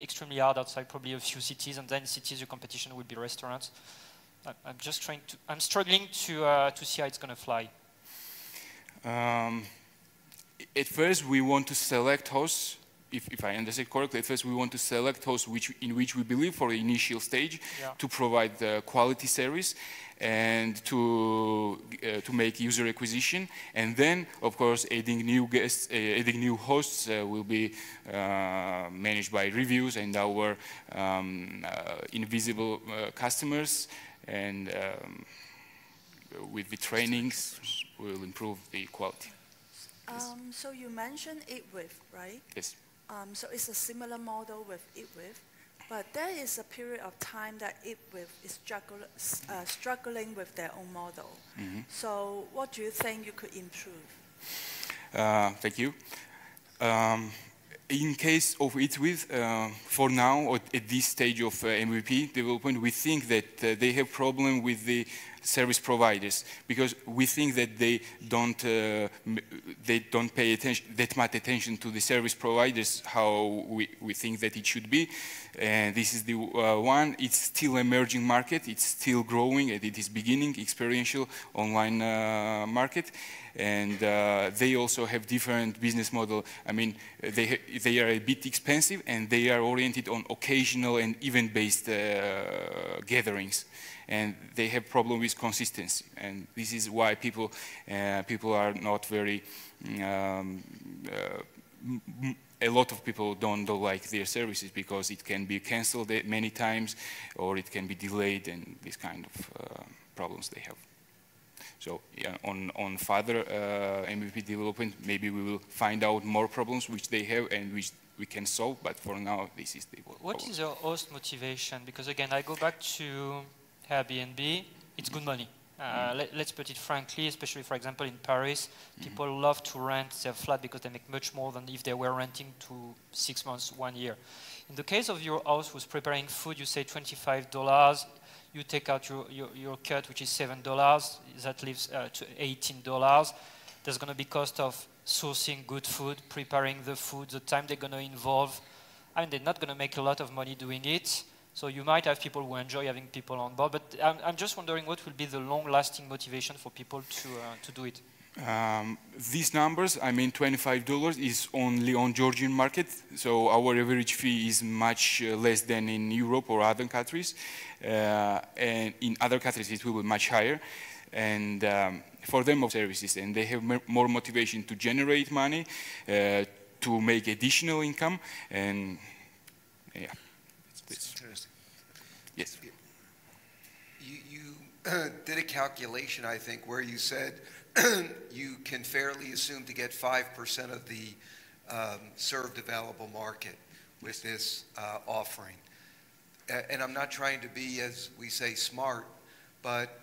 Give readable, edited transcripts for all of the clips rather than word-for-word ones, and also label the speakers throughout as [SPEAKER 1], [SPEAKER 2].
[SPEAKER 1] extremely hard outside probably a few cities, and then cities, the competition will be restaurants. I'm struggling to see how it's going to fly.
[SPEAKER 2] At first, we want to select hosts. If I understand correctly, at first we want to select hosts in which we believe for the initial stage to provide the quality service and to make user acquisition, and then of course adding new guests, adding new hosts will be managed by reviews and our invisible customers, and with the trainings we'll improve the quality.
[SPEAKER 3] So you mentioned EatWith, right?
[SPEAKER 2] Yes.
[SPEAKER 3] So it's a similar model with EatWith, but there is a period of time that EatWith is struggling with their own model. Mm-hmm. So what do you think you could improve?
[SPEAKER 2] Thank you. In case of EatWith, for now, at this stage of MVP development, we think that they have problem with the service providers, because we think that they don't pay that much attention to the service providers how we think that it should be. And this is the one. It's still emerging market. It's still growing, and it is beginning experiential online market. And they also have different business model. I mean, they are a bit expensive, and they are oriented on occasional and event-based gatherings. And they have problem with consistency, and this is why people are not very. A lot of people don't like their services because it can be cancelled many times, or it can be delayed, and this kind of problems they have. So on further MVP development, maybe we will find out more problems which they have and which we can solve. But for now, this is the problem.
[SPEAKER 1] What is your host motivation? Because again, I go back to Airbnb, it's good money. Let's put it frankly, especially for example in Paris, people love to rent their flat because they make much more than if they were renting to 6 months, 1 year. In the case of your house who's preparing food, you say $25, you take out your cut, which is $7, that leaves to $18. There's going to be cost of sourcing good food, preparing the food, the time they're going to involve. I mean, they're not going to make a lot of money doing it. So you might have people who enjoy having people on board, but I'm just wondering what will be the long-lasting motivation for people to do it.
[SPEAKER 2] These numbers, I mean, $25 is only on Georgian market, so our average fee is much less than in Europe or other countries, and in other countries it will be much higher. And for them, of services, and they have more motivation to generate money, to make additional income, and yeah.
[SPEAKER 4] That's interesting.
[SPEAKER 2] Yes.
[SPEAKER 4] You did a calculation, I think, where you said you can fairly assume to get 5% of the served available market with this offering. And I'm not trying to be, as we say, smart, but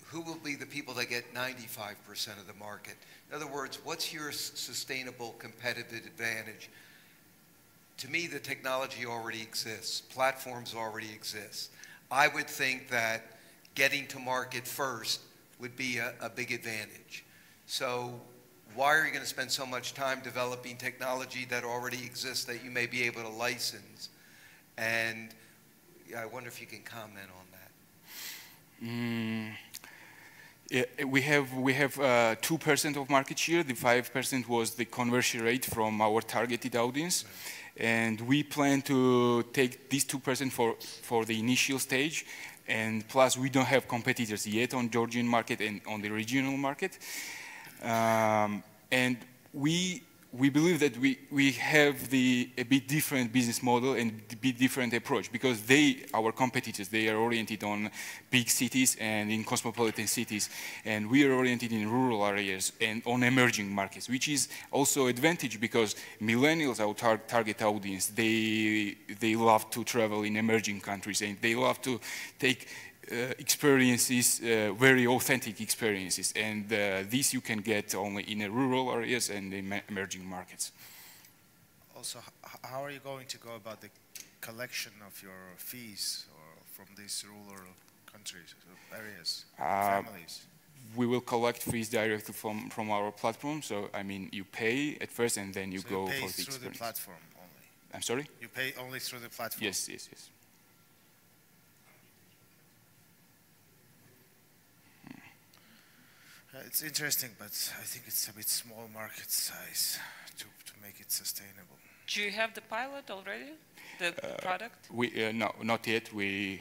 [SPEAKER 4] who will be the people that get 95% of the market? In other words, what's your sustainable competitive advantage? To me, the technology already exists. Platforms already exist. I would think that getting to market first would be a big advantage. So why are you going to spend so much time developing technology that already exists that you may be able to license? And I wonder if you can comment on that.
[SPEAKER 2] Yeah, we have 2% of market share. The 5% was the conversion rate from our targeted audience. Right. And we plan to take this 2% for the initial stage, and plus we don't have competitors yet on Georgian market and on the regional market. And we believe that we have a bit different business model and a bit different approach, because our competitors, they are oriented on big cities and in cosmopolitan cities, and we are oriented in rural areas and on emerging markets, which is also advantage because millennials, our target audience, they love to travel in emerging countries, and they love to take experiences, very authentic experiences, and this you can get only in the rural areas and in emerging markets.
[SPEAKER 5] Also, how are you going to go about the collection of your fees from these rural countries, areas, families?
[SPEAKER 2] We will collect fees directly from our platform. So I mean, you pay at first, and then you go for the experience.
[SPEAKER 5] Through the platform
[SPEAKER 2] I'm sorry?
[SPEAKER 5] You pay only through the platform?
[SPEAKER 2] Yes, yes, yes.
[SPEAKER 5] It's interesting, but I think it's a bit small market size to make it sustainable.
[SPEAKER 6] Do you have the pilot already, the product?
[SPEAKER 2] No, not yet. We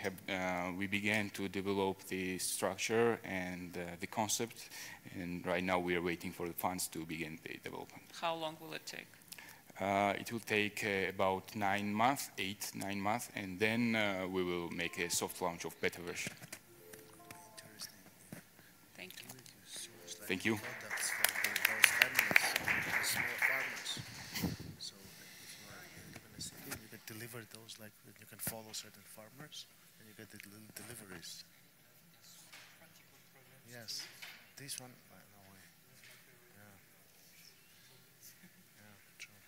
[SPEAKER 2] began to develop the structure and the concept, and right now we are waiting for the funds to begin the development.
[SPEAKER 6] How long will it take?
[SPEAKER 2] It will take about 9 months, 8-9 months, and then we will make a soft launch of beta version.
[SPEAKER 6] Thank you.
[SPEAKER 2] Thank you.
[SPEAKER 5] Products for those families, small farmers. So if you live in a city, you can deliver those, like you can follow certain farmers, and you get the little deliveries. Yes, this one, no way. Yeah. Yeah, true.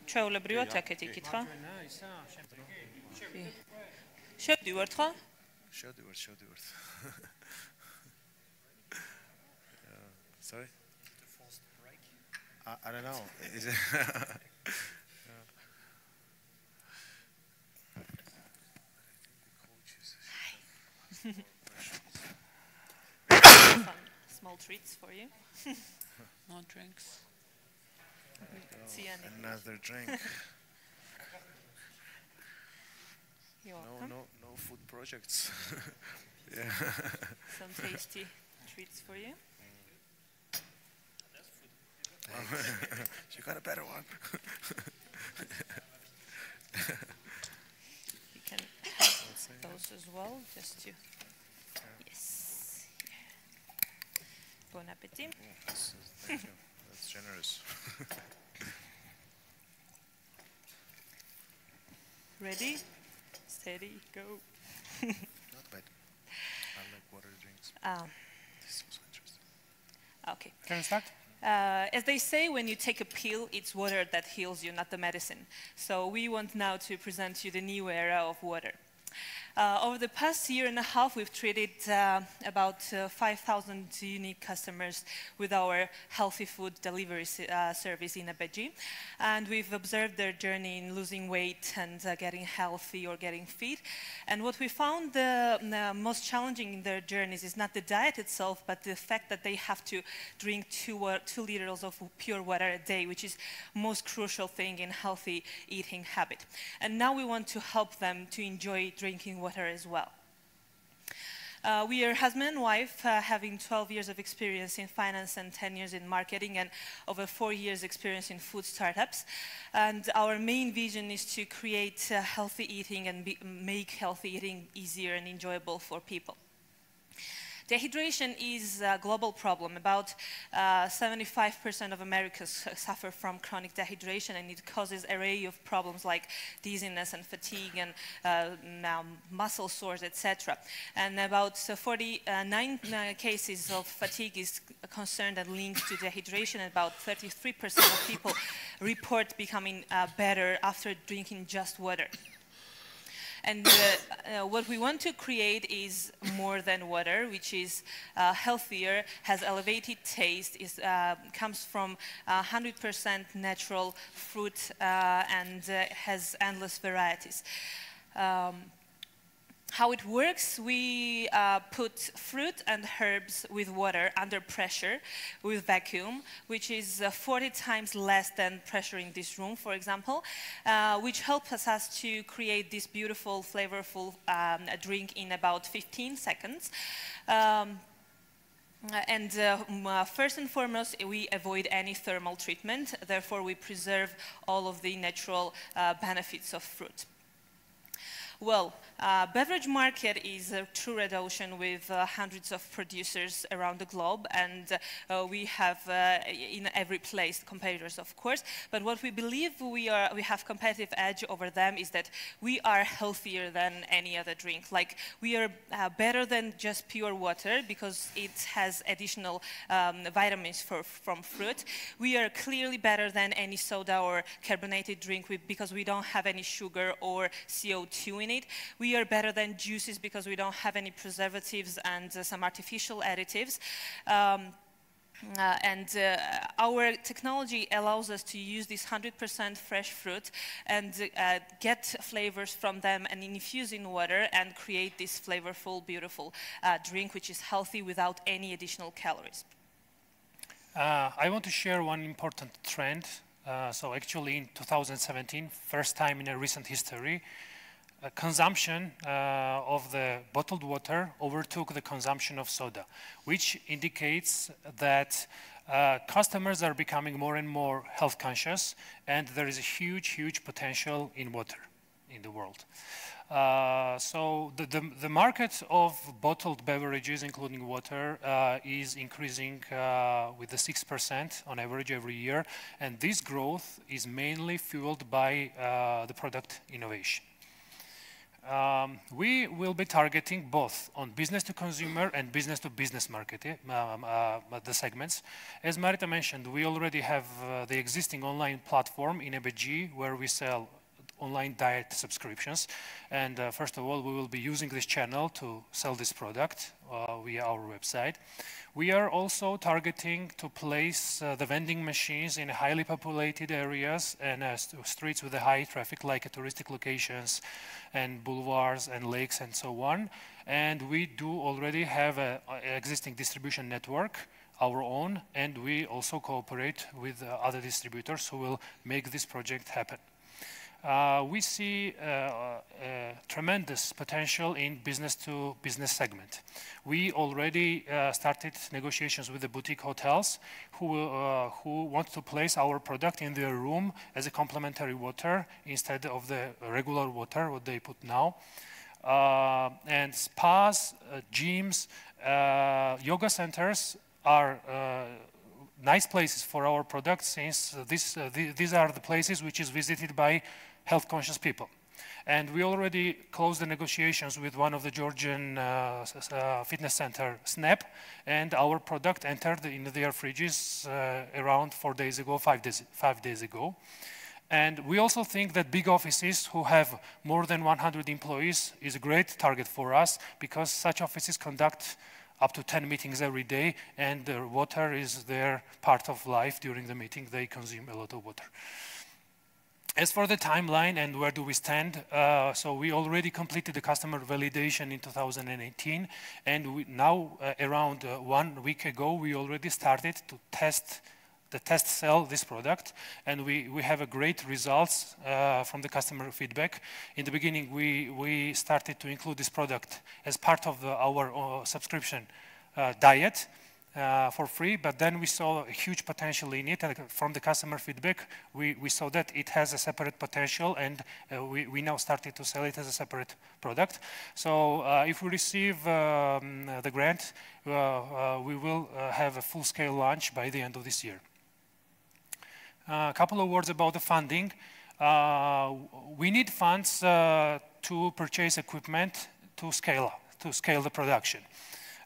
[SPEAKER 7] ჩვეულებრივად აქეთ იკითხა. შევდივართ ხო?
[SPEAKER 5] შევდივართ. Sorry? I don't know. Is it
[SPEAKER 7] Small treats for you.
[SPEAKER 6] No drinks.
[SPEAKER 5] another drink?
[SPEAKER 7] You're welcome.
[SPEAKER 5] No food projects. Yeah.
[SPEAKER 7] Some tasty treats for you.
[SPEAKER 5] You got a better one.
[SPEAKER 7] You can have those as well, just to. Yes. Bon appetit.
[SPEAKER 5] Thank you. That's generous.
[SPEAKER 7] Ready? Steady, go.
[SPEAKER 5] Not bad. I like water drinks. This was interesting.
[SPEAKER 7] Okay.
[SPEAKER 1] Can we start?
[SPEAKER 7] As they say, when you take a pill, it's water that heals you, not the medicine. So we want now to present you the new era of water. Over the past year and a half, we've treated about 5,000 unique customers with our healthy food delivery service in Abeji. And we've observed their journey in losing weight and getting healthy or getting fit. And what we found the most challenging in their journeys is not the diet itself, but the fact that they have to drink 2 liters of pure water a day, which is most crucial thing in healthy eating habit. And now we want to help them to enjoy drinking water as well. We are husband and wife, having 12 years of experience in finance and 10 years in marketing and over 4 years experience in food startups. And our main vision is to create healthy eating and make healthy eating easier and enjoyable for people. Dehydration is a global problem. About 75% of Americans suffer from chronic dehydration, and it causes an array of problems like dizziness and fatigue and now muscle sores, etc. And about 49 cases of fatigue is concerned and linked to dehydration. About 33% of people report becoming better after drinking just water. And what we want to create is more than water, which is healthier, has elevated taste, comes from 100% natural fruit, and has endless varieties. How it works, we put fruit and herbs with water under pressure with vacuum, which is 40 times less than pressure in this room, for example, which helps us to create this beautiful, flavorful drink in about 15 seconds. First and foremost, we avoid any thermal treatment. Therefore, we preserve all of the natural benefits of fruit. Well, beverage market is a true red ocean with hundreds of producers around the globe, and we have in every place competitors, of course. But what we believe we have competitive edge over them is that we are healthier than any other drink. Like, we are better than just pure water because it has additional vitamins from fruit. We are clearly better than any soda or carbonated drink because we don't have any sugar or CO2 in it. We are better than juices because we don't have any preservatives and some artificial additives. Our technology allows us to use this 100% fresh fruit and get flavors from them and infuse in water and create this flavorful, beautiful drink which is healthy without any additional calories.
[SPEAKER 8] I want to share one important trend. So actually in 2017, first time in a recent history, consumption of the bottled water overtook the consumption of soda, which indicates that customers are becoming more and more health conscious, and there is a huge, huge potential in water in the world. So the market of bottled beverages, including water, is increasing with the 6% on average every year, and this growth is mainly fueled by the product innovation. We will be targeting both on business to consumer and business to business market, the segments. As Marita mentioned, we already have the existing online platform in EBG where we sell online diet subscriptions. And first of all, we will be using this channel to sell this product via our website. We are also targeting to place the vending machines in highly populated areas and streets with a high traffic, like touristic locations and boulevards and lakes and so on. And we do already have an existing distribution network, our own, and we also cooperate with other distributors who will make this project happen. We see tremendous potential in business-to-business segment. We already started negotiations with the boutique hotels who want to place our product in their room as a complimentary water instead of the regular water what they put now. And spas, gyms, yoga centers are nice places for our products, since these are the places which is visited by health-conscious people. And we already closed the negotiations with one of the Georgian fitness center, SNAP, and our product entered in their fridges around 4 days ago, 5 days ago. And we also think that big offices who have more than 100 employees is a great target for us, because such offices conduct up to 10 meetings every day, and the water is their part of life. During the meeting, they consume a lot of water. As for the timeline and where do we stand, so we already completed the customer validation in 2018, and now around 1 week ago, we already started to test sell this product, and we have a great results from the customer feedback. In the beginning, we started to include this product as part of our subscription diet for free, but then we saw a huge potential in it, and from the customer feedback, we saw that it has a separate potential, and we now started to sell it as a separate product. So if we receive the grant, we will have a full-scale launch by the end of this year. A couple of words about the funding. We need funds to purchase equipment to scale the production.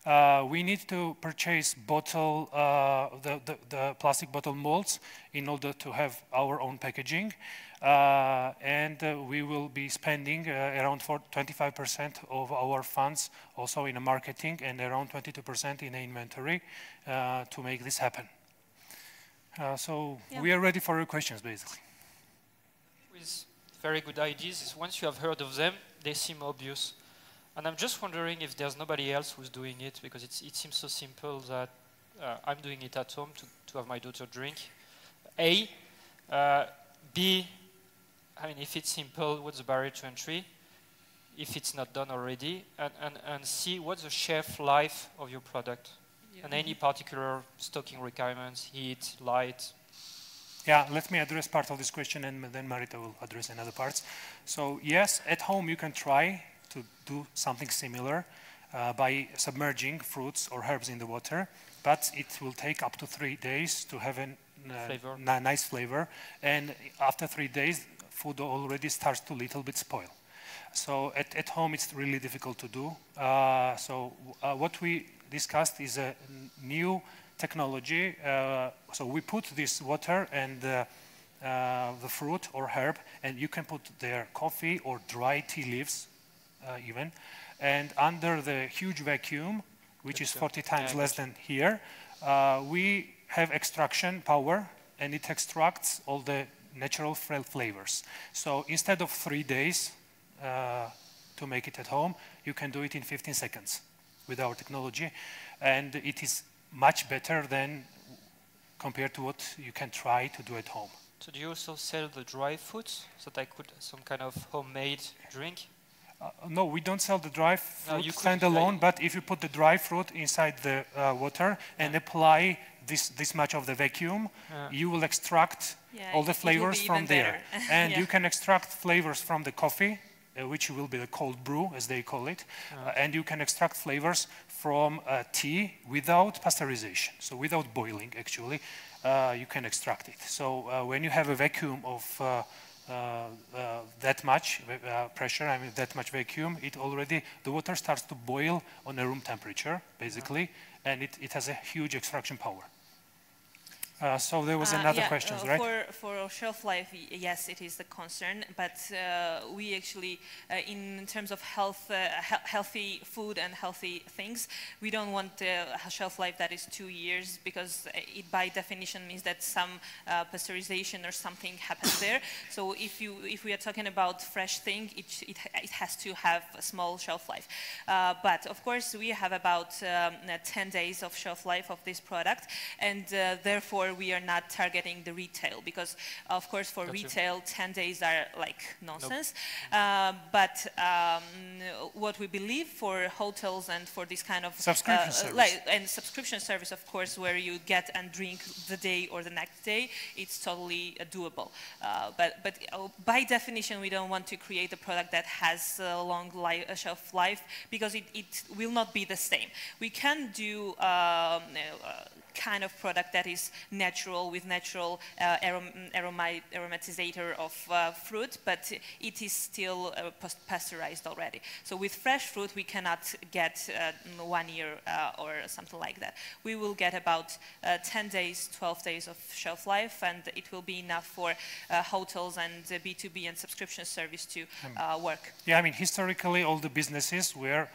[SPEAKER 8] We need to purchase the plastic bottle molds in order to have our own packaging. And we will be spending around 25% of our funds also in marketing, and around 22% in inventory to make this happen. We are ready for your questions, basically.
[SPEAKER 1] With very good ideas, once you have heard of them, they seem obvious. And I'm just wondering if there's nobody else who's doing it, because it seems so simple that I'm doing it at home to have my daughter drink. A. B. I mean, if it's simple, what's the barrier to entry? If it's not done already. And C. What's the shelf life of your product? Yeah. And any particular stocking requirements, heat, light?
[SPEAKER 8] Yeah, let me address part of this question, and then Marita will address another parts. So yes, at home you can try to do something similar by submerging fruits or herbs in the water, but it will take up to 3 days to have a nice flavor. And after 3 days, food already starts to little bit spoil. So at home it's really difficult to do. What we discussed is a new technology. So we put this water and the fruit or herb, and you can put there coffee or dry tea leaves even, and under the huge vacuum, which is 40 times less than here, we have extraction power, and it extracts all the natural flavors. So instead of 3 days to make it at home, you can do it in 15 seconds with our technology, and it is much better than compared to what you can try to do at home.
[SPEAKER 1] So do you also sell the dry fruits, so that I could some kind of homemade drink?
[SPEAKER 8] No, we don't sell the dry fruit
[SPEAKER 1] you could,
[SPEAKER 8] standalone, but if you put the dry fruit inside the water and apply this much of the vacuum, you will extract all the flavors from there. And you can extract flavors from the coffee, which will be the cold brew, as they call it, and you can extract flavors from tea without pasteurization, so without boiling, actually, you can extract it. So when you have a vacuum of that much pressure, I mean that much vacuum, the water starts to boil on a room temperature, basically, and it has a huge extraction power. So there was another question, right?
[SPEAKER 7] For shelf life, yes, it is the concern, but we actually, in terms of healthy food and healthy things, we don't want a shelf life that is 2 years, because it by definition means that some pasteurization or something happens there. So if we are talking about fresh thing, it has to have a small shelf life. But of course, we have about 10 days of shelf life of this product, and therefore we are not targeting the retail, because of course for retail 10 days are like nonsense. But what we believe for hotels and for this kind of
[SPEAKER 8] subscription service,
[SPEAKER 7] and subscription service, of course, where you get and drink the day or the next day, it's totally doable. But by definition, we don't want to create a product that has a long shelf life, because it will not be the same. We can do kind of product that is natural, with natural aromatizer of fruit, but it is still pasteurized already. So with fresh fruit, we cannot get 1 year or something like that. We will get about 10 days, 12 days of shelf life, and it will be enough for hotels and B2B and subscription service to work.
[SPEAKER 8] Yeah, I mean, historically, all the businesses were,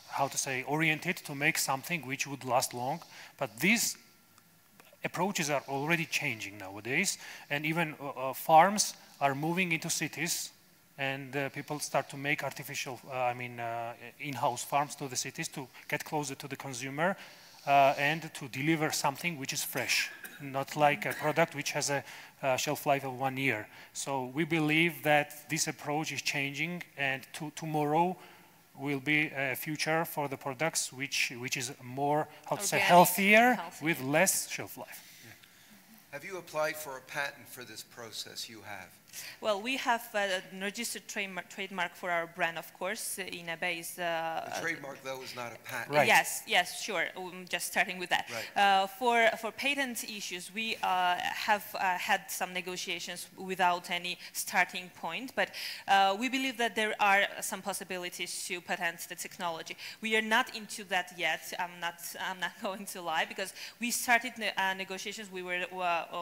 [SPEAKER 8] how to say, oriented to make something which would last long, but these approaches are already changing nowadays, and even farms are moving into cities, and people start to make artificial, in-house farms to the cities to get closer to the consumer and to deliver something which is fresh, not like a product which has a shelf life of 1 year. So we believe that this approach is changing, and tomorrow will be a future for the products which is more, how to say, healthier with less shelf life.
[SPEAKER 4] Have you applied for a patent for this process? You have.
[SPEAKER 7] Well, we have a registered trademark for our brand, of course. eBay is
[SPEAKER 4] the trademark, though, is not a patent.
[SPEAKER 7] Right. Yes, sure. Just starting with that.
[SPEAKER 4] Right.
[SPEAKER 7] For patent issues, we have had some negotiations without any starting point, but we believe that there are some possibilities to patent the technology. We are not into that yet. I'm not going to lie, because we started negotiations. We were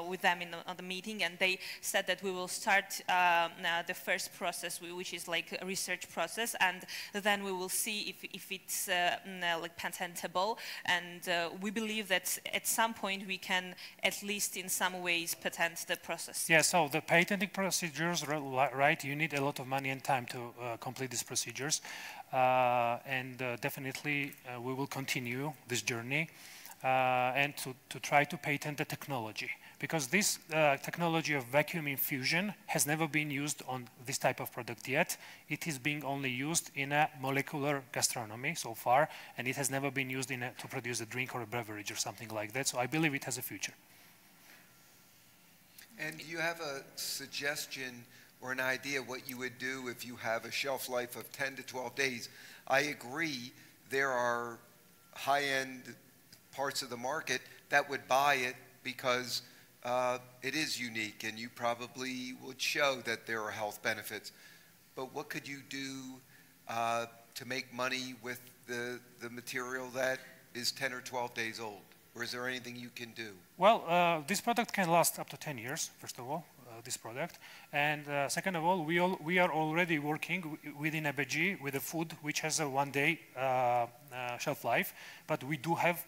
[SPEAKER 7] with them on the meeting, and they said that we will start the first process, which is like a research process, and then we will see if it's like patentable, and we believe that at some point we can at least in some ways patent the process.
[SPEAKER 8] Yeah, so the patenting procedures, right, you need a lot of money and time to complete these procedures, and definitely we will continue this journey and to try to patent the technology. Because this technology of vacuum infusion has never been used on this type of product yet. It is being only used in a molecular gastronomy so far, and it has never been used to produce a drink or a beverage or something like that. So I believe it has a future.
[SPEAKER 4] And do you have a suggestion or an idea what you would do if you have a shelf life of 10 to 12 days? I agree there are high-end parts of the market that would buy it because it is unique, and you probably would show that there are health benefits. But what could you do to make money with the material that is 10 or 12 days old? Or is there anything you can do?
[SPEAKER 8] Well, this product can last up to 10 years, first of all, this product. And second of all, we are already working within ABG with a food which has a 1 day shelf life, but we do have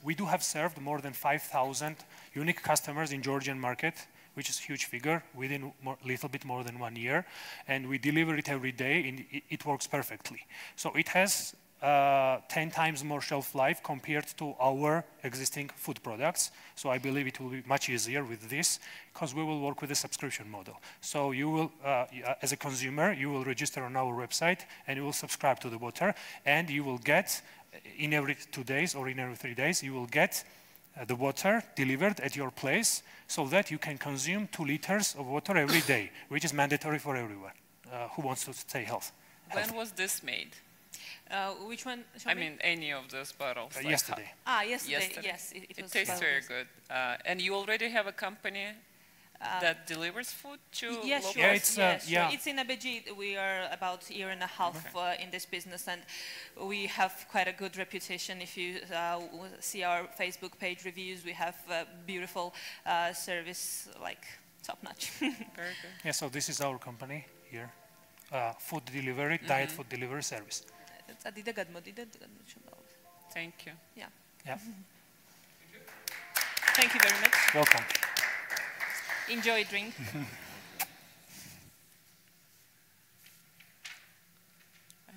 [SPEAKER 8] we do have served more than 5,000 unique customers in Georgian market, which is a huge figure, within a little bit more than 1 year. And we deliver it every day, and it works perfectly. So it has 10 times more shelf life compared to our existing food products. So I believe it will be much easier with this, because we will work with a subscription model. So you will, as a consumer, you will register on our website, and you will subscribe to the water, and you will get, in every 2 days or in every 3 days, you will get the water delivered at your place, so that you can consume 2 liters of water every day, which is mandatory for everyone who wants to stay healthy.
[SPEAKER 6] When was this made?
[SPEAKER 7] Which one?
[SPEAKER 6] I mean, any of those bottles. Like
[SPEAKER 8] Yesterday.
[SPEAKER 7] Yesterday. Yes, it was.
[SPEAKER 6] It tastes very good. And you already have a company that delivers food to
[SPEAKER 7] yes,
[SPEAKER 6] locals?
[SPEAKER 8] Yeah, it's,
[SPEAKER 7] sure. It's in ABG. We are about a year and a half in this business, and we have quite a good reputation. If you see our Facebook page reviews, we have beautiful service, like top-notch.
[SPEAKER 6] Very good.
[SPEAKER 8] Yeah, so this is our company here. Food delivery, diet food delivery service.
[SPEAKER 6] Thank you.
[SPEAKER 7] Yeah.
[SPEAKER 8] Yeah.
[SPEAKER 7] Thank you very much.
[SPEAKER 8] Welcome.
[SPEAKER 7] Enjoy drink.
[SPEAKER 6] I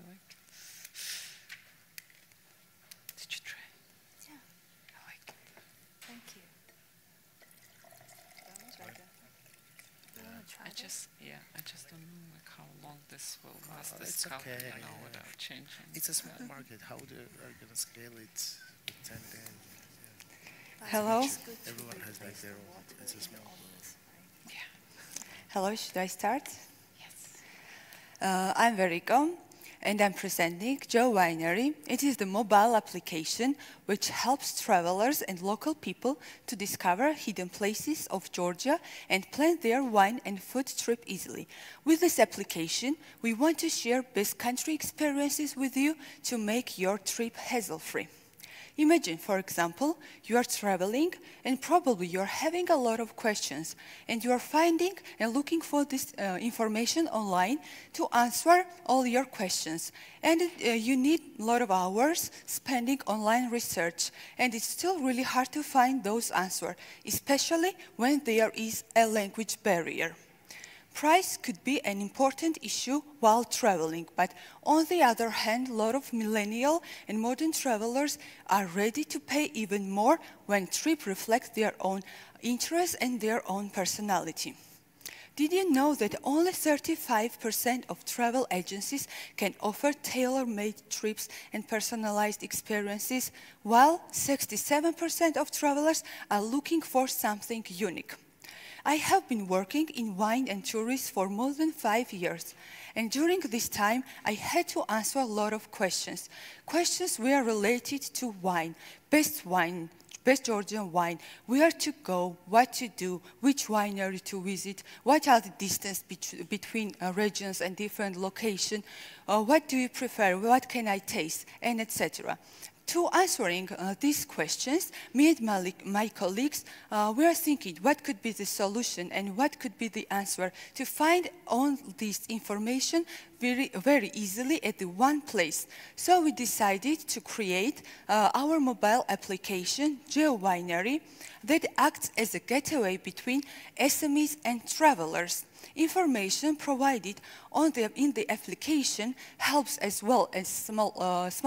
[SPEAKER 6] like it. Did you try?
[SPEAKER 3] Yeah.
[SPEAKER 6] I like it.
[SPEAKER 3] Thank you.
[SPEAKER 6] I just don't know like how long this will last. This
[SPEAKER 5] It's
[SPEAKER 6] cup,
[SPEAKER 5] okay.
[SPEAKER 6] you know, without changing.
[SPEAKER 5] It's a small market. How they are going to scale it with 10 days?
[SPEAKER 9] Hello.
[SPEAKER 5] Everyone has like their own. It's a small.
[SPEAKER 9] Hello, should I start?
[SPEAKER 6] Yes.
[SPEAKER 9] I'm Veriko, and I'm presenting Joe Winery. It is the mobile application which helps travelers and local people to discover hidden places of Georgia and plan their wine and food trip easily. With this application, we want to share best country experiences with you to make your trip hassle-free. Imagine, for example, you are traveling and probably you're having a lot of questions and you are finding and looking for this information online to answer all your questions. And you need a lot of hours spending online research, and it's still really hard to find those answers, especially when there is a language barrier. Price could be an important issue while traveling, but on the other hand, a lot of millennial and modern travelers are ready to pay even more when trip reflects their own interests and their own personality. Did you know that only 35% of travel agencies can offer tailor-made trips and personalized experiences, while 67% of travelers are looking for something unique? I have been working in wine and tourism for more than 5 years, and during this time I had to answer a lot of questions. Questions were related to wine, best Georgian wine, where to go, what to do, which winery to visit, what are the distance between regions and different locations, what do you prefer, what can I taste, and etc. To answering these questions, me and my colleagues were thinking what could be the solution and what could be the answer to find all this information very easily at the one place. So we decided to create our mobile application, Geo Winery, that acts as a gateway between SMEs and travelers. Information provided in the application helps as well as small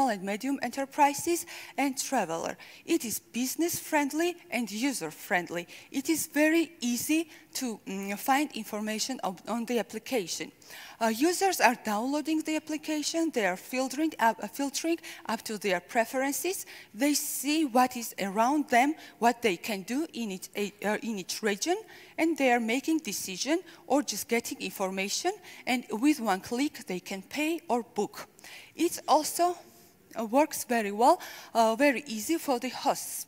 [SPEAKER 9] and medium enterprises and traveler. It is business friendly and user friendly. It is very easy to find information on the application. Users are downloading the application, they are filtering up to their preferences, they see what is around them, what they can do in each region, and they are making decision or just getting information, and with one click they can pay or book. It also works very well, very easy for the hosts.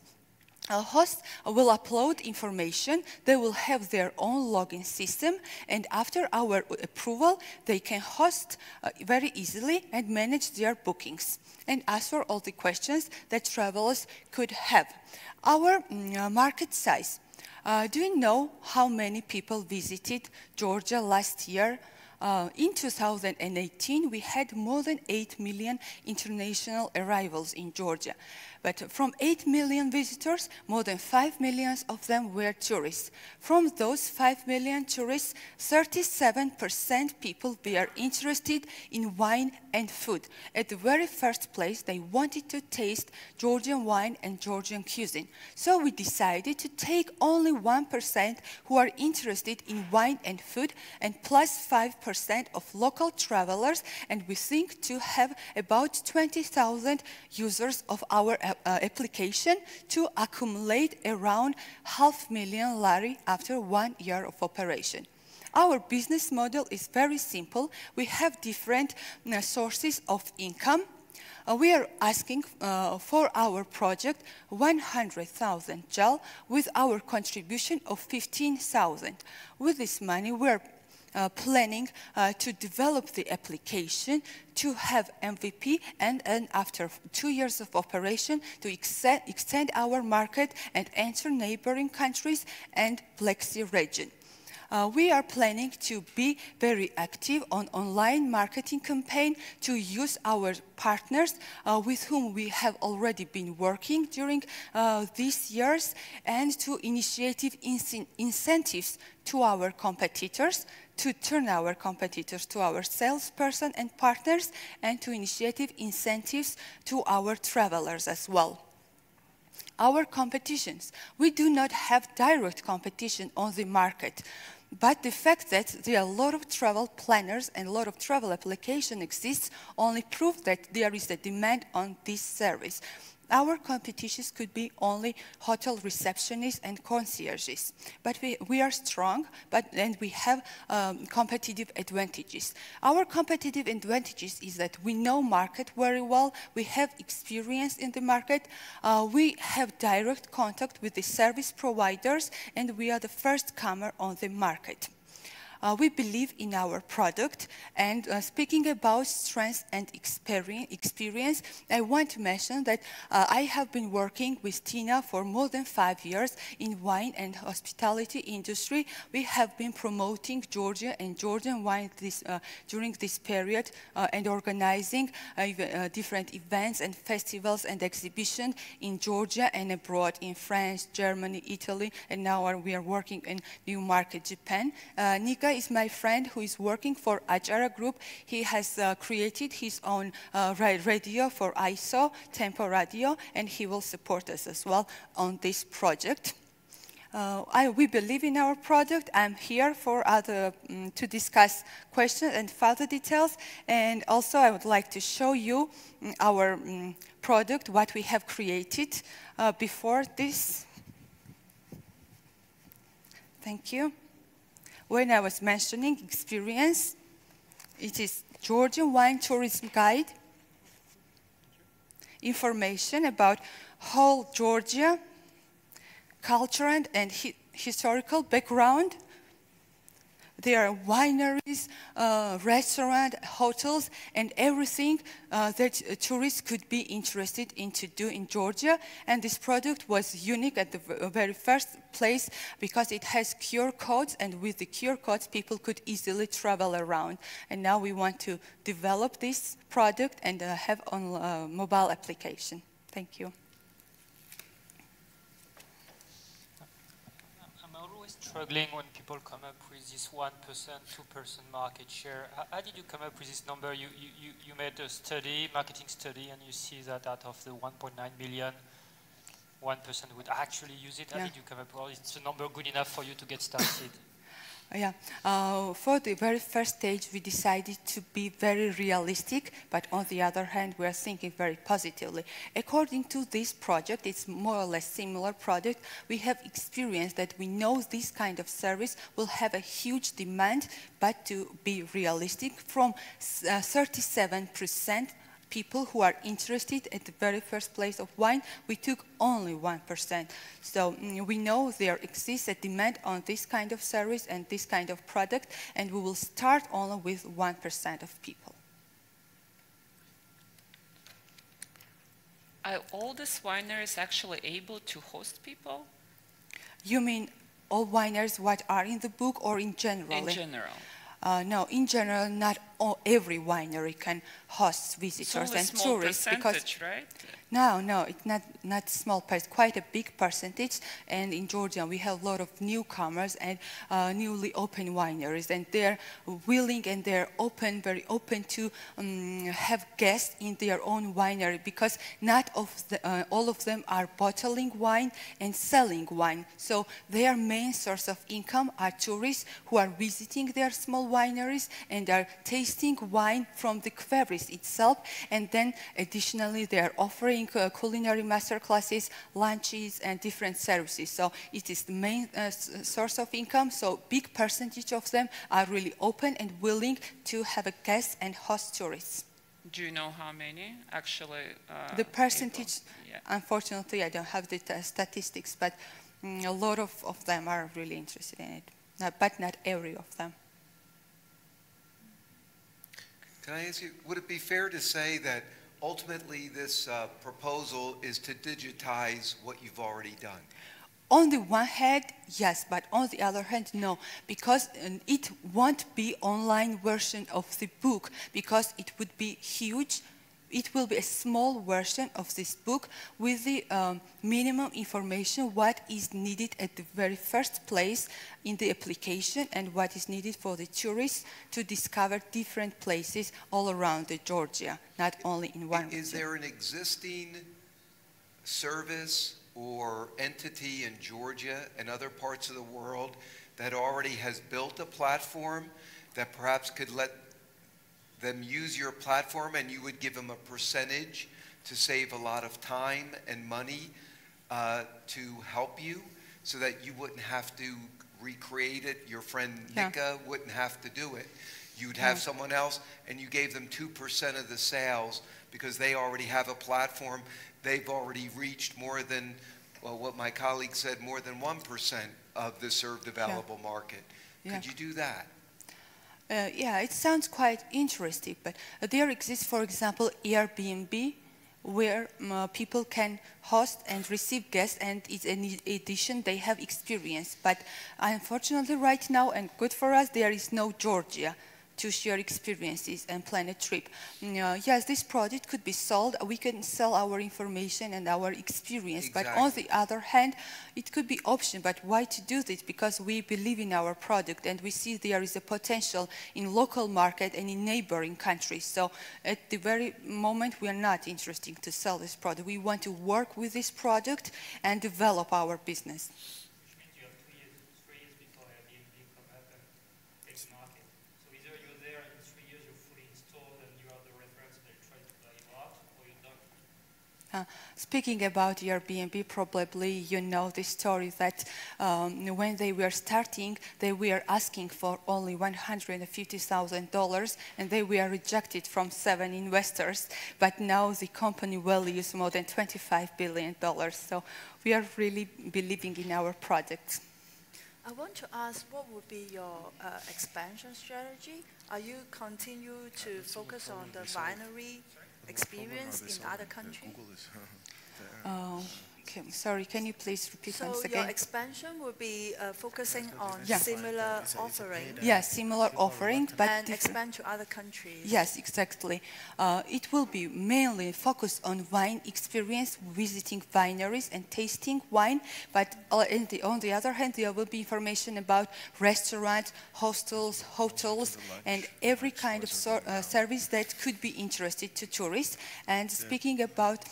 [SPEAKER 9] A host will upload information, they will have their own login system, and after our approval, they can host very easily and manage their bookings and answer all the questions that travelers could have. Our market size. Do you know how many people visited Georgia last year? In 2018, we had more than 8 million international arrivals in Georgia. But from 8 million visitors, more than 5 million of them were tourists. From those 5 million tourists, 37% people were interested in wine and food. At the very first place, they wanted to taste Georgian wine and Georgian cuisine. So we decided to take only 1% who are interested in wine and food and plus 5% of local travelers, and we think to have about 20,000 users of our application to accumulate around $500,000 after 1 year of operation. Our business model is very simple. We have different sources of income. We are asking for our project 100,000 GEL with our contribution of 15,000. With this money, we are planning to develop the application, to have MVP, and after 2 years of operation, to extend our market and enter neighboring countries and Black Sea region. We are planning to be very active on online marketing campaign to use our partners with whom we have already been working during these years, and to initiate incentives to our competitors, to turn our competitors to our salesperson and partners, and to initiate incentives to our travelers as well. Our competitions, we do not have direct competition on the market. But the fact that there are a lot of travel planners and a lot of travel application exists only prove that there is a demand on this service. Our competitions could be only hotel receptionists and concierges. But we are strong, and we have competitive advantages. Our competitive advantages is that we know market very well, we have experience in the market, we have direct contact with the service providers, and we are the first comer on the market. We believe in our product, and speaking about strengths and experience, I want to mention that I have been working with Tina for more than 5 years in wine and hospitality industry. We have been promoting Georgia and Georgian wine during this period and organizing different events and festivals and exhibitions in Georgia and abroad, in France, Germany, Italy, and now we are working in new market, Japan. Nika is my friend who is working for Ajara Group. He has created his own radio for ISO, Tempo Radio, and he will support us as well on this project. We believe in our product. I'm here for to discuss questions and further details. And also I would like to show you our product, what we have created before this. Thank you. When I was mentioning experience, it is Georgian Wine Tourism Guide, information about whole Georgia, culture and historical background. There are wineries, restaurants, hotels, and everything that tourists could be interested in to do in Georgia. And this product was unique at the very first place because it has QR codes, and with the QR codes, people could easily travel around. And now we want to develop this product and have on mobile application. Thank you.
[SPEAKER 1] Struggling when people come up with this 1%, 2% market share. How did you come up with this number? You made a study, marketing study, and you see that out of the 1.9 million, 1% would actually use it. How did you come up? Well, it's a number good enough for you to get started.
[SPEAKER 9] Yeah, for the very first stage, we decided to be very realistic, but on the other hand, we are thinking very positively. According to this project, it's more or less similar project. We have experienced that we know this kind of service will have a huge demand, but to be realistic, from 37% people who are interested at the very first place of wine, we took only 1%. So we know there exists a demand on this kind of service and this kind of product, and we will start only with 1% of people.
[SPEAKER 6] Are all these wineries actually able to host people?
[SPEAKER 9] You mean all wineries what are in the book, or in general?
[SPEAKER 6] In general.
[SPEAKER 9] No, in general, not every winery can host visitors and tourists.
[SPEAKER 6] Because right?
[SPEAKER 9] No, it's not small, but it's quite a big percentage. And in Georgia, we have a lot of newcomers and newly open wineries, and they're willing and they're very open to have guests in their own winery, because not all of them are bottling wine and selling wine. So their main source of income are tourists who are visiting their small wineries and are tasting wine from the quarries itself, and then additionally they are offering culinary master classes, lunches, and different services. So it is the main source of income. So big percentage of them are really open and willing to have a guest and host tourists.
[SPEAKER 6] Do you know how many actually?
[SPEAKER 9] The percentage, unfortunately, I don't have the statistics, but a lot of them are really interested in it, but not every of them.
[SPEAKER 4] Can I ask you, would it be fair to say that ultimately this proposal is to digitize what you've already done?
[SPEAKER 9] On the one hand, yes, but on the other hand, no, because it won't be online version of the book, because it would be huge. It will be a small version of this book with the minimum information, what is needed at the very first place in the application and what is needed for the tourists to discover different places all around Georgia, not only in one region.
[SPEAKER 4] Is there an existing service or entity in Georgia and other parts of the world that already has built a platform that perhaps could let them use your platform, and you would give them a percentage to save a lot of time and money to help you, so that you wouldn't have to recreate it? Your friend Nika wouldn't have to do it. You'd have someone else, and you gave them 2% of the sales because they already have a platform. They've already reached more than, well, what my colleague said, more than 1% of the served available market. Could you do that?
[SPEAKER 9] Yeah, it sounds quite interesting, but there exists, for example, Airbnb, where people can host and receive guests, and it's an addition they have experience. But unfortunately right now, and good for us, there is no Georgia to share experiences and plan a trip. Yes, this project could be sold. We can sell our information and our experience, but on the other hand, it could be option. But why to do this? Because we believe in our product and we see there is a potential in local market and in neighboring countries. So at the very moment, we are not interested to sell this product. We want to work with this product and develop our business. Speaking about Airbnb, probably you know the story that when they were starting, they were asking for only $150,000 and they were rejected from 7 investors. But now the company values more than $25 billion. So we are really believing in our product.
[SPEAKER 3] I want to ask, what would be your expansion strategy? Are you continue to focus on the winery experience in other countries?
[SPEAKER 9] Okay, sorry, can you please repeat once again?
[SPEAKER 3] So your expansion will be focusing on similar offering?
[SPEAKER 9] Yes, similar offering, but
[SPEAKER 3] and expand to other countries?
[SPEAKER 9] Yes, exactly. It will be mainly focused on wine experience, visiting wineries and tasting wine, but on the other hand, there will be information about restaurants, hostels, hotels, and every kind of service that could be interested to tourists. And speaking about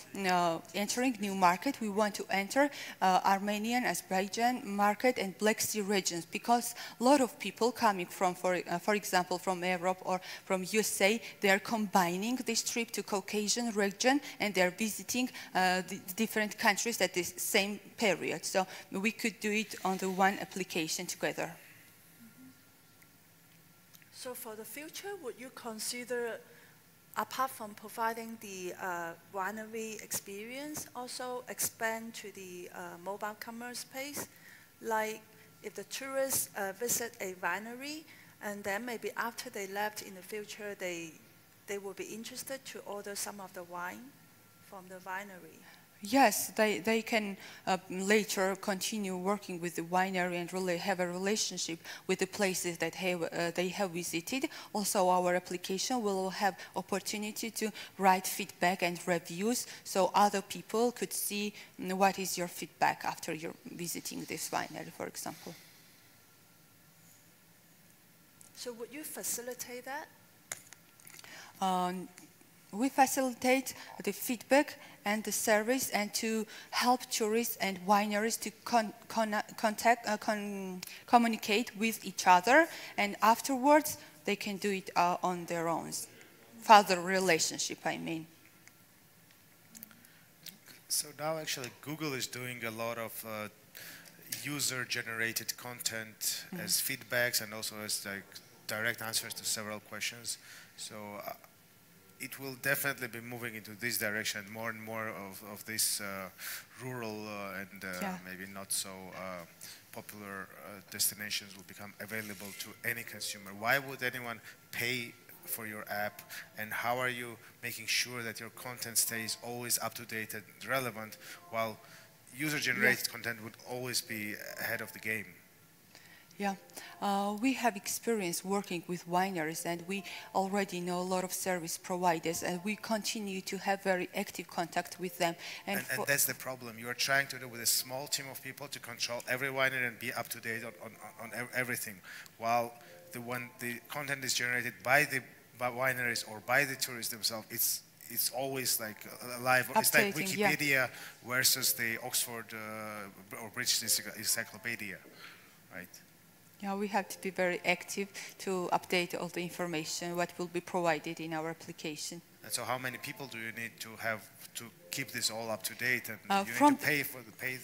[SPEAKER 9] entering new market, we want to enter Armenian, Azerbaijan market and Black Sea regions, because a lot of people coming from, for example, from Europe or from USA, they are combining this trip to Caucasian region and they are visiting the different countries at the same period. So we could do it on the one application together.
[SPEAKER 3] So for the future, would you consider, apart from providing the winery experience, also expand to the mobile commerce space? Like if the tourists visit a winery and then maybe after they left in the future, they will be interested to order some of the wine from the winery.
[SPEAKER 9] Yes, they can later continue working with the winery and really have a relationship with the places that they have visited. Also, our application will have opportunity to write feedback and reviews, so other people could see what is your feedback after you're visiting this winery, for example.
[SPEAKER 3] So would you facilitate that?
[SPEAKER 9] We facilitate the feedback and the service, and to help tourists and wineries to communicate with each other, and afterwards they can do it on their own. Further relationship, I mean.
[SPEAKER 5] So now actually Google is doing a lot of user-generated content as feedbacks and also as like direct answers to several questions. So it will definitely be moving into this direction. More and more of these rural and maybe not so popular destinations will become available to any consumer. Why would anyone pay for your app, and how are you making sure that your content stays always up to date and relevant, while user-generated content would always be ahead of the game?
[SPEAKER 9] Yeah, we have experience working with wineries, and we already know a lot of service providers, and we continue to have very active contact with them.
[SPEAKER 5] And that's the problem. You are trying to do with a small team of people to control every winery and be up to date on everything, while the content is generated by wineries or by the tourists themselves. It's always like alive. It's like Wikipedia versus the Oxford or British Encyclopedia, right?
[SPEAKER 9] Yeah, we have to be very active to update all the information what will be provided in our application.
[SPEAKER 5] And so how many people do you need to have to keep this all up to date, and you need to pay for the paid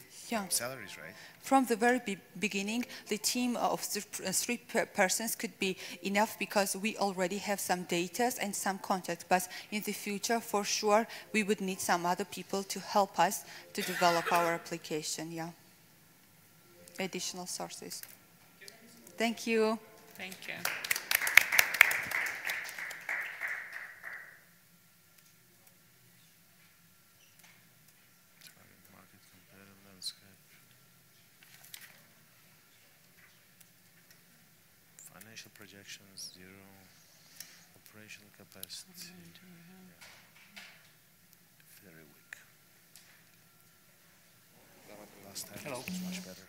[SPEAKER 5] salaries, right?
[SPEAKER 9] From the very beginning, the team of three persons could be enough, because we already have some data and some contact. But in the future, for sure, we would need some other people to help us to develop our application. Yeah, additional sources. Thank you.
[SPEAKER 6] Thank you.
[SPEAKER 5] Financial projections, 0. Operational capacity. Very weak. Last time it was much better.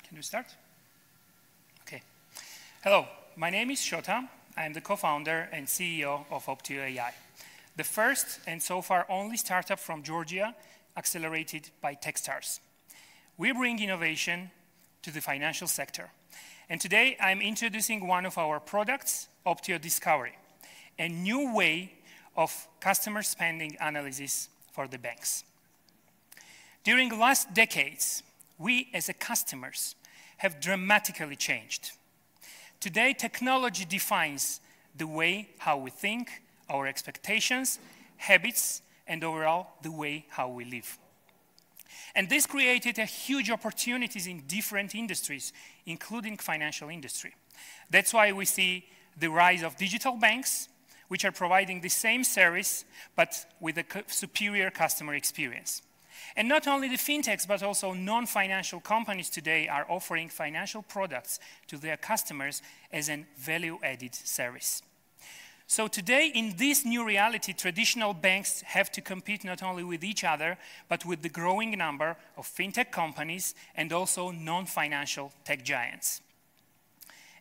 [SPEAKER 10] Can we start? Okay. Hello, my name is Shota. I'm the co-founder and CEO of Optio AI, the first and so far only startup from Georgia accelerated by Techstars. We bring innovation to the financial sector. And today I'm introducing one of our products, Optio Discovery, a new way of customer spending analysis for the banks. During the last decades, we as customers have dramatically changed. Today, technology defines the way how we think, our expectations, habits, and overall the way how we live. And this created a huge opportunities in different industries, including financial industry. That's why we see the rise of digital banks, which are providing the same service, but with a superior customer experience. And not only the fintechs, but also non-financial companies today are offering financial products to their customers as a value-added service. So today, in this new reality, traditional banks have to compete not only with each other, but with the growing number of fintech companies and also non-financial tech giants.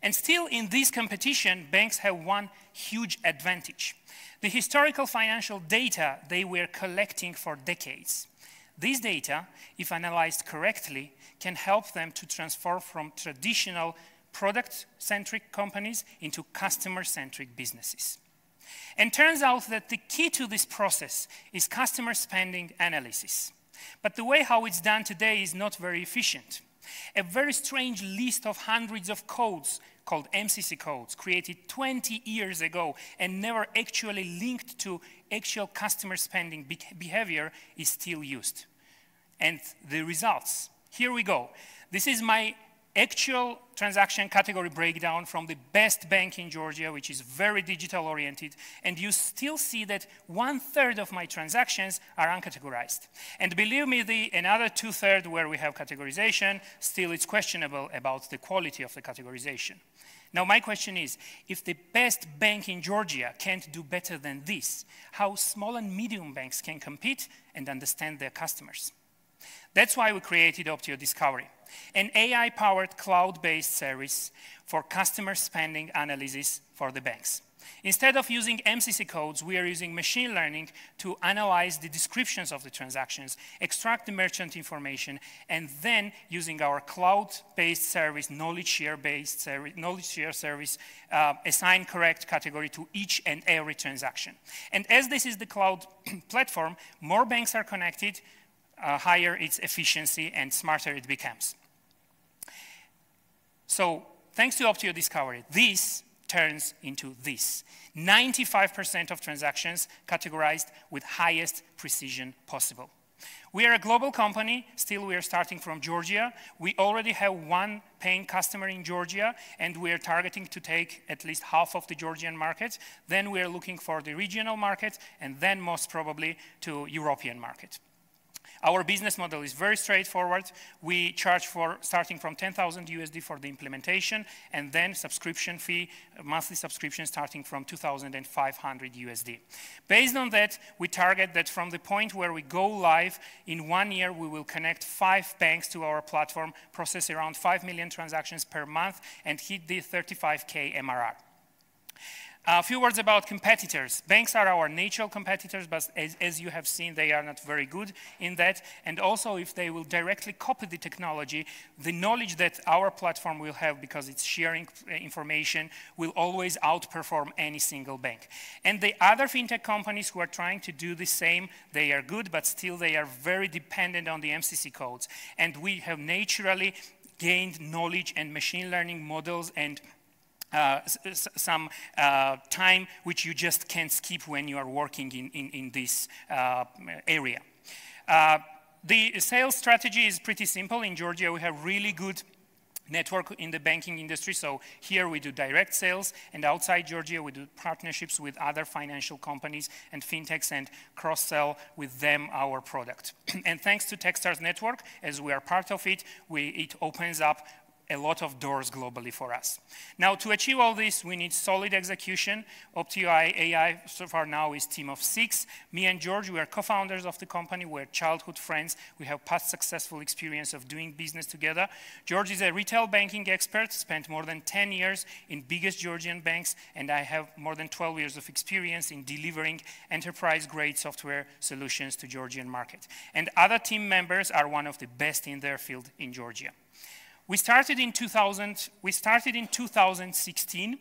[SPEAKER 10] And still in this competition, banks have one huge advantage: the historical financial data they were collecting for decades. This data, if analyzed correctly, can help them to transform from traditional product-centric companies into customer-centric businesses. And turns out that the key to this process is customer spending analysis. But the way how it's done today is not very efficient. A very strange list of hundreds of codes called MCC codes, created 20 years ago and never actually linked to actual customer spending behavior, is still used. And the results, here we go. This is my actual transaction category breakdown from the best bank in Georgia, which is very digital oriented, and you still see that 1/3 of my transactions are uncategorized. And believe me, another 2/3 where we have categorization, still it's questionable about the quality of the categorization. Now my question is, if the best bank in Georgia can't do better than this, how small and medium banks can compete and understand their customers? That's why we created Optio Discovery, an AI-powered cloud-based service for customer spending analysis for the banks. Instead of using MCC codes, we are using machine learning to analyze the descriptions of the transactions, extract the merchant information, and then using our cloud-based service, knowledge share service, assign correct category to each and every transaction. And as this is the cloud platform, more banks are connected, higher its efficiency and smarter it becomes. So thanks to Optio Discovery, this turns into this. 95% of transactions categorized with highest precision possible. We are a global company, still we are starting from Georgia. We already have 1 paying customer in Georgia, and we are targeting to take at least half of the Georgian market. Then we are looking for the regional market, and then most probably to European market. Our business model is very straightforward. We charge for starting from 10,000 USD for the implementation, and then subscription fee, monthly subscription starting from 2,500 USD. Based on that, we target that from the point where we go live, in 1 year we will connect 5 banks to our platform, process around 5 million transactions per month, and hit the 35K MRR. A few words about competitors. Banks are our natural competitors, but as you have seen, they are not very good in that. And also, if they will directly copy the technology, the knowledge that our platform will have, because it's sharing information, will always outperform any single bank. And the other fintech companies who are trying to do the same, they are good, but still they are very dependent on the MCC codes. And we have naturally gained knowledge and machine learning models and some time which you just can't skip when you are working in this area. The sales strategy is pretty simple. In Georgia, we have really good network in the banking industry. So here we do direct sales, and outside Georgia, we do partnerships with other financial companies and fintechs and cross-sell with them our product. And thanks to Techstars network, as we are part of it, it opens up a lot of doors globally for us. Now, to achieve all this, we need solid execution. Optio AI so far now is a team of 6. Me and George, we are co-founders of the company. We're childhood friends. We have past successful experience of doing business together. George is a retail banking expert, spent more than 10 years in biggest Georgian banks, and I have more than 12 years of experience in delivering enterprise-grade software solutions to Georgian market. And other team members are one of the best in their field in Georgia. We started in 2016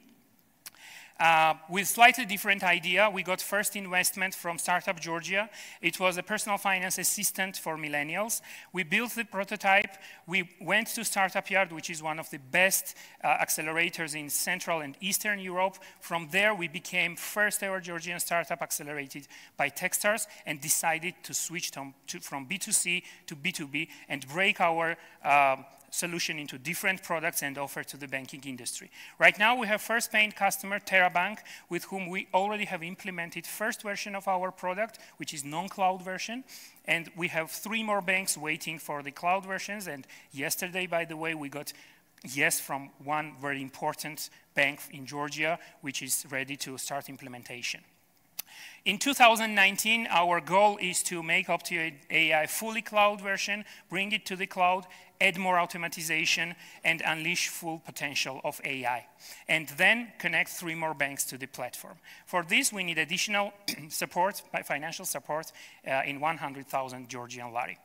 [SPEAKER 10] with slightly different idea. We got first investment from Startup Georgia. It was a personal finance assistant for millennials. We built the prototype. We went to Startup Yard, which is one of the best accelerators in Central and Eastern Europe. From there, we became first ever Georgian startup accelerated by Techstars and decided to switch from B2C to B2B and break our solution into different products and offer to the banking industry. Right now, we have first paying customer, TerraBank, with whom we already have implemented first version of our product, which is non-cloud version. And we have 3 more banks waiting for the cloud versions. And yesterday, by the way, we got yes from one very important bank in Georgia, which is ready to start implementation. In 2019, our goal is to make Optio AI fully cloud version, bring it to the cloud, add more automatization, and unleash full potential of AI. And then connect 3 more banks to the platform. For this, we need additional support, financial support, in 100,000 Georgian lari.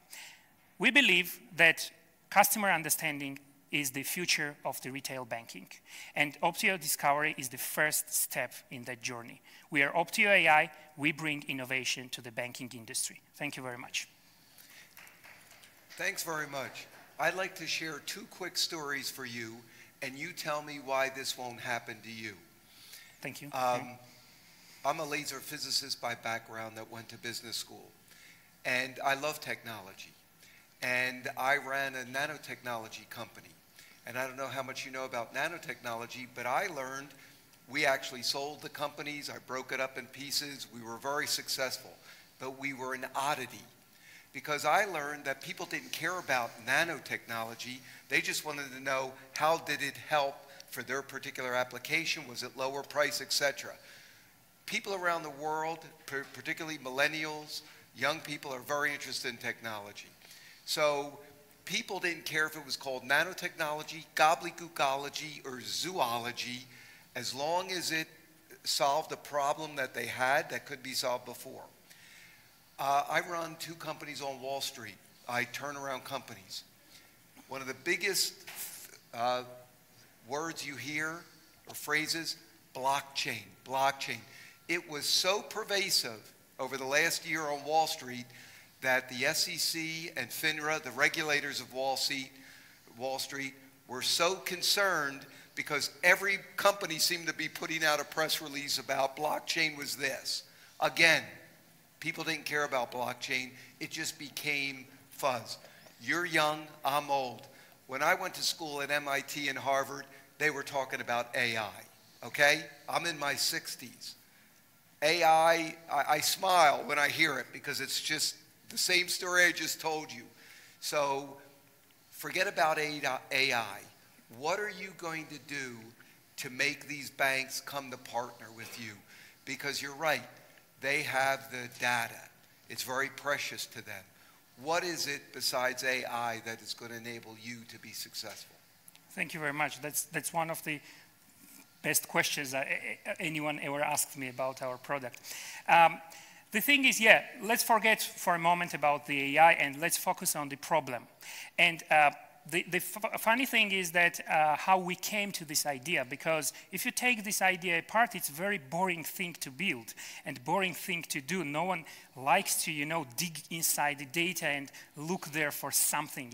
[SPEAKER 10] We believe that customer understanding is the future of the retail banking. And Optio Discovery is the first step in that journey. We are Optio AI. We bring innovation to the banking industry. Thank you very much.
[SPEAKER 4] Thanks very much. I'd like to share 2 quick stories for you, and you tell me why this won't happen to you.
[SPEAKER 10] Thank you.
[SPEAKER 4] I'm a laser physicist by background that went to business school, and I love technology. And I ran a nanotechnology company. And I don't know how much you know about nanotechnology, but I learned we actually sold the companies. I broke it up in pieces. We were very successful, but we were an oddity because I learned that people didn't care about nanotechnology. They just wanted to know how did it help for their particular application, was it lower price, etc. People around the world, particularly millennials, young people are very interested in technology. So people didn't care if it was called nanotechnology, gobbledygookology, or zoology, as long as it solved a problem that they had that could be solved before. I run 2 companies on Wall Street. I turn around companies. One of the biggest words you hear or phrases, blockchain, blockchain. It was so pervasive over the last year on Wall Street that the SEC and FINRA, the regulators of Wall Street, were so concerned because every company seemed to be putting out a press release about blockchain was this. Again, people didn't care about blockchain. It just became fuzz. You're young, I'm old. When I went to school at MIT and Harvard, they were talking about AI, okay? I'm in my 60s. AI, I smile when I hear it because it's just the same story I just told you. So forget about AI. What are you going to do to make these banks come to partner with you? Because you're right, they have the data. It's very precious to them. What is it besides AI that is going to enable you to be successful?
[SPEAKER 10] Thank you very much. That's one of the best questions anyone ever asked me about our product. The thing is, yeah, let's forget for a moment about the AI and let's focus on the problem. And the funny thing is that how we came to this idea, because if you take this idea apart, it's a very boring thing to build and boring thing to do. No one likes to, dig inside the data and look there for something,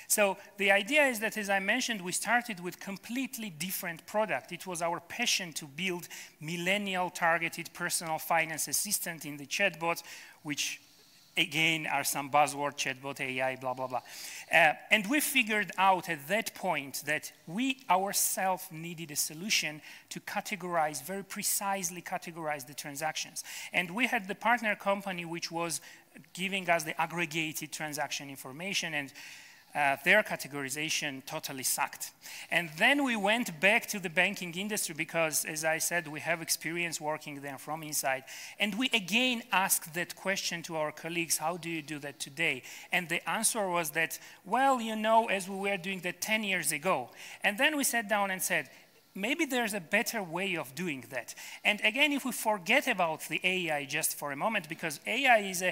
[SPEAKER 10] So the idea is that, as I mentioned, we started with completely different product. It was our passion to build millennial targeted personal finance assistant in the chatbot, which again are some buzzword, chatbot, AI, blah, blah, blah. And we figured out at that point that we ourselves needed a solution to categorize, very precisely categorize the transactions. And we had the partner company which was giving us the aggregated transaction information, and their categorization totally sucked. And then we went back to the banking industry because, as I said, we have experience working there from inside. And we again asked that question to our colleagues, how do you do that today? And the answer was that, well, as we were doing that 10 years ago. And then we sat down and said, maybe there's a better way of doing that. And again, if we forget about the AI just for a moment, because AI is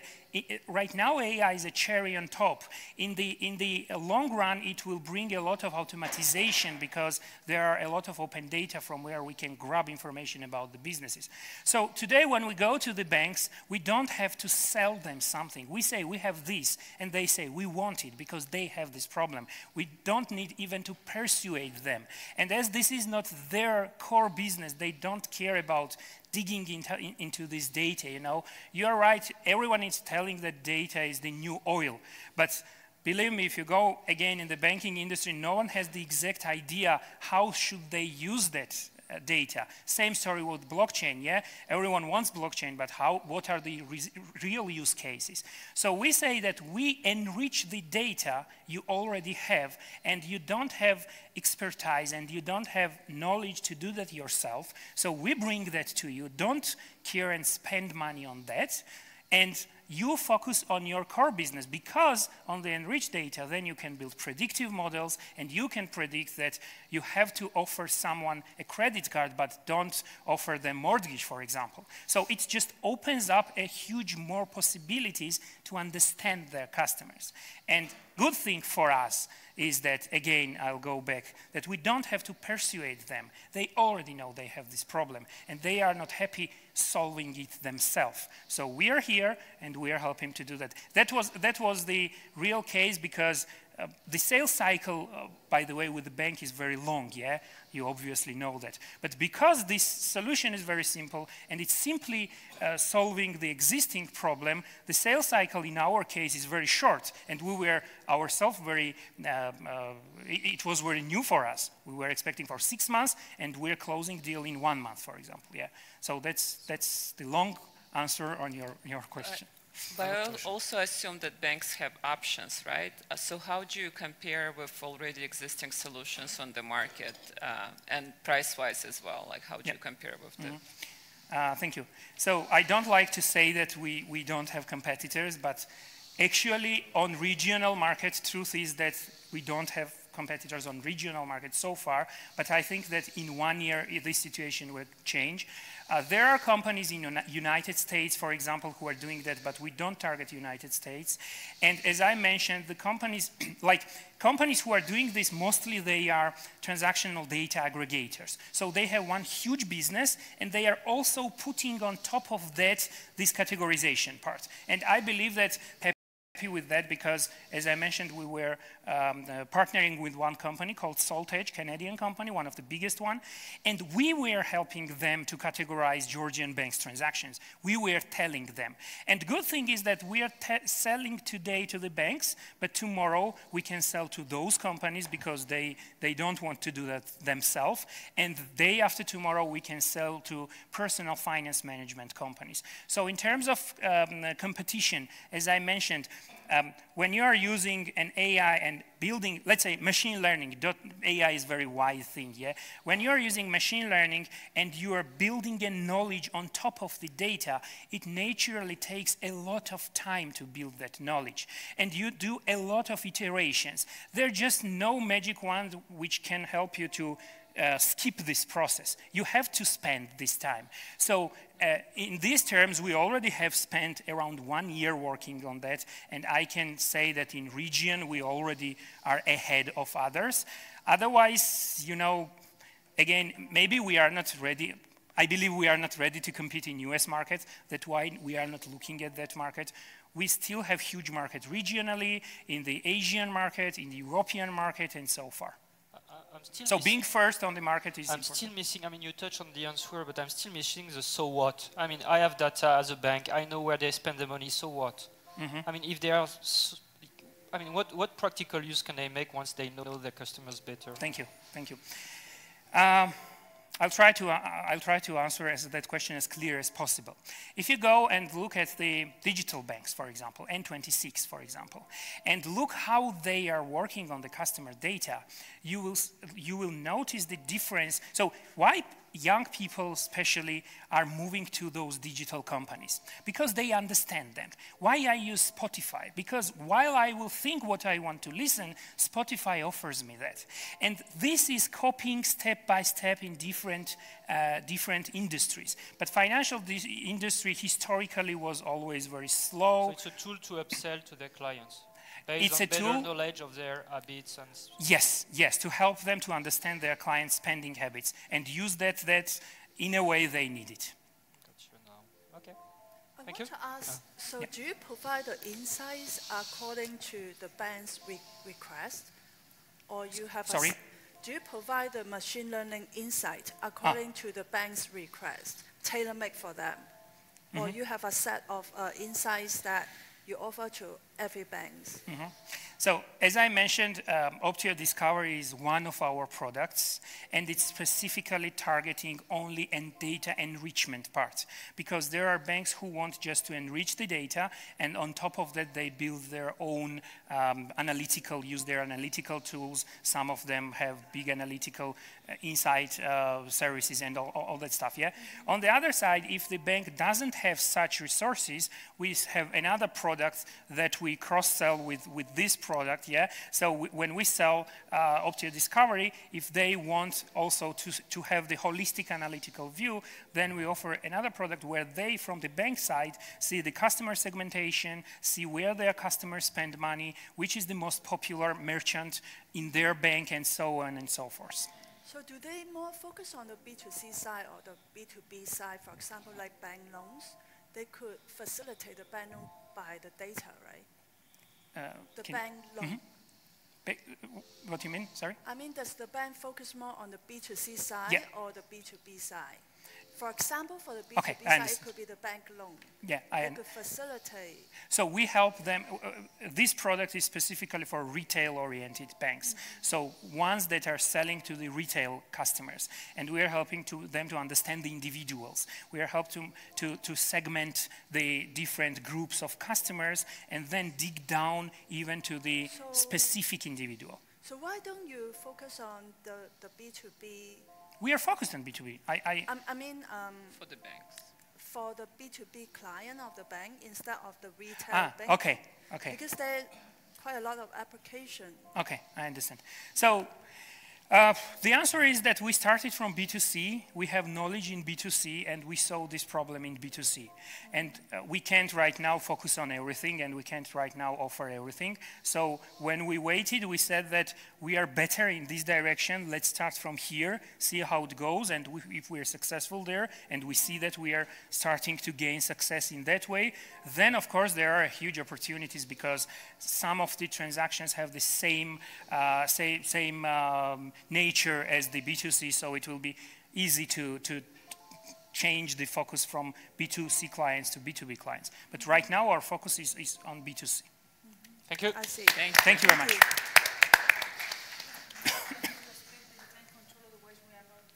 [SPEAKER 10] right now AI is a cherry on top. In the long run, it will bring a lot of automatization because there are a lot of open data from where we can grab information about the businesses. So today, when we go to the banks, we don't have to sell them something. We say we have this, and they say we want it because they have this problem. We don't need even to persuade them. And as this is not their core business, they don't care about digging into this data, You're right, everyone is telling that data is the new oil. But believe me, if you go again in the banking industry, no one has the exact idea how should they use that data. Same story with blockchain, yeah? Everyone wants blockchain, but what are the real use cases? So we say that we enrich the data you already have, and you don't have expertise and you don't have knowledge to do that yourself. So we bring that to you. Don't care and spend money on that. And you focus on your core business, because on the enriched data, then you can build predictive models, and you can predict that you have to offer someone a credit card, but don't offer them mortgage, for example. So it just opens up a huge more possibilities to understand their customers. And good thing for us is that, again, I'll go back, that we don't have to persuade them. They already know they have this problem, and they are not happy solving it themselves. So we are here, and we are helping to do that. That was the real case because the sales cycle, by the way, with the bank is very long, yeah? You obviously know that. But because this solution is very simple and it's simply solving the existing problem, the sales cycle in our case is very short. And we were ourselves very, it was very new for us. We were expecting for 6 months and we're closing deal in 1 month, for example, yeah? So that's the long answer on your question.
[SPEAKER 6] But I also assume that banks have options, right? So how do you compare with already existing solutions on the market and price-wise as well? Like how do you compare with them?
[SPEAKER 10] Thank you. So I don't like to say that we don't have competitors, but actually on regional market, truth is that we don't have competitors on regional market so far, but I think that in 1 year this situation will change. There are companies in the United States, for example, who are doing that, but we don't target United States. And as I mentioned, the companies, like companies who are doing this, mostly they are transactional data aggregators. So they have one huge business, and they are also putting on top of that this categorization part. And I believe that with that because, as I mentioned, we were partnering with one company called SaltEdge, Canadian company, one of the biggest one, and we were helping them to categorize Georgian banks' transactions. We were telling them. And the good thing is that we are selling today to the banks, but tomorrow we can sell to those companies because they don't want to do that themselves, and the day after tomorrow we can sell to personal finance management companies. So in terms of competition, as I mentioned, when you are using an AI and building, let's say machine learning, AI is a very wide thing, yeah? When you are using machine learning and you are building a knowledge on top of the data, it naturally takes a lot of time to build that knowledge. And you do a lot of iterations. There are just no magic wand which can help you to skip this process. You have to spend this time. So in these terms, we already have spent around 1 year working on that, and I can say that in region, we already are ahead of others. Otherwise, you know, again, maybe we are not ready. I believe we are not ready to compete in US markets. That's why we are not looking at that market. We still have huge markets regionally, in the Asian market, in the European market, and so far. So being first on the market is important.
[SPEAKER 1] Still missing, I mean, you touched on the answer, but I'm still missing the so what. I mean, I have data as a bank. I know where they spend the money, so what? I mean, if they are, I mean, what practical use can they make once they know their customers better?
[SPEAKER 10] Thank you, thank you. I'll try to answer that question as clear as possible. If you go and look at the digital banks, for example, N26, for example, and look how they are working on the customer data, you will notice the difference. So why young people especially are moving to those digital companies? Because they understand them. Why I use Spotify? Because while I will think what I want to listen, Spotify offers me that. And this is copying step by step in different industries. But financial industry historically was always very slow.
[SPEAKER 1] So it's a tool to upsell to their clients. Based on better knowledge of their habits and...
[SPEAKER 10] Yes, to help them to understand their clients' spending habits and use that in a way they need it.
[SPEAKER 1] Got you now. Okay.
[SPEAKER 3] Thank you. I want to ask, so do you provide the insights according to the bank's request? Or you have
[SPEAKER 10] Sorry?
[SPEAKER 3] Do you provide the machine learning insight according to the bank's request, tailor-made for them? Or you have a set of insights that you offer to every bank?
[SPEAKER 10] So, as I mentioned, Optio Discovery is one of our products, and it's specifically targeting only data enrichment part, because there are banks who want just to enrich the data, and on top of that, they build their own use their analytical tools. Some of them have big analytical insight services and all that stuff, yeah? On the other side, if the bank doesn't have such resources, we have another product that we cross-sell with this product, yeah? So when we sell Optio Discovery, if they want also to have the holistic analytical view, then we offer another product where they, from the bank side, see the customer segmentation, see where their customers spend money, which is the most popular merchant in their bank, and so on and so forth.
[SPEAKER 3] So do they more focus on the B2C side or the B2B side? For example, like bank loans, they could facilitate the bank loan by the data, right? The
[SPEAKER 10] Can-
[SPEAKER 3] bank loan.
[SPEAKER 10] What do you mean? Sorry?
[SPEAKER 3] I mean, does the bank focus more on the B2C side
[SPEAKER 10] Yeah.
[SPEAKER 3] or the B2B side? For example, for the B2B
[SPEAKER 10] Okay, I
[SPEAKER 3] side, it
[SPEAKER 10] understand.
[SPEAKER 3] could be the bank loan.
[SPEAKER 10] Yeah,
[SPEAKER 3] It could facilitate.
[SPEAKER 10] So we help them. This product is specifically for retail-oriented banks. So ones that are selling to the retail customers, and we are helping them to understand the individuals. We are helping to segment the different groups of customers, and then dig down even to the specific individual.
[SPEAKER 3] So why don't you focus on the B2B?
[SPEAKER 10] We are focused on B2B.
[SPEAKER 3] I mean,
[SPEAKER 6] For the banks.
[SPEAKER 3] for the B2B client of the bank instead of the retail bank.
[SPEAKER 10] Okay.
[SPEAKER 3] Because there are quite a lot of application.
[SPEAKER 10] Okay, I understand. So the answer is that we started from B2C. We have knowledge in B2C, and we saw this problem in B2C. And we can't right now focus on everything, and we can't right now offer everything. So when we waited, we said that we are better in this direction. Let's start from here, see how it goes, and if we are successful there, and we see that we are starting to gain success in that way, then of course there are huge opportunities, because some of the transactions have the same nature as the B2C, so it will be easy to change the focus from B2C clients to B2B clients. But right now our focus is on B2C.
[SPEAKER 1] Thank you.
[SPEAKER 3] I see.
[SPEAKER 10] Thank you very much.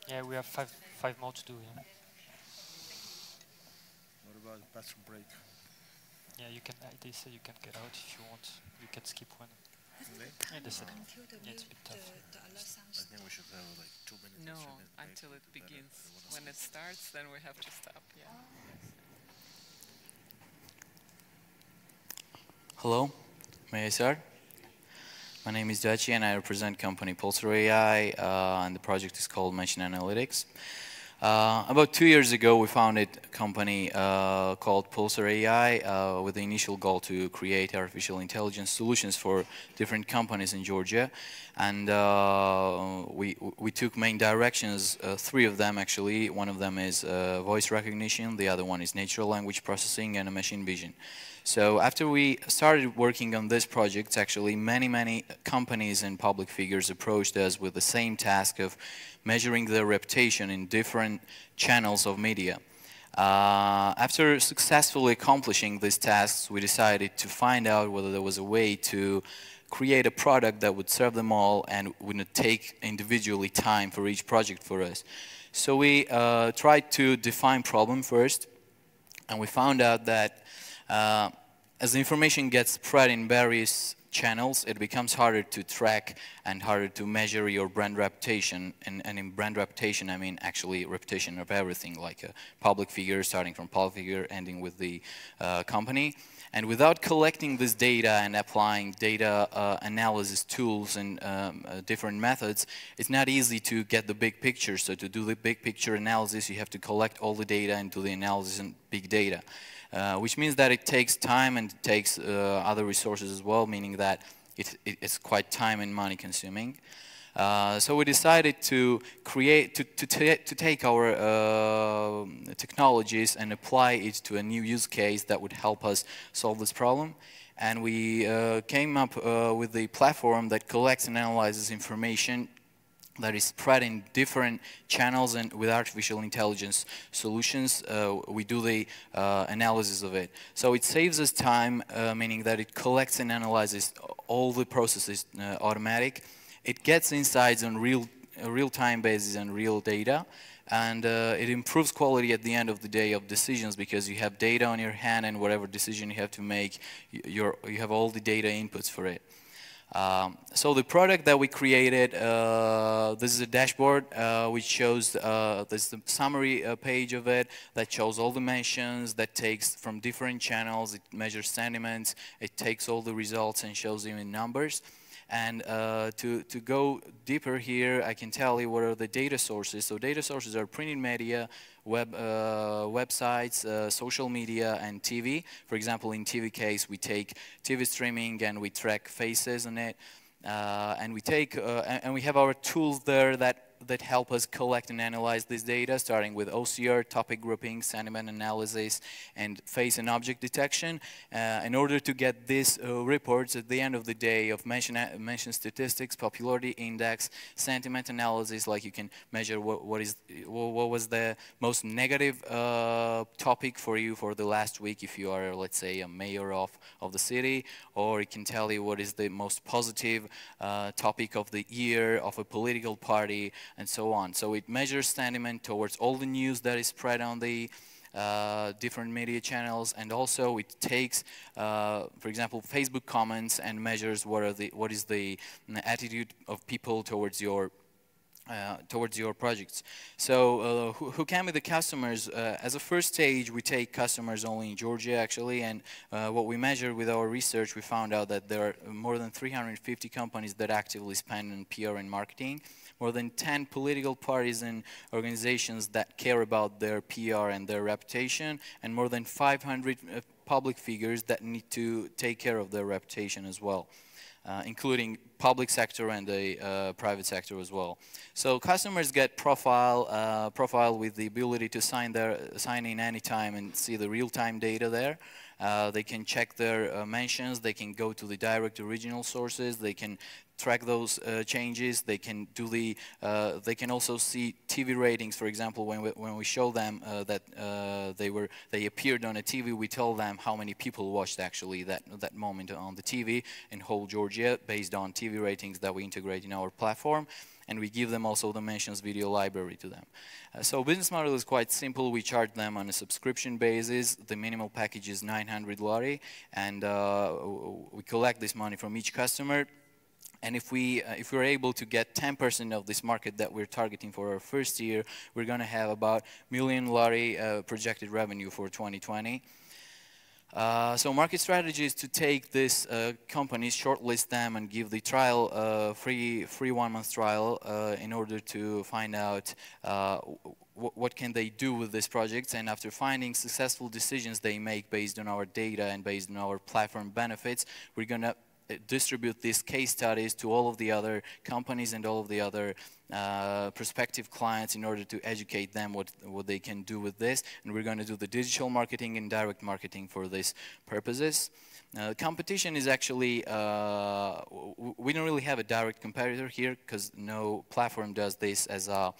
[SPEAKER 1] Yeah, we have five more to do. Yeah,
[SPEAKER 5] What about the bathroom break?
[SPEAKER 1] yeah, you can. They say you can get out if you want. You can skip one. Yeah, they said. Yeah, it's a bit tough.
[SPEAKER 5] I think we should have like 2 minutes.
[SPEAKER 6] No,
[SPEAKER 5] 3 minutes break.
[SPEAKER 6] until it begins. When it starts, then we have to stop. Yeah.
[SPEAKER 11] Hello, may I start? My name is Dachi and I represent company Pulsar AI, and the project is called Machine Analytics. About 2 years ago, we founded a company called Pulsar AI with the initial goal to create artificial intelligence solutions for different companies in Georgia. And we took main directions, 3 of them actually. One of them is voice recognition, the other one is natural language processing, and machine vision. So after we started working on this project, actually many companies and public figures approached us with the same task of measuring their reputation in different channels of media. After successfully accomplishing these tasks, we decided to find out whether there was a way to create a product that would serve them all and would not take individually time for each project for us. So we tried to define problem first, and we found out that as the information gets spread in various channels, it becomes harder to track and harder to measure your brand reputation. And in brand reputation, I mean actually reputation of everything, like a public figure, starting from public figure, ending with the company. And without collecting this data and applying data analysis tools and different methods, it's not easy to get the big picture. So to do the big picture analysis, you have to collect all the data and do the analysis in big data. Which means that it takes time and it takes other resources as well, meaning that it's quite time and money consuming. So we decided to create, to take our technologies and apply it to a new use case that would help us solve this problem. And we came up with a platform that collects and analyzes information that is spread in different channels, and with artificial intelligence solutions, we do the analysis of it. So it saves us time, meaning that it collects and analyzes all the processes automatic. It gets insights on real-time basis and real data, and it improves quality at the end of the day of decisions, because you have data on your hand, and whatever decision you have to make, you have all the data inputs for it. So the product that we created, this is a dashboard which shows, there's the summary page of it that shows all the mentions, that takes from different channels, it measures sentiments, it takes all the results and shows them in numbers. And to go deeper here, I can tell you what are the data sources. So data sources are printed media, websites, social media, and TV. For example, in TV case, we take TV streaming and we track faces on it, and we have our tools there that that help us collect and analyze this data, starting with OCR, topic grouping, sentiment analysis, and face and object detection. In order to get these reports at the end of the day of mention statistics, popularity index, sentiment analysis, like you can measure what was the most negative topic for you for the last week if you are, let's say, a mayor of the city, or it can tell you what is the most positive topic of the year of a political party, and so on. So it measures sentiment towards all the news that is spread on the different media channels, and also it takes, for example, Facebook comments and measures what is the attitude of people towards your projects. So who can be the customers? As a first stage, we take customers only in Georgia, actually, and what we measured with our research, we found out that there are more than 350 companies that actively spend on PR and marketing, more than 10 political parties and organizations that care about their PR and their reputation, and more than 500 public figures that need to take care of their reputation as well. Including public sector and the private sector as well. So customers get profile with the ability to sign in anytime and see the real-time data there. They can check their mentions. They can go to the direct original sources. They can track those changes. They can do the. They can also see TV ratings. For example, when we show them that they appeared on a TV, we tell them how many people watched actually that moment on the TV in whole Georgia based on TV ratings that we integrate in our platform. And we give them also the mentions video library to them. So business model is quite simple. We charge them on a subscription basis. The minimal package is 900 lari, and we collect this money from each customer. And if we're able to get 10% of this market that we're targeting for our first year, we're going to have about million lari projected revenue for 2020. So market strategy is to take this companies, shortlist them, and give the trial free 1 month trial in order to find out what can they do with these projects. And after finding successful decisions they make based on our data and based on our platform benefits, we're going to distribute these case studies to all of the other companies and all of the other prospective clients in order to educate them what they can do with this. And we're going to do the digital marketing and direct marketing for these purposes. Competition is actually, we don't really have a direct competitor here because no platform does this as a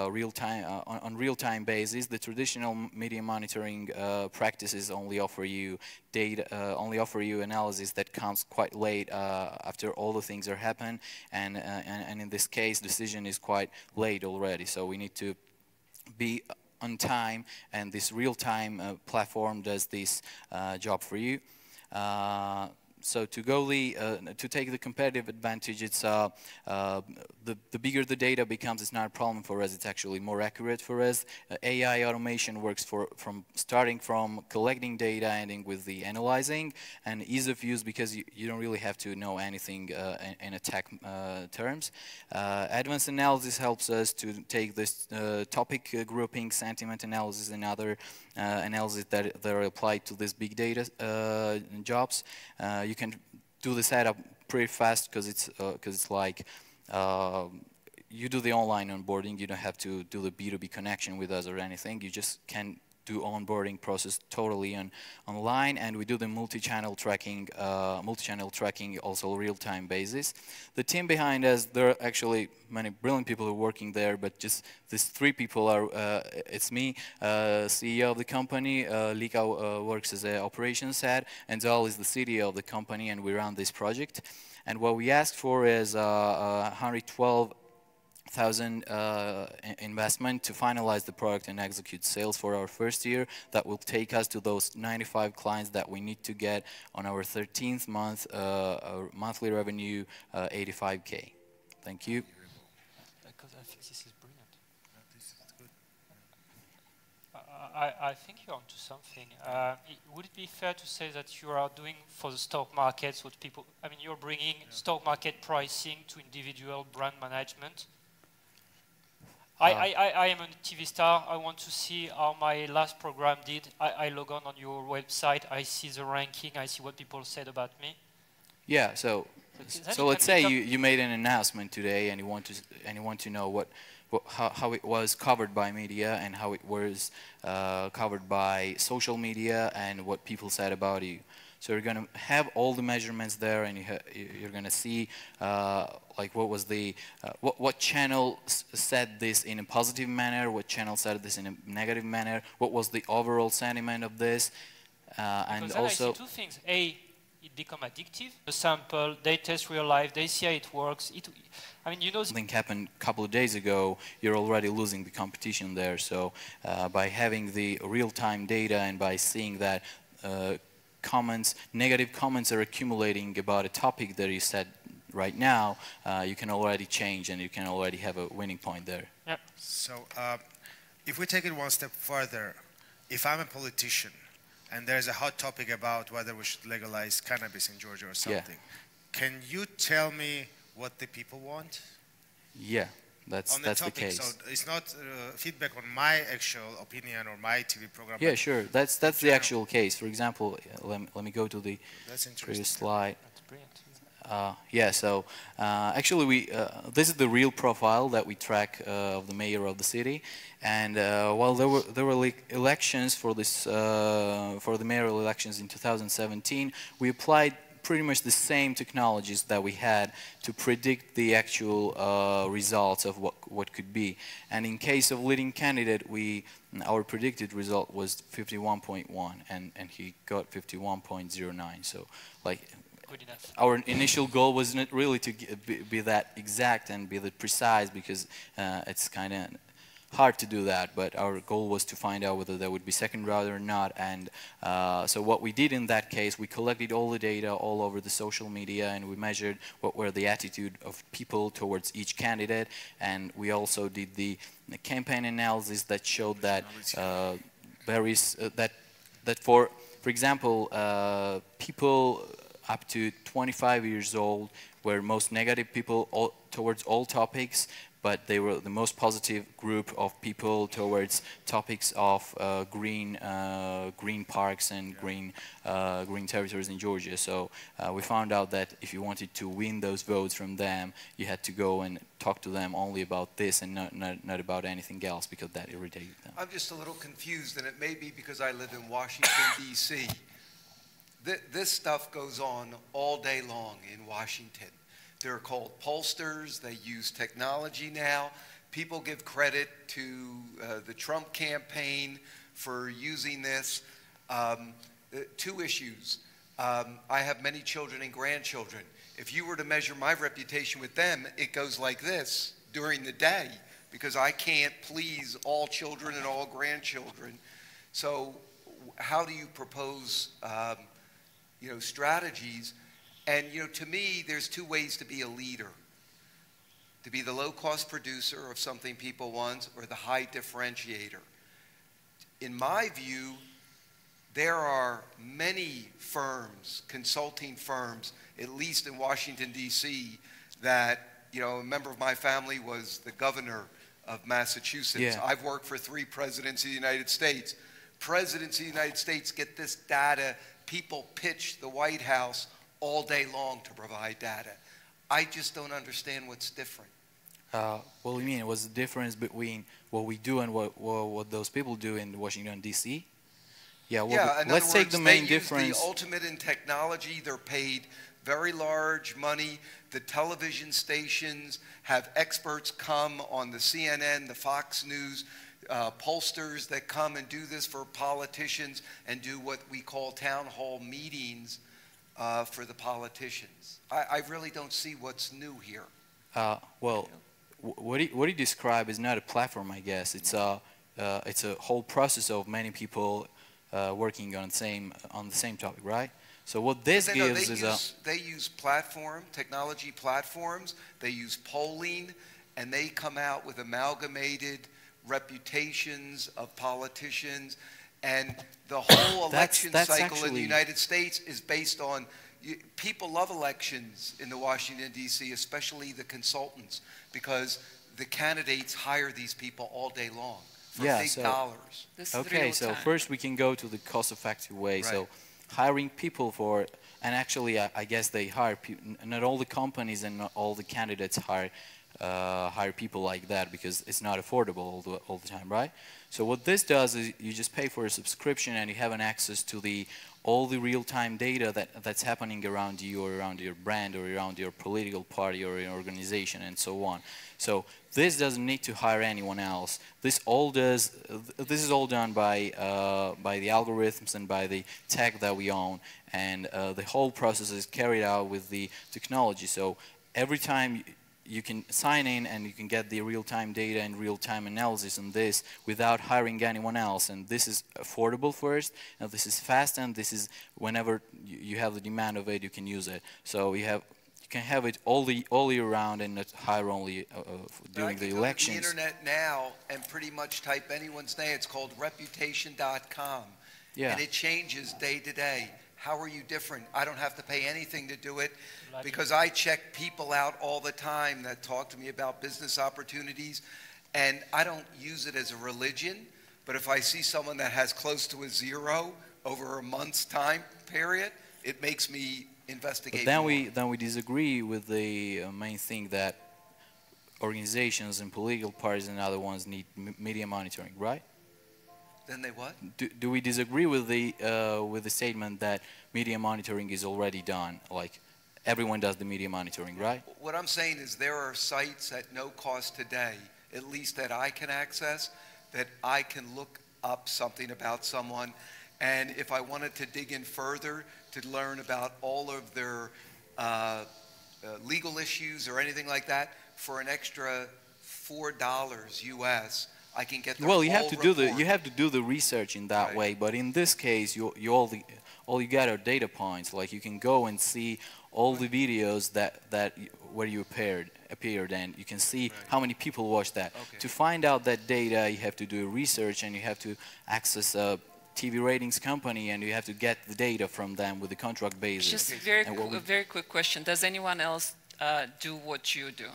[SPEAKER 11] real-time, on real-time basis. The traditional media monitoring practices only offer you data, only offer you analysis that comes quite late after all the things are happened, and in this case, decision is quite late already. So we need to be on time, and this real-time platform does this job for you. So to take the competitive advantage, it's the bigger the data becomes, it's not a problem for us. It's actually more accurate for us. AI automation works starting from collecting data, ending with the analyzing, and ease of use because you don't really have to know anything in a tech terms. Advanced analysis helps us to take this topic grouping, sentiment analysis, and other analysis that are applied to this big data jobs. You can do the setup pretty fast because it's like you do the online onboarding. You don't have to do the B2B connection with us or anything. You just can do onboarding process totally online, and we do the multi-channel tracking also real-time basis. The team behind us, there are actually many brilliant people who are working there, but just these three people are, it's me, CEO of the company, Lika works as an operations head, and Zal is the CDO of the company, and we run this project. And what we asked for is 112,000 investment to finalize the product and execute sales for our first year. That will take us to those 95 clients that we need to get on our 13th month, monthly revenue 85K. Thank you.
[SPEAKER 1] Because I think this is brilliant. This is good. I think you're onto something. Would it be fair to say that you are doing for the stock markets what people, I mean, you're bringing stock market pricing to individual brand management? I am a TV star. I want to see how my last program did. I log on your website. I see the ranking. I see what people said about me.
[SPEAKER 11] Yeah, so So let's say you made an announcement today, and you want to know how it was covered by media and how it was covered by social media and what people said about you. So you're going to have all the measurements there, and you're going to see like what was the what channel said this in a positive manner, what channel said this in a negative manner, what was the overall sentiment of this, and also
[SPEAKER 1] I see two things. A, it become addictive. The sample, they test real life, they see how it works. I mean, you know,
[SPEAKER 11] something happened a couple of days ago, you're already losing the competition there. So by having the real-time data and by seeing that negative comments are accumulating about a topic that you said right now, you can already change and you can already have a winning point there.
[SPEAKER 1] Yep.
[SPEAKER 5] So if we take it one step further, if I'm a politician and there's a hot topic about whether we should legalize cannabis in Georgia or something, can you tell me what the people want?
[SPEAKER 11] Yeah, that's the case.
[SPEAKER 5] So it's not feedback on my actual opinion or my TV program.
[SPEAKER 11] Yeah, sure. That's the actual case. For example, let me go to the previous slide.
[SPEAKER 1] That's brilliant.
[SPEAKER 11] Yeah, so actually this is the real profile that we track of the mayor of the city, and while there were elections for this for the mayoral elections in 2017, we applied pretty much the same technologies that we had to predict the actual results of what could be. And in case of leading candidate, our predicted result was 51.1, and he got 51.09. So like, our initial goal was not really to be that exact and be that precise, because it's kind of hard to do that, but our goal was to find out whether there would be second round or not. And so what we did in that case, we collected all the data all over the social media, and we measured what were the attitude of people towards each candidate, and we also did the campaign analysis that showed that that for example, people up to 25 years old were most negative people towards all topics, but they were the most positive group of people towards topics of green parks and green territories in Georgia. So we found out that if you wanted to win those votes from them, you had to go and talk to them only about this and not about anything else, because that irritated them.
[SPEAKER 4] I'm just a little confused, and it may be because I live in Washington, D.C. This stuff goes on all day long in Washington. They're called pollsters. They use technology now. People give credit to the Trump campaign for using this. Two issues. I have many children and grandchildren. If you were to measure my reputation with them, it goes like this during the day, because I can't please all children and all grandchildren. So how do you propose strategies? And, to me, there's two ways to be a leader. To be the low-cost producer of something people want, or the high differentiator. In my view, there are many firms, consulting firms, at least in Washington, D.C., that, a member of my family was the governor of Massachusetts.
[SPEAKER 11] Yeah.
[SPEAKER 4] I've worked for 3 presidents of the United States. Presidents of the United States get this data. People pitch the White House all day long to provide data. I just don't understand what's different.
[SPEAKER 11] What do you mean? What's the difference between what we do and what those people do in Washington, D.C.? Yeah, well, let's take the main difference.
[SPEAKER 4] They use the ultimate in technology. They're paid very large money. The television stations have experts come on the CNN, the Fox News, pollsters that come and do this for politicians and do what we call town hall meetings for the politicians. I really don't see what's new here.
[SPEAKER 11] Well, what he described is not a platform, I guess. It's a whole process of many people working on the same topic, right? So what this gives is
[SPEAKER 4] they use technology platforms. They use polling, and they come out with amalgamated reputations of politicians. And the whole election cycle in the United States is based on, people love elections in the Washington, D.C., especially the consultants, because the candidates hire these people all day long for big dollars.
[SPEAKER 11] Okay, so first we can go to the cost-effective way.
[SPEAKER 4] Right.
[SPEAKER 11] So hiring people for, and actually I guess they hire not all the companies and not all the candidates hire people like that, because it's not affordable all the time, right? So what this does is you just pay for a subscription and you have an access to all the real-time data that's happening around you or around your brand or around your political party or your organization and so on. So this doesn't need to hire anyone else. This is all done by the algorithms and by the tech that we own, and the whole process is carried out with the technology. So every time you can sign in and you can get the real-time data and real-time analysis on this without hiring anyone else. And this is affordable first, and this is fast, and this is whenever you have the demand of it, you can use it. So you can have it all year round and not hire only during the elections.
[SPEAKER 4] I can go to the internet now and pretty much type anyone's name. It's called reputation.com.
[SPEAKER 11] Yeah.
[SPEAKER 4] And it changes day to day. How are you different? I don't have to pay anything to do it, because I check people out all the time that talk to me about business opportunities, and I don't use it as a religion, but if I see someone that has close to a 0 over a month's time period, it makes me investigate more.
[SPEAKER 11] Then we disagree with the main thing that organizations and political parties and other ones need media monitoring, right?
[SPEAKER 4] Then they what?
[SPEAKER 11] Do we disagree with the statement that media monitoring is already done? Like everyone does the media monitoring, right?
[SPEAKER 4] What I'm saying is there are sites at no cost today, at least that I can access, that I can look up something about someone, and if I wanted to dig in further to learn about all of their legal issues or anything like that, for an extra $4 US, I can get the
[SPEAKER 11] well,
[SPEAKER 4] whole
[SPEAKER 11] you have to
[SPEAKER 4] report.
[SPEAKER 11] do the research in that way. But in this case, all you get are data points. Like you can go and see all the videos where you appeared, and you can see how many people watched that.
[SPEAKER 4] Okay.
[SPEAKER 11] To find out that data, you have to do research, and you have to access a TV ratings company, and you have to get the data from them with a contract basis.
[SPEAKER 6] Just a very quick question. Does anyone else do what you do?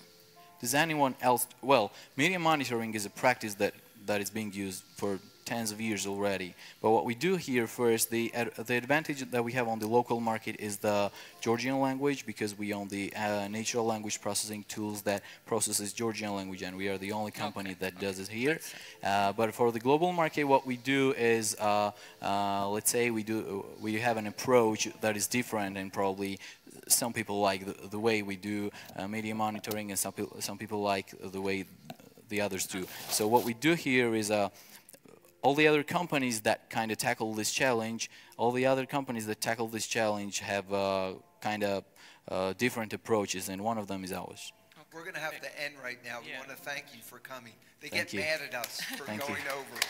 [SPEAKER 11] Does anyone else? Well, media monitoring is a practice that is being used for tens of years already. But what we do here first, the advantage that we have on the local market is the Georgian language, because we own the natural language processing tools that processes Georgian language, and we are the only company that does it here. But for the global market, what we do is, let's say we have an approach that is different, and probably some people like the way we do media monitoring, and some people like the way the others do. So what we do here is all the other companies that kind of tackle this challenge, have kind of different approaches, and one of them is ours.
[SPEAKER 4] We're going to have to end right now. We want to thank you for coming. They
[SPEAKER 11] Thank
[SPEAKER 4] get
[SPEAKER 11] you.
[SPEAKER 4] mad at us for
[SPEAKER 11] Thank you.
[SPEAKER 4] going over.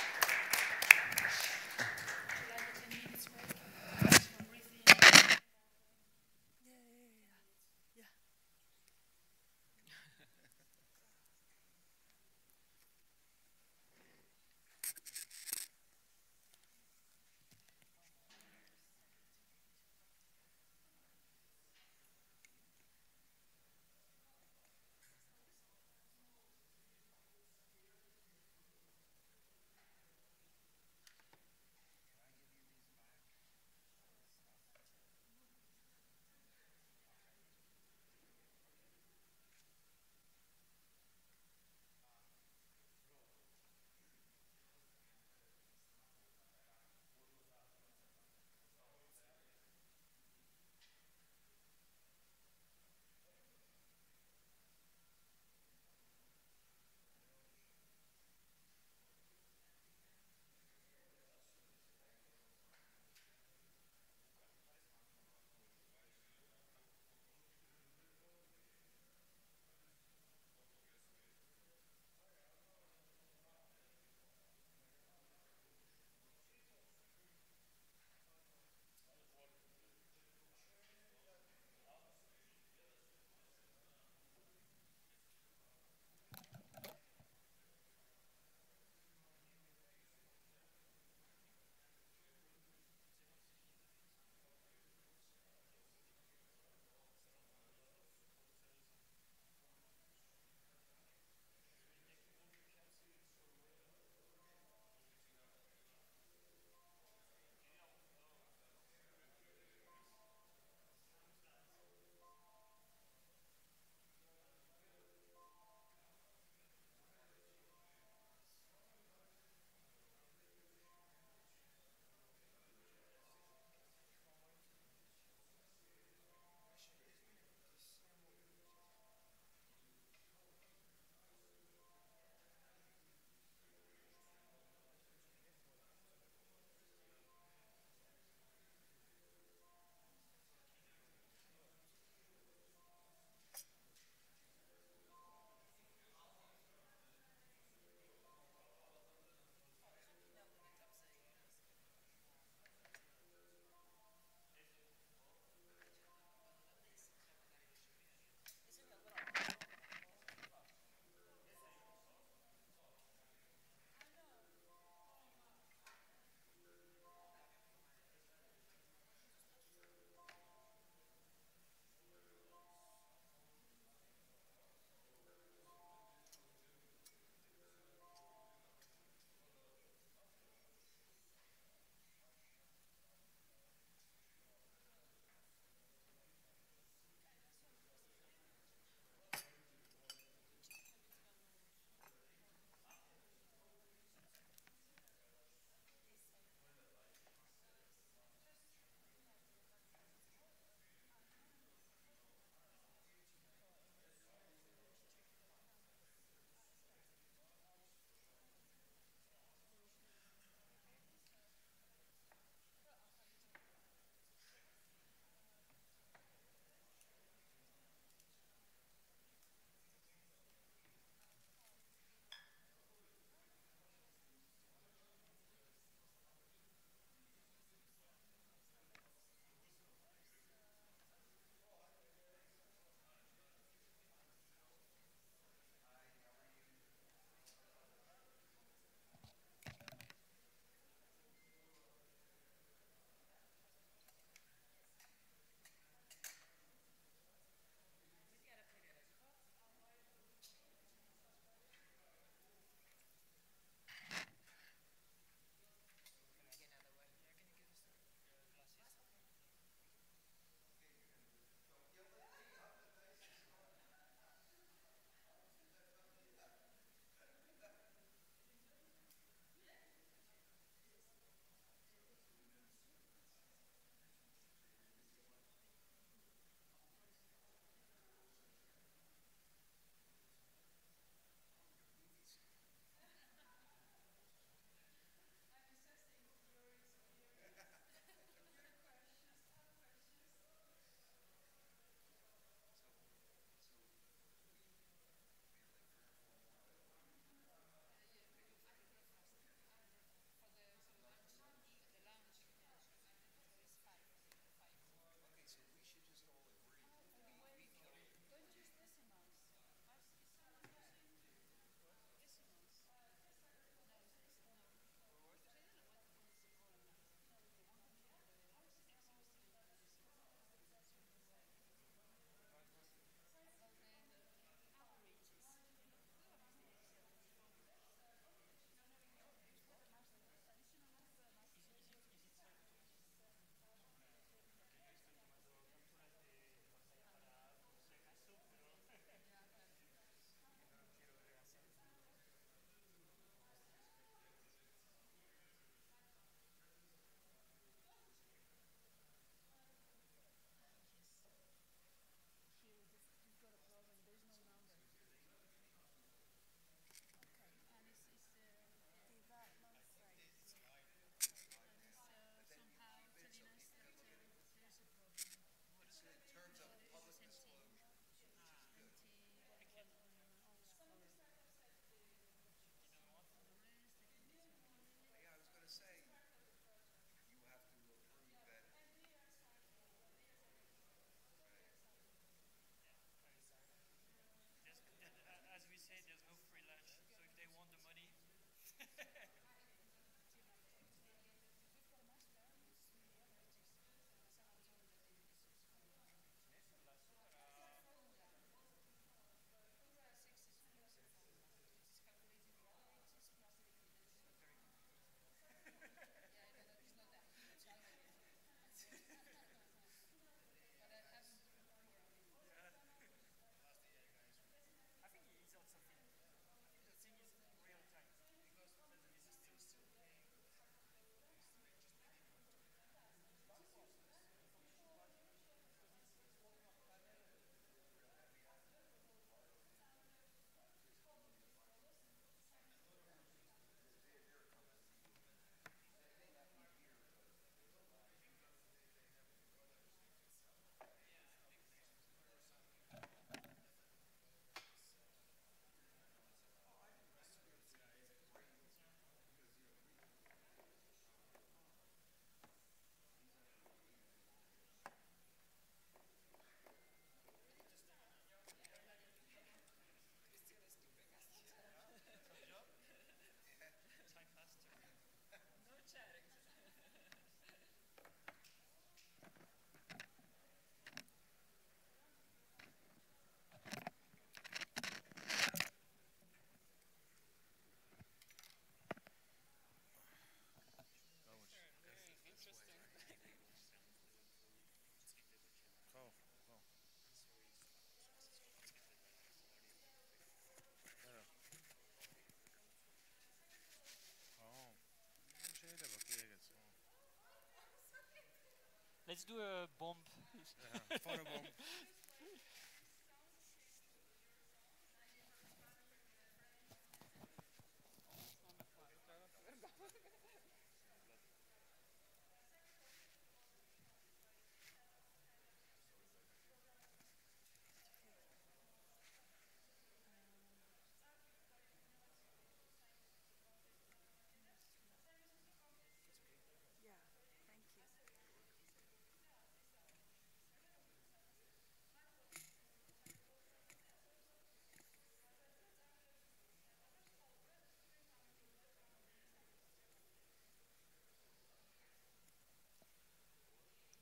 [SPEAKER 1] Let's do a bomb.
[SPEAKER 5] Photo bomb.
[SPEAKER 3] Yeah, thank you.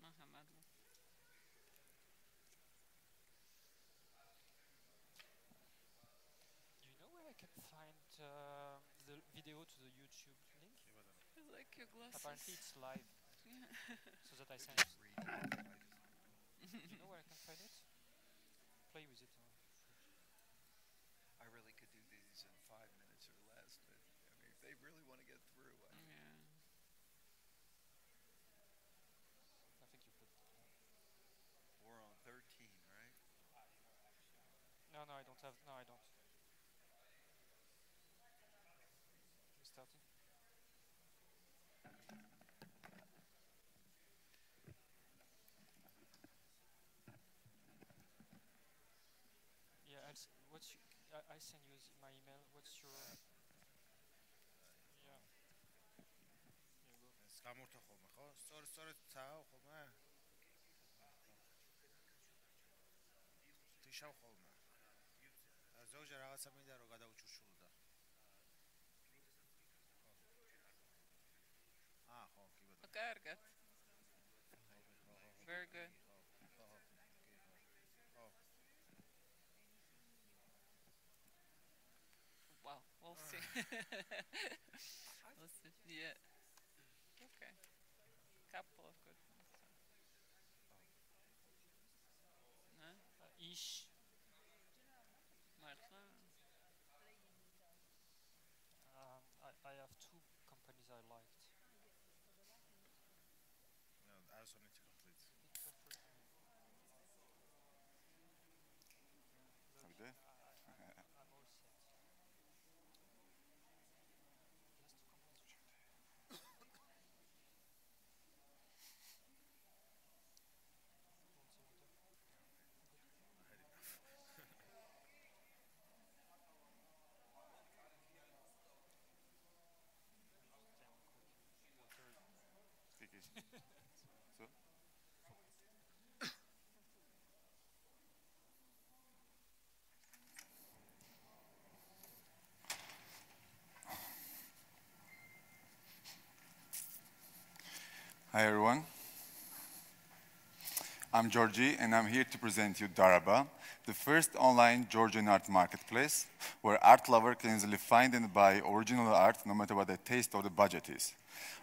[SPEAKER 6] Muhammad.
[SPEAKER 1] Do you know where I can find the video to the YouTube link?
[SPEAKER 6] I like your glasses.
[SPEAKER 1] Apparently it's live,
[SPEAKER 6] Yeah.
[SPEAKER 1] so that I send it. Do you know where I can find it? Play with it.
[SPEAKER 4] I really could do these in 5 minutes or less, but I mean, if they really want to get through,
[SPEAKER 6] Yeah.
[SPEAKER 1] I think you put.
[SPEAKER 4] we're on 13, right?
[SPEAKER 1] No, I don't have. No, I don't. We starting. Yeah, what's I send you my email. What's your? Yeah. Here you go.
[SPEAKER 5] გამორთო ხოლმე, ხო? სწორედ წაო ხოლმე. თიშავ ხოლმე. ზოგჯერ რაღაცა მინდა რომ გადაუჩურჩულდა. ხო, კი ბატონო.
[SPEAKER 6] კარგად. Very good. Well, we'll see. We'll see. Yeah. Okay. Couple of good ones. No?
[SPEAKER 1] Ish.
[SPEAKER 6] Martha.
[SPEAKER 1] I have two companies I liked.
[SPEAKER 5] No, I also need to complete.
[SPEAKER 12] Are we there?
[SPEAKER 1] I'm all set. Just to complete.
[SPEAKER 12] So? Hi everyone. I'm Georgi and I'm here to present you Daraba, the first online Georgian art marketplace where art lover can easily find and buy original art no matter what the taste or the budget is.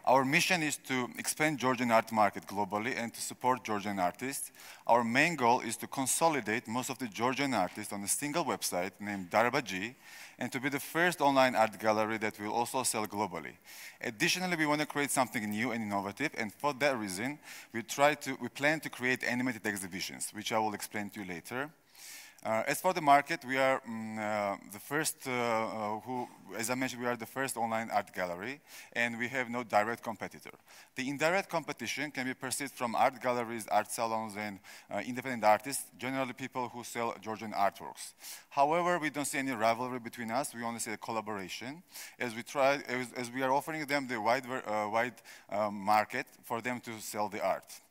[SPEAKER 12] Our mission is to expand Georgian art market globally and to support Georgian artists. Our main goal is to consolidate most of the Georgian artists on a single website named Daraba G and to be the first online art gallery that will also sell globally. Additionally, we want to create something new and innovative, and for that reason, we plan to create animated exhibitions, which I will explain to you later. As for the market, we are the first as I mentioned, we are the first online art gallery, and we have no direct competitor. The indirect competition can be perceived from art galleries, art salons, and independent artists, generally people who sell Georgian artworks. However, we don't see any rivalry between us. We only see a collaboration, as we are offering them the wide market for them to sell the art.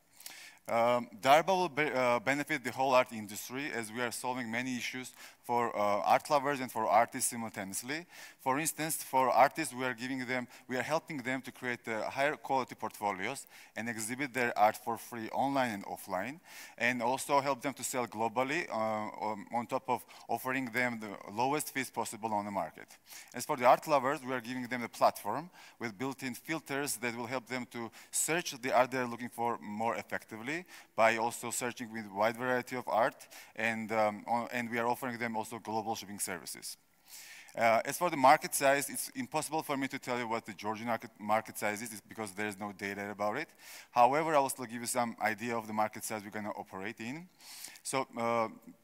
[SPEAKER 12] Daraba will benefit the whole art industry as we are solving many issues for art lovers and for artists simultaneously. For instance, for artists, we are helping them to create higher quality portfolios and exhibit their art for free online and offline, and also help them to sell globally on top of offering them the lowest fees possible on the market. As for the art lovers, we are giving them a platform with built-in filters that will help them to search the art they're looking for more effectively by also searching with a wide variety of art, and we are offering them also global shipping services. As for the market size, it's impossible for me to tell you what the Georgian market size is because there's no data about it. However, I will still give you some idea of the market size we're going to operate in. So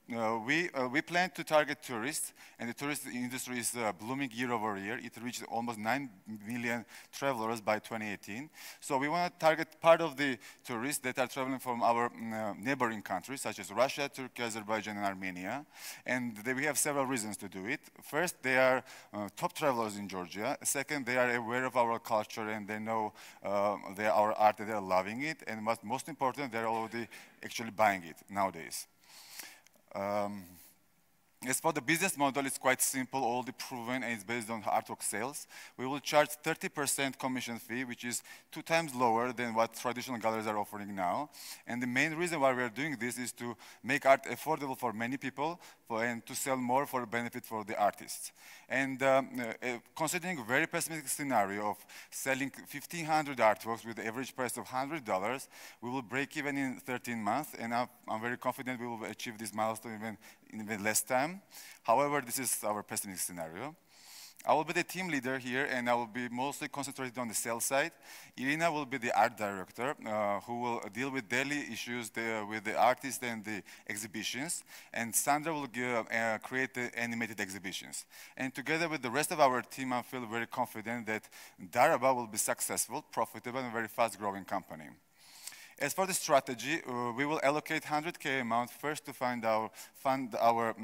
[SPEAKER 12] we plan to target tourists, and the tourist industry is blooming year over year. It reached almost 9 million travelers by 2018. So we want to target part of the tourists that are traveling from our neighboring countries, such as Russia, Turkey, Azerbaijan, and Armenia. And we have several reasons to do it. First, they are top travelers in Georgia. Second, they are aware of our culture and they know our art and they're loving it. And most important, they're already actually buying it nowadays. As for the business model, it's quite simple, already proven, and it's based on artwork sales. We will charge 30% commission fee, which is 2 times lower than what traditional galleries are offering now. And the main reason why we are doing this is to make art affordable for many people and to sell more for the benefit for the artists. And considering a very pessimistic scenario of selling 1,500 artworks with the average price of $100, we will break even in 13 months, and I'm very confident we will achieve this milestone in even less time. However, this is our pessimistic scenario. I will be the team leader here, and I will be mostly concentrated on the sales side. Irina will be the art director, who will deal with daily issues with the artists and the exhibitions. And Sandra will create the animated exhibitions. And together with the rest of our team, I feel very confident that Daraba will be successful, profitable, and a very fast-growing company. As for the strategy, we will allocate 100K amount first to fund our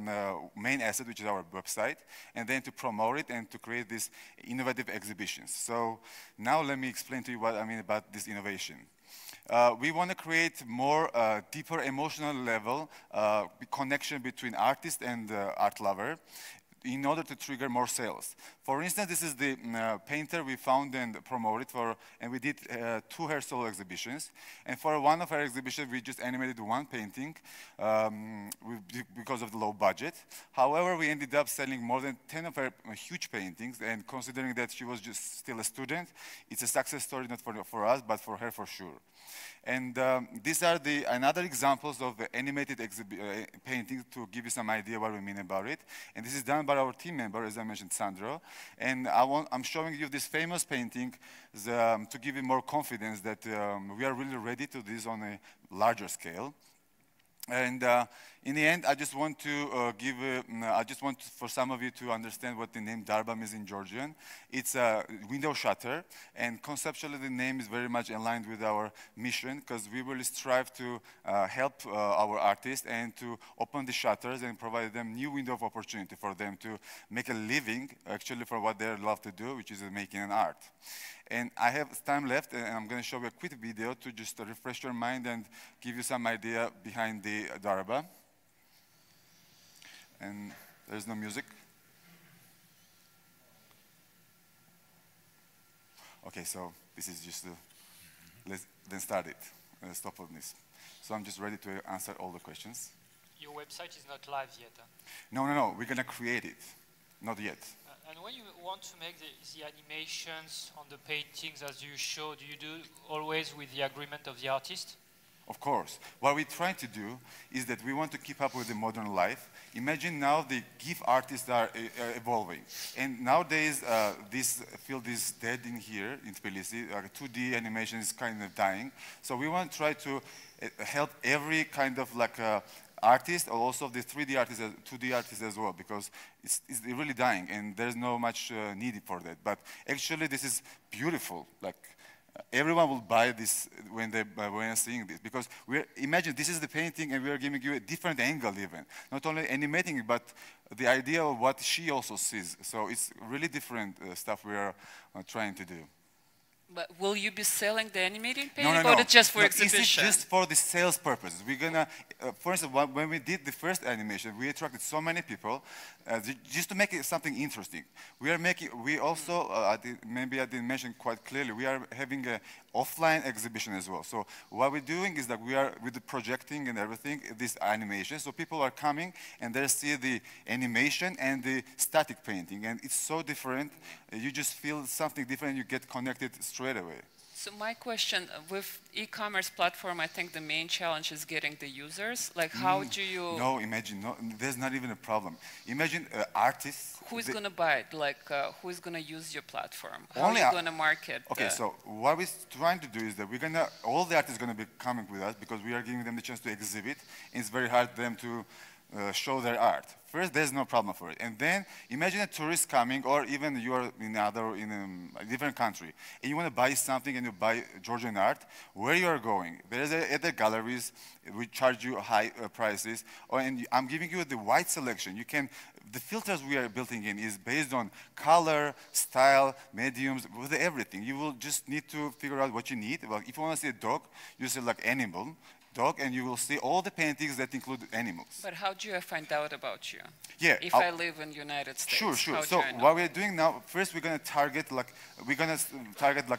[SPEAKER 12] main asset, which is our website, and then to promote it and to create these innovative exhibitions. So now let me explain to you what I mean about this innovation. We want to create more deeper emotional level connection between artist and art lover in order to trigger more sales. For instance, this is the painter we found and promoted for, and we did 2 hair solo exhibitions. And for one of our exhibitions, we just animated 1 painting because of the low budget. However, we ended up selling more than 10 of her huge paintings, and considering that she was just still a student, it's a success story not for us, but for her for sure. And these are another examples of the animated paintings to give you some idea what we mean about it. And this is done by our team member, as I mentioned, Sandro. And I'm showing you this famous painting to give you more confidence that we are really ready to do this on a larger scale. And in the end, I just want to for some of you to understand what the name Darba means in Georgian. It's a window shutter, and conceptually the name is very much aligned with our mission because we really strive to help our artists and to open the shutters and provide them new window of opportunity for them to make a living actually for what they love to do, which is making an art. And I have time left, and I'm going to show you a quick video to just refresh your mind and give you some idea behind the Daraba. And there's no music. Okay, so this is just let's then start it. Stop on this. So I'm just ready to answer all the questions.
[SPEAKER 1] Your website is not live yet. Huh?
[SPEAKER 12] No. We're going to create it. Not yet.
[SPEAKER 1] And when you want to make the animations on the paintings as you show, do you do always with the agreement of the artist?
[SPEAKER 12] Of course. What we're trying to do is that we want to keep up with the modern life. Imagine now the GIF artists are evolving. And nowadays, this field is dead in here, in Tbilisi. 2D animation is kind of dying. So we want to try to help every kind of like artist, or also the 3D artists, 2D artists as well, because it's really dying, and there's no much need for that. But actually, this is beautiful. Like everyone will buy this when they're seeing this, because imagine this is the painting, and we are giving you a different angle even. Not only animating it, but the idea of what she also sees. So it's really different stuff we are trying to do.
[SPEAKER 6] But will you be selling the animated painting, or just for exhibition?
[SPEAKER 12] It's just for the sales purposes. We're gonna, for instance, when we did the first animation, we attracted so many people just to make it something interesting. We also, maybe I didn't mention quite clearly, we are having an offline exhibition as well. So what we're doing is that we are with the projecting and everything, this animation. So people are coming and they see the animation and the static painting, and it's so different. You just feel something different. You get connected straight away.
[SPEAKER 6] So my question, with e-commerce platform, I think the main challenge is getting the users. Like, how do you...
[SPEAKER 12] No, imagine, no, there's not even a problem. Imagine artists...
[SPEAKER 6] Who is going to buy it? Like, who is going to use your platform? How
[SPEAKER 12] Only
[SPEAKER 6] are you going to market?
[SPEAKER 12] Okay, so what we're trying to do is that we're going to... All the artists are going to be coming with us because we are giving them the chance to exhibit. And it's very hard for them to show their art. First, there's no problem for it. And then, imagine a tourist coming, or even you're in a different country, and you want to buy something and you buy Georgian art, where you are going? There's at the galleries, we charge you high prices, and I'm giving you the wide selection. You can, the filters we are building in is based on color, style, mediums, with everything. You will just need to figure out what you need. Well, if you want to see a dog, you select animal, dog, and you will see all the paintings that include animals.
[SPEAKER 6] But how do I find out about you?
[SPEAKER 12] Yeah,
[SPEAKER 6] if I live in the United States.
[SPEAKER 12] Sure. So what we're doing now, first we're going to target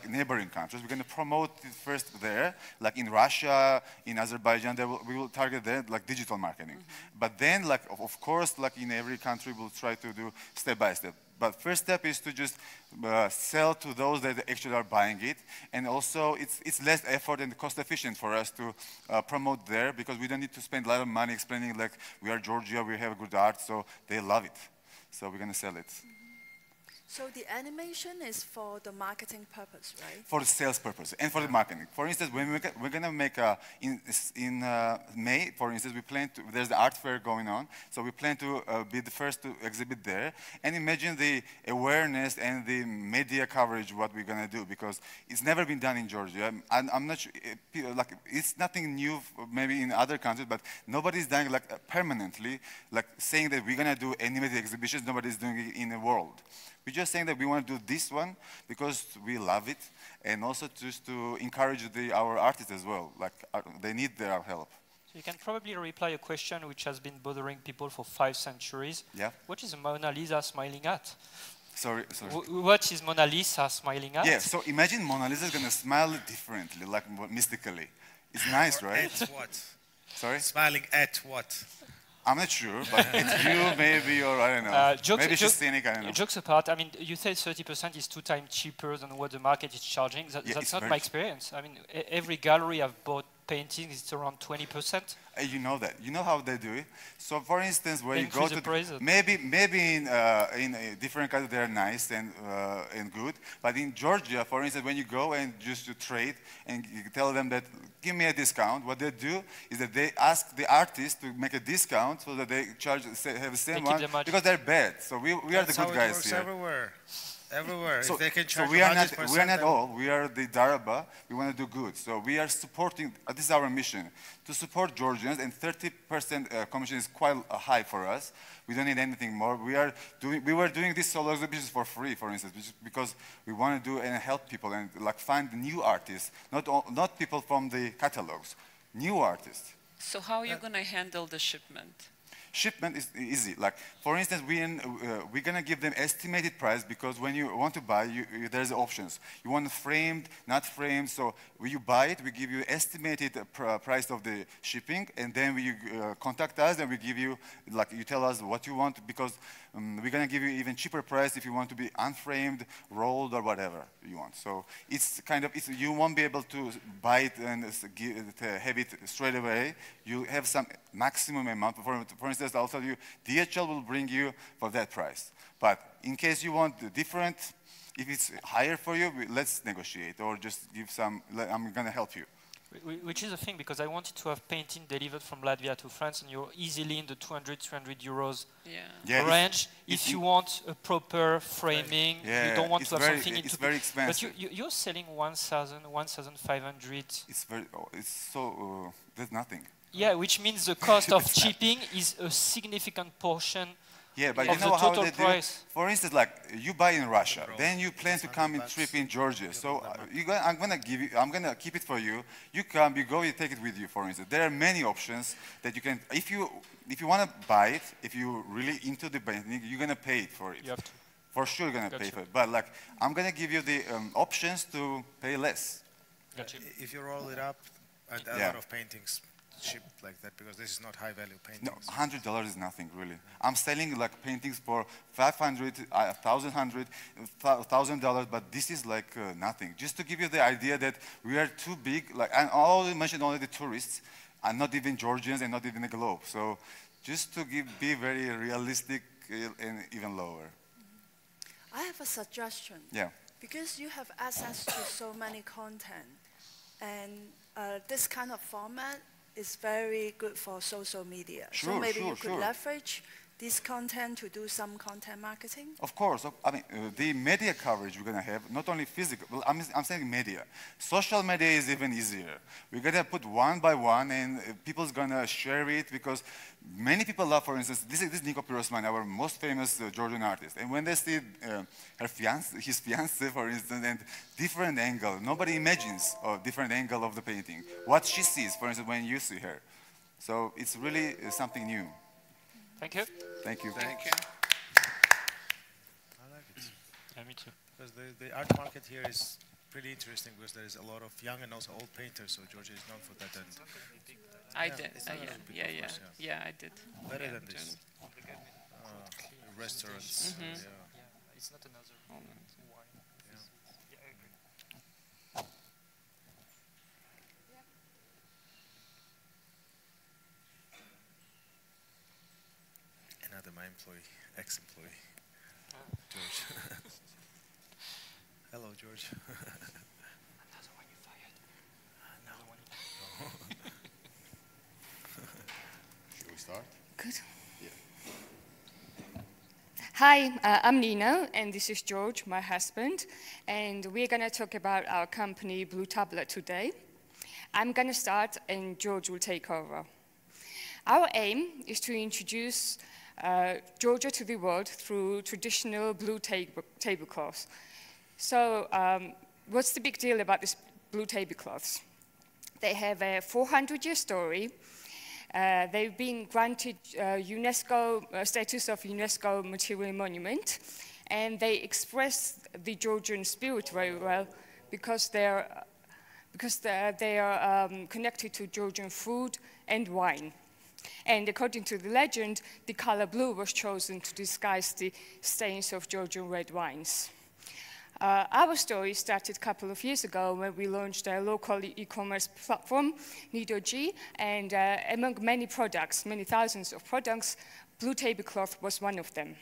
[SPEAKER 12] neighboring countries. We're going to promote it first there, like in Russia, in Azerbaijan. We will target there like digital marketing. But then, like of course, like in every country, we'll try to do step by step. But first step is to just sell to those that actually are buying it. And also, it's less effort and cost efficient for us to promote there because we don't need to spend a lot of money explaining like, we are Georgia, we have good art, so they love it. So we're going to sell it.
[SPEAKER 3] So the animation is for the marketing purpose, right?
[SPEAKER 12] For the sales purpose and for the marketing. For instance, when we're going to make, in May, for instance, we plan to, there's the art fair going on, so we plan to be the first to exhibit there. And imagine the awareness and the media coverage, what we're going to do, because it's never been done in Georgia. I'm not sure, like, it's nothing new maybe in other countries, but nobody's done like permanently, like saying that we're going to do animated exhibitions, nobody's doing it in the world. We're just saying that we want to do this one because we love it, and also just to encourage our artists as well. Like they need their help.
[SPEAKER 1] So you can probably reply a question which has been bothering people for 5 centuries.
[SPEAKER 12] Yeah.
[SPEAKER 1] What is Mona Lisa smiling at?
[SPEAKER 12] Sorry.
[SPEAKER 1] What is Mona Lisa smiling at?
[SPEAKER 12] Yeah. So imagine Mona Lisa is going to smile differently, like mystically. It's nice, right?
[SPEAKER 5] At what?
[SPEAKER 12] Sorry.
[SPEAKER 5] Smiling at what?
[SPEAKER 12] I'm not sure, but it's you maybe, or I don't know. Maybe she's cynic, I don't know.
[SPEAKER 1] Jokes apart, I mean, you say 30% is 2 times cheaper than what the market is charging. That's not my experience. I mean, every gallery I've bought paintings, it's around 20%.
[SPEAKER 12] You know that. You know how they do it. So, for instance, where you go to, maybe in a different countries they're nice and good. But in Georgia, for instance, when you go and just to trade and you tell them that give me a discount, what they do is that they ask the artist to make a discount so that they charge have the same one because they're bad. So we are the good guys here.
[SPEAKER 5] Everywhere.
[SPEAKER 12] So,
[SPEAKER 5] if they can charge
[SPEAKER 12] we are not all. We are the Daraba. We want to do good. So we are supporting. This is our mission to support Georgians, and 30% commission is quite high for us. We don't need anything more. We were doing these solo exhibitions for free, for instance, because we want to do and help people and like find new artists, not people from the catalogs, new artists.
[SPEAKER 6] So how are you going to handle the shipment?
[SPEAKER 12] Shipment is easy. Like, for instance, we're going to give them estimated price because when you want to buy, there's options. You want framed, not framed. So when you buy it, we give you estimated price of the shipping, and then you contact us, and we give you, like, you tell us what you want because we're going to give you even cheaper price if you want to be unframed, rolled, or whatever you want. So it's kind of, you won't be able to buy it and have it straight away. You have some maximum amount. For instance, I'll tell you, DHL will bring you for that price. But in case you want different, if it's higher for you, let's negotiate or just give some, I'm going to help you.
[SPEAKER 1] Which is the thing, because I wanted to have painting delivered from Latvia to France, and you're easily in the 200, 300 euros range. If you want a proper framing, you don't want to have something into.
[SPEAKER 12] It's very expensive.
[SPEAKER 1] But you're selling 1,000, 1,500.
[SPEAKER 12] It's so there's nothing.
[SPEAKER 1] Yeah, which means the cost of shipping is a significant portion.
[SPEAKER 12] Yeah, but
[SPEAKER 1] of
[SPEAKER 12] you know
[SPEAKER 1] the
[SPEAKER 12] how
[SPEAKER 1] total
[SPEAKER 12] they
[SPEAKER 1] price.
[SPEAKER 12] do? For instance, like you buy in Russia, then you plan to come and trip in Georgia. So I'm gonna keep it for you. You come, you go, you take it with you. For instance, there are many options that you can. If you want to buy it, if you're really into the painting, you're gonna pay for it.
[SPEAKER 1] You have to.
[SPEAKER 12] For sure, you're gonna pay for it. But like, I'm gonna give you the options to pay less.
[SPEAKER 5] If you roll it up, and a lot of paintings cheap like that, because this is not high-value paintings.
[SPEAKER 12] No, $100 is nothing, really. I'm selling like paintings for $500, $1,000, but this is like nothing. Just to give you the idea that we are too big, like, and I already mentioned only the tourists, and not even Georgians and not even the globe. So just to be very realistic and even lower.
[SPEAKER 3] I have a suggestion.
[SPEAKER 12] Yeah.
[SPEAKER 3] Because you have access to so many content, and this kind of format is very good for social media.
[SPEAKER 12] Sure,
[SPEAKER 3] so maybe
[SPEAKER 12] sure,
[SPEAKER 3] you could
[SPEAKER 12] sure.
[SPEAKER 3] leverage this content to do some content marketing?
[SPEAKER 12] Of course. I mean, the media coverage we're going to have, not only physical, well, I'm saying media. Social media is even easier. We're going to put one by one, and people's going to share it, because many people love, for instance, this is Nico Pirosman, our most famous Georgian artist. And when they see his fiancée, for instance, and different angle, nobody imagines a different angle of the painting. What she sees, for instance, when you see her. So it's really something new.
[SPEAKER 1] Thank you.
[SPEAKER 12] Thank you.
[SPEAKER 6] Thank you.
[SPEAKER 5] I like it.
[SPEAKER 1] Yeah, me too.
[SPEAKER 5] Because the art market here is pretty interesting, because there is a lot of young and also old painters, so Georgia is known for that. And
[SPEAKER 6] I
[SPEAKER 5] yeah,
[SPEAKER 6] did.
[SPEAKER 5] it's not a big, of course,
[SPEAKER 6] Yeah, I did.
[SPEAKER 5] Better
[SPEAKER 6] Yeah,
[SPEAKER 5] than this. Restaurants.
[SPEAKER 6] Mhm.
[SPEAKER 5] Yeah.
[SPEAKER 1] It's not another wine.
[SPEAKER 5] Yeah.
[SPEAKER 1] Yeah, I agree.
[SPEAKER 5] Another my employee, ex-employee, George. Hello, George.
[SPEAKER 1] Another one you fired. Another one.
[SPEAKER 12] Should we start?
[SPEAKER 13] Good.
[SPEAKER 12] Yeah.
[SPEAKER 13] Hi, I'm Nina, and this is George, my husband, and we're going to talk about our company, Blue Tablet, today. I'm going to start, and George will take over. Our aim is to introduce Georgia to the world through traditional blue tablecloths. So what's the big deal about these blue tablecloths? They have a 400-year story. They've been granted UNESCO status of UNESCO Material Monument, and they express the Georgian spirit very well, because they are connected to Georgian food and wine. And according to the legend, the color blue was chosen to disguise the stains of Georgian red wines. Our story started a couple of years ago when we launched a local e-commerce platform, Nido-G, and among many products, many thousands of products, blue tablecloth was one of them.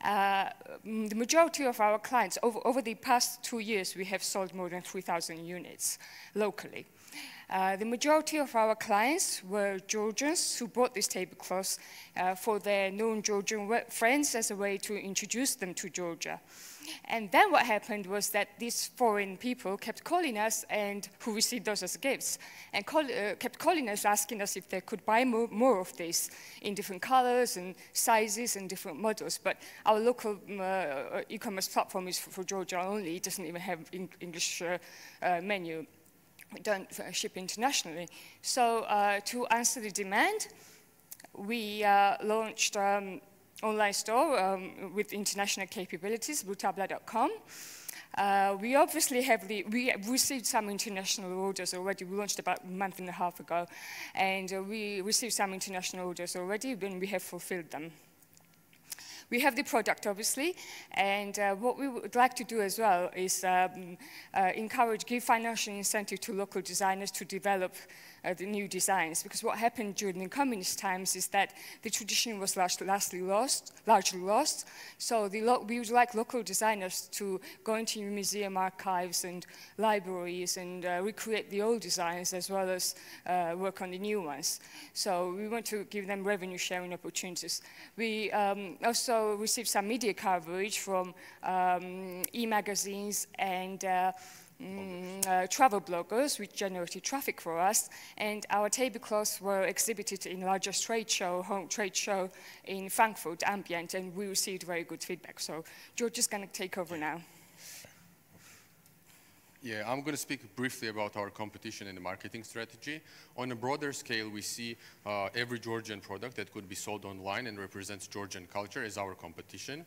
[SPEAKER 13] The majority of our clients, over the past 2 years, we have sold more than 3,000 units locally. The majority of our clients were Georgians who bought these tablecloths for their non-Georgian friends as a way to introduce them to Georgia. And then what happened was that these foreign people kept calling us, and who received those as gifts, and kept calling us, asking us if they could buy more of this in different colors and sizes and different models. But our local e-commerce platform is for Georgia only. It doesn't even have English menu. We don't ship internationally. So to answer the demand, we launched online store with international capabilities, bluetabla.com. We obviously we received some international orders already. We launched about a month and a half ago, and we received some international orders already, and we have fulfilled them. We have the product, obviously, and what we would like to do as well is give financial incentive to local designers to develop the new designs, because what happened during the communist times is that the tradition was largely lost. So we would like local designers to go into museum archives and libraries and recreate the old designs as well as work on the new ones. So we want to give them revenue sharing opportunities. We also received some media coverage from e-magazines and travel bloggers, which generated traffic for us, and our tablecloths were exhibited in largest home trade show in Frankfurt, Ambient, and we received very good feedback. So George is going to take over now.
[SPEAKER 14] Yeah, I'm going to speak briefly about our competition and the marketing strategy. On a broader scale, we see every Georgian product that could be sold online and represents Georgian culture as our competition.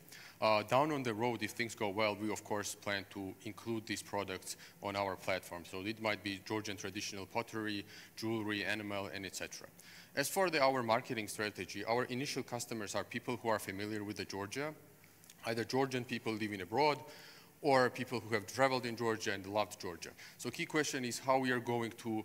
[SPEAKER 14] Down on the road, if things go well, we of course plan to include these products on our platform. So it might be Georgian traditional pottery, jewelry, animal, and etc. As for our marketing strategy, our initial customers are people who are familiar with Georgia, either Georgian people living abroad, or people who have traveled in Georgia and loved Georgia. So key question is how we are going to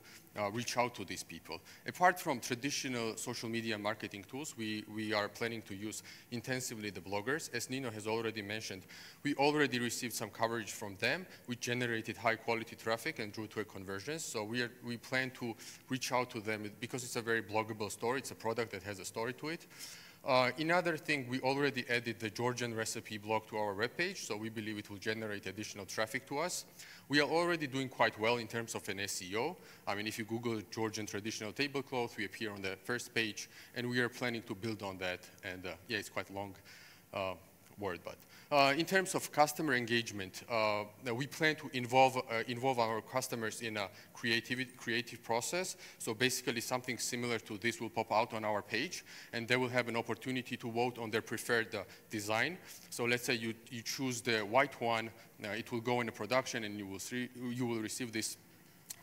[SPEAKER 14] reach out to these people. Apart from traditional social media marketing tools, we are planning to use intensively the bloggers. As Nino has already mentioned, we already received some coverage from them, which generated high quality traffic and drew to a conversion. So we plan to reach out to them because it's a very bloggable story. It's a product that has a story to it. Another thing, we already added the Georgian recipe blog to our webpage, so we believe it will generate additional traffic to us. We are already doing quite well in terms of an SEO. I mean, if you Google Georgian traditional tablecloth, we appear on the first page, and we are planning to build on that. And yeah, it's quite a long word, but in terms of customer engagement, we plan to involve our customers in a creative process. So basically something similar to this will pop out on our page, and they will have an opportunity to vote on their preferred design. So let's say you choose the white one, it will go into production, and you will receive this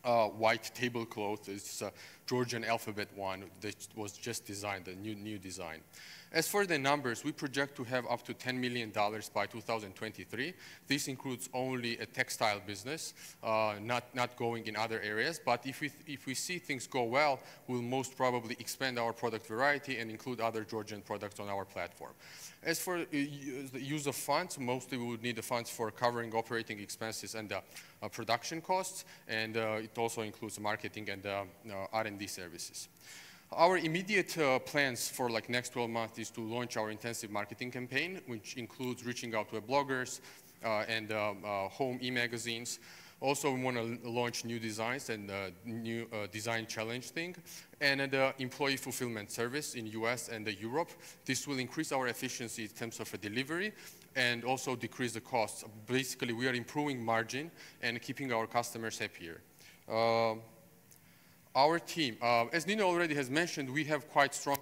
[SPEAKER 14] white tablecloth. It's a Georgian alphabet one that was just designed, the new design. As for the numbers, we project to have up to $10 million by 2023. This includes only a textile business, not going in other areas. But if we see things go well, we'll most probably expand our product variety and include other Georgian products on our platform. As for the use of funds, mostly we would need the funds for covering operating expenses and production costs, and it also includes marketing and R&D services. Our immediate plans for next 12 months is to launch our intensive marketing campaign, which includes reaching out to bloggers and home e-magazines. Also, we want to launch new designs and new design challenge thing, and an employee fulfillment service in US and Europe. This will increase our efficiency in terms of delivery and also decrease the costs. Basically, we are improving margin and keeping our customers happier. Our team, as Nino already has mentioned, we have quite strong,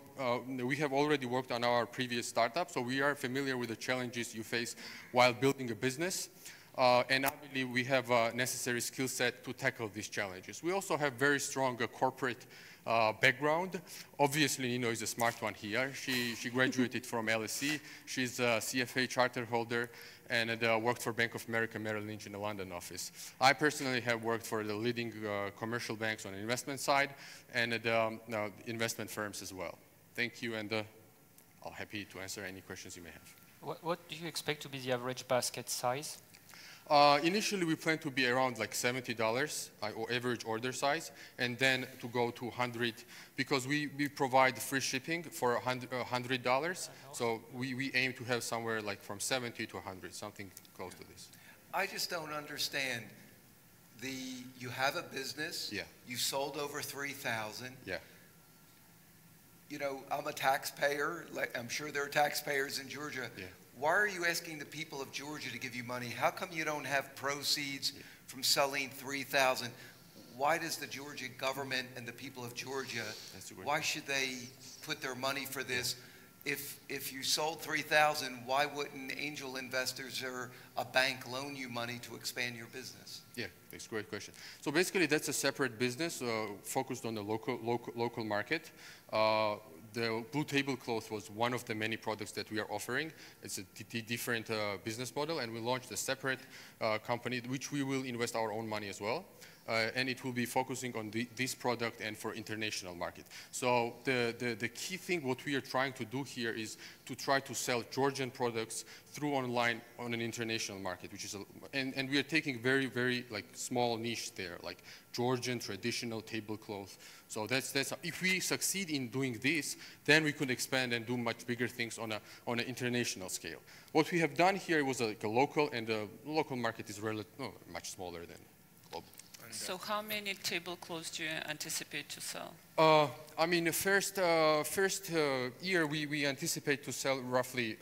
[SPEAKER 14] we have already worked on our previous startup, so we are familiar with the challenges you face while building a business. And I believe we have a necessary skill set to tackle these challenges. We also have very strong corporate background. Obviously, Nino is a smart one here. She graduated from LSE. She's a CFA charter holder and worked for Bank of America Merrill Lynch in the London office. I personally have worked for the leading commercial banks on the investment side and investment firms as well. Thank you, and I'm happy to answer any questions you may have.
[SPEAKER 1] What do you expect to be the average basket size?
[SPEAKER 14] Initially, we plan to be around $70 or average order size, and then to go to 100 because we provide free shipping for $100. So we aim to have somewhere from 70 to 100, something close to this.
[SPEAKER 4] I just don't understand. You have a business.
[SPEAKER 14] Yeah.
[SPEAKER 4] You sold over 3,000.
[SPEAKER 14] Yeah.
[SPEAKER 4] You know, I'm a taxpayer. I'm sure there are taxpayers in Georgia.
[SPEAKER 14] Yeah.
[SPEAKER 4] Why are you asking the people of Georgia to give you money? How come you don't have proceeds from selling 3,000? Why does the Georgia government and the people of Georgia, why should they put their money for this? If you sold 3,000, why wouldn't angel investors or a bank loan you money to expand your business?
[SPEAKER 14] Yeah, that's a great question. So basically, that's a separate business focused on the local market. The blue tablecloth was one of the many products that we are offering. It's a different business model, and we launched a separate company, which we will invest our own money as well. And it will be focusing on this product and for international market. So the key thing, what we are trying to do here is to try to sell Georgian products through online on an international market, which is and we are taking very, very small niche there, like Georgian traditional tablecloth. So that's if we succeed in doing this, then we could expand and do much bigger things on an international scale. What we have done here was a local, and the local market is much smaller than global.
[SPEAKER 6] So how many tablecloths do you anticipate to sell?
[SPEAKER 14] I mean, the first year we anticipate to sell roughly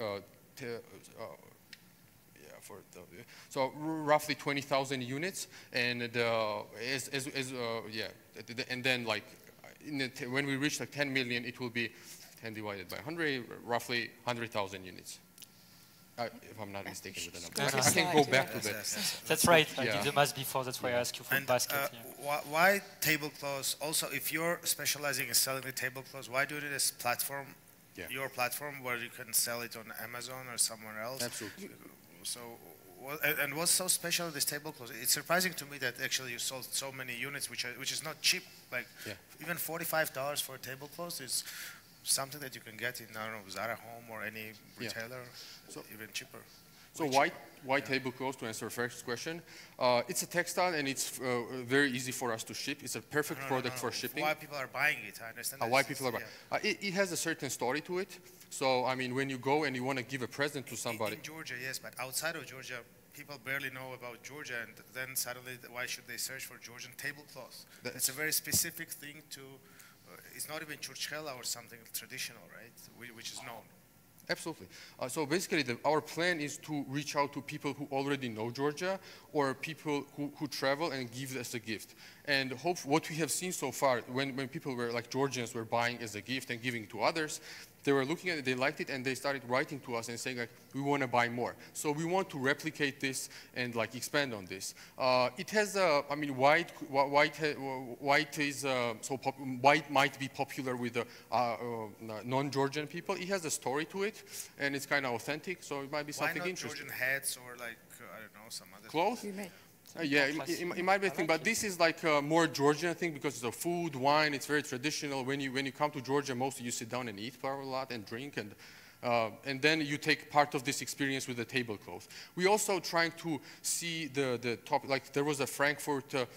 [SPEAKER 14] so roughly 20,000 units, and and then like when we reach like 10 million, it will be 10 divided by 100, roughly 100,000 units. If I'm not mistaken with the number. I can go back to that.
[SPEAKER 1] That's right. I did the math before. That's why I asked you for basket.
[SPEAKER 5] Why tablecloths? Also, if you're specializing in selling the tablecloths, why do it as platform? Your platform where you can sell it on Amazon or somewhere else.
[SPEAKER 14] Absolutely.
[SPEAKER 5] So, and what's so special in this tablecloth? It's surprising to me that actually you sold so many units, which is not cheap. Like even $45 for a tablecloth is something that you can get in, I don't know, Zara Home or any retailer, so even cheaper.
[SPEAKER 14] So why tablecloth, to answer the first question? It's a textile and it's very easy for us to ship. It's a perfect product for shipping.
[SPEAKER 5] Why people are buying it, I understand.
[SPEAKER 14] Why people are buying it has a certain story to it. So, I mean, when you go and you want to give a present to somebody.
[SPEAKER 5] In Georgia, yes, but outside of Georgia, people barely know about Georgia, and then suddenly, why should they search for Georgian tablecloths? It's a very specific thing to, it's not even churchela or something traditional, right, which is known.
[SPEAKER 14] Absolutely. So basically, our plan is to reach out to people who already know Georgia or people who travel and give us a gift. And what we have seen so far, when people were like Georgians were buying as a gift and giving to others, they were looking at it, they liked it, and they started writing to us and saying like, we want to buy more. So we want to replicate this and like expand on this. It has I mean, white might be popular with the non-Georgian people. It has a story to it, and it's kind of authentic, so it might be something interesting.
[SPEAKER 5] Georgian hats or like, I don't know, some other
[SPEAKER 14] clothes? Yeah, it might be a thing, but this is like a more Georgian thing because it's a food, wine, it's very traditional. When you come to Georgia, mostly you sit down and eat a lot and drink, and then you take part of this experience with the tablecloth. We also trying to see the top, like there was a Frankfurt, the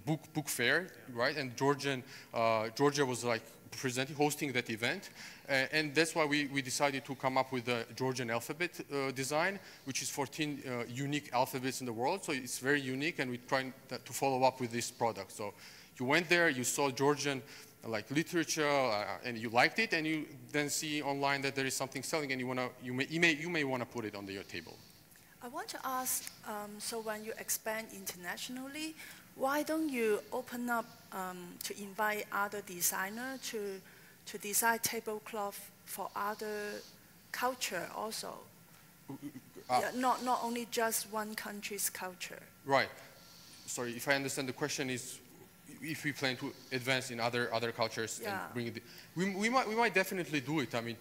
[SPEAKER 14] book fair, right? And Georgia was like hosting that event. And that's why we decided to come up with the Georgian alphabet design, which is 14 unique alphabets in the world. So it's very unique, and we're trying to follow up with this product. So you went there, you saw Georgian like literature, and you liked it, and you then see online that there is something selling, and you may want to put it on your table.
[SPEAKER 3] I want to ask, so when you expand internationally, why don't you open up to invite other designers to design tablecloth for other culture also? Not only just one country's culture.
[SPEAKER 14] Right. Sorry, if I understand the question is if we plan to advance in other cultures and bring it. We might definitely do it. I mean,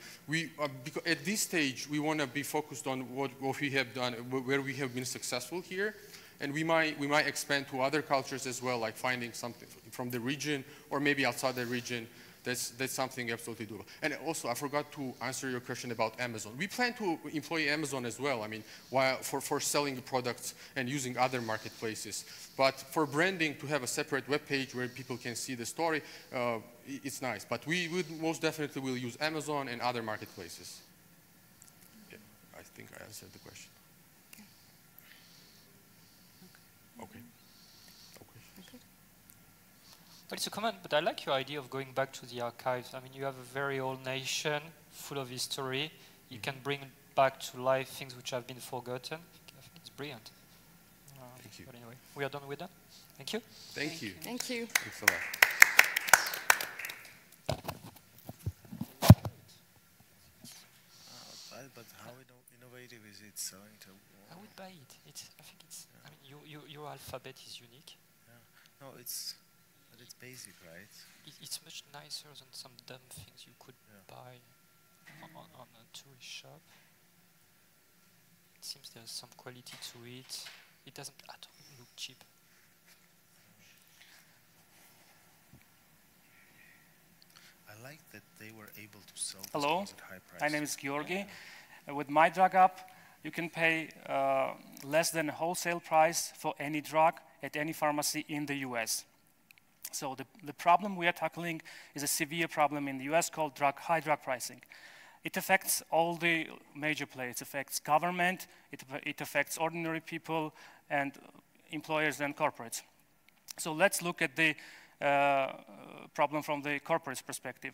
[SPEAKER 14] because at this stage we want to be focused on what we have done, where we have been successful here. And we might expand to other cultures as well, like finding something from the region or maybe outside the region. That's something absolutely doable. And also, I forgot to answer your question about Amazon. We plan to employ Amazon as well. I mean, for selling the products and using other marketplaces. But for branding, to have a separate web page where people can see the story, it's nice. But we would most definitely will use Amazon and other marketplaces. Yeah, I think I answered the question. Okay.
[SPEAKER 1] Well, it's a comment, but I like your idea of going back to the archives. I mean, you have a very old nation, full of history. You can bring back to life things which have been forgotten. I think it's brilliant.
[SPEAKER 14] Thank you.
[SPEAKER 1] But anyway, we are done with that. Thank you.
[SPEAKER 14] Thank you.
[SPEAKER 13] Thank you.
[SPEAKER 14] Thanks a lot.
[SPEAKER 5] But how innovative is it selling to?
[SPEAKER 1] I would buy it. I think it's. I mean, your alphabet is unique.
[SPEAKER 5] No, it's basic, right?
[SPEAKER 1] It's much nicer than some dumb things you could buy on a tourist shop. It seems there's some quality to it. It doesn't at all look cheap.
[SPEAKER 5] I like that they were able to sell this
[SPEAKER 10] Hello,
[SPEAKER 5] at high price.
[SPEAKER 10] my name is Georgi. With my drug app, you can pay less than wholesale price for any drug at any pharmacy in the US. So the problem we are tackling is a severe problem in the US called high drug pricing. It affects all the major players. It affects government, it affects ordinary people, and employers and corporates. So let's look at the problem from the corporate perspective.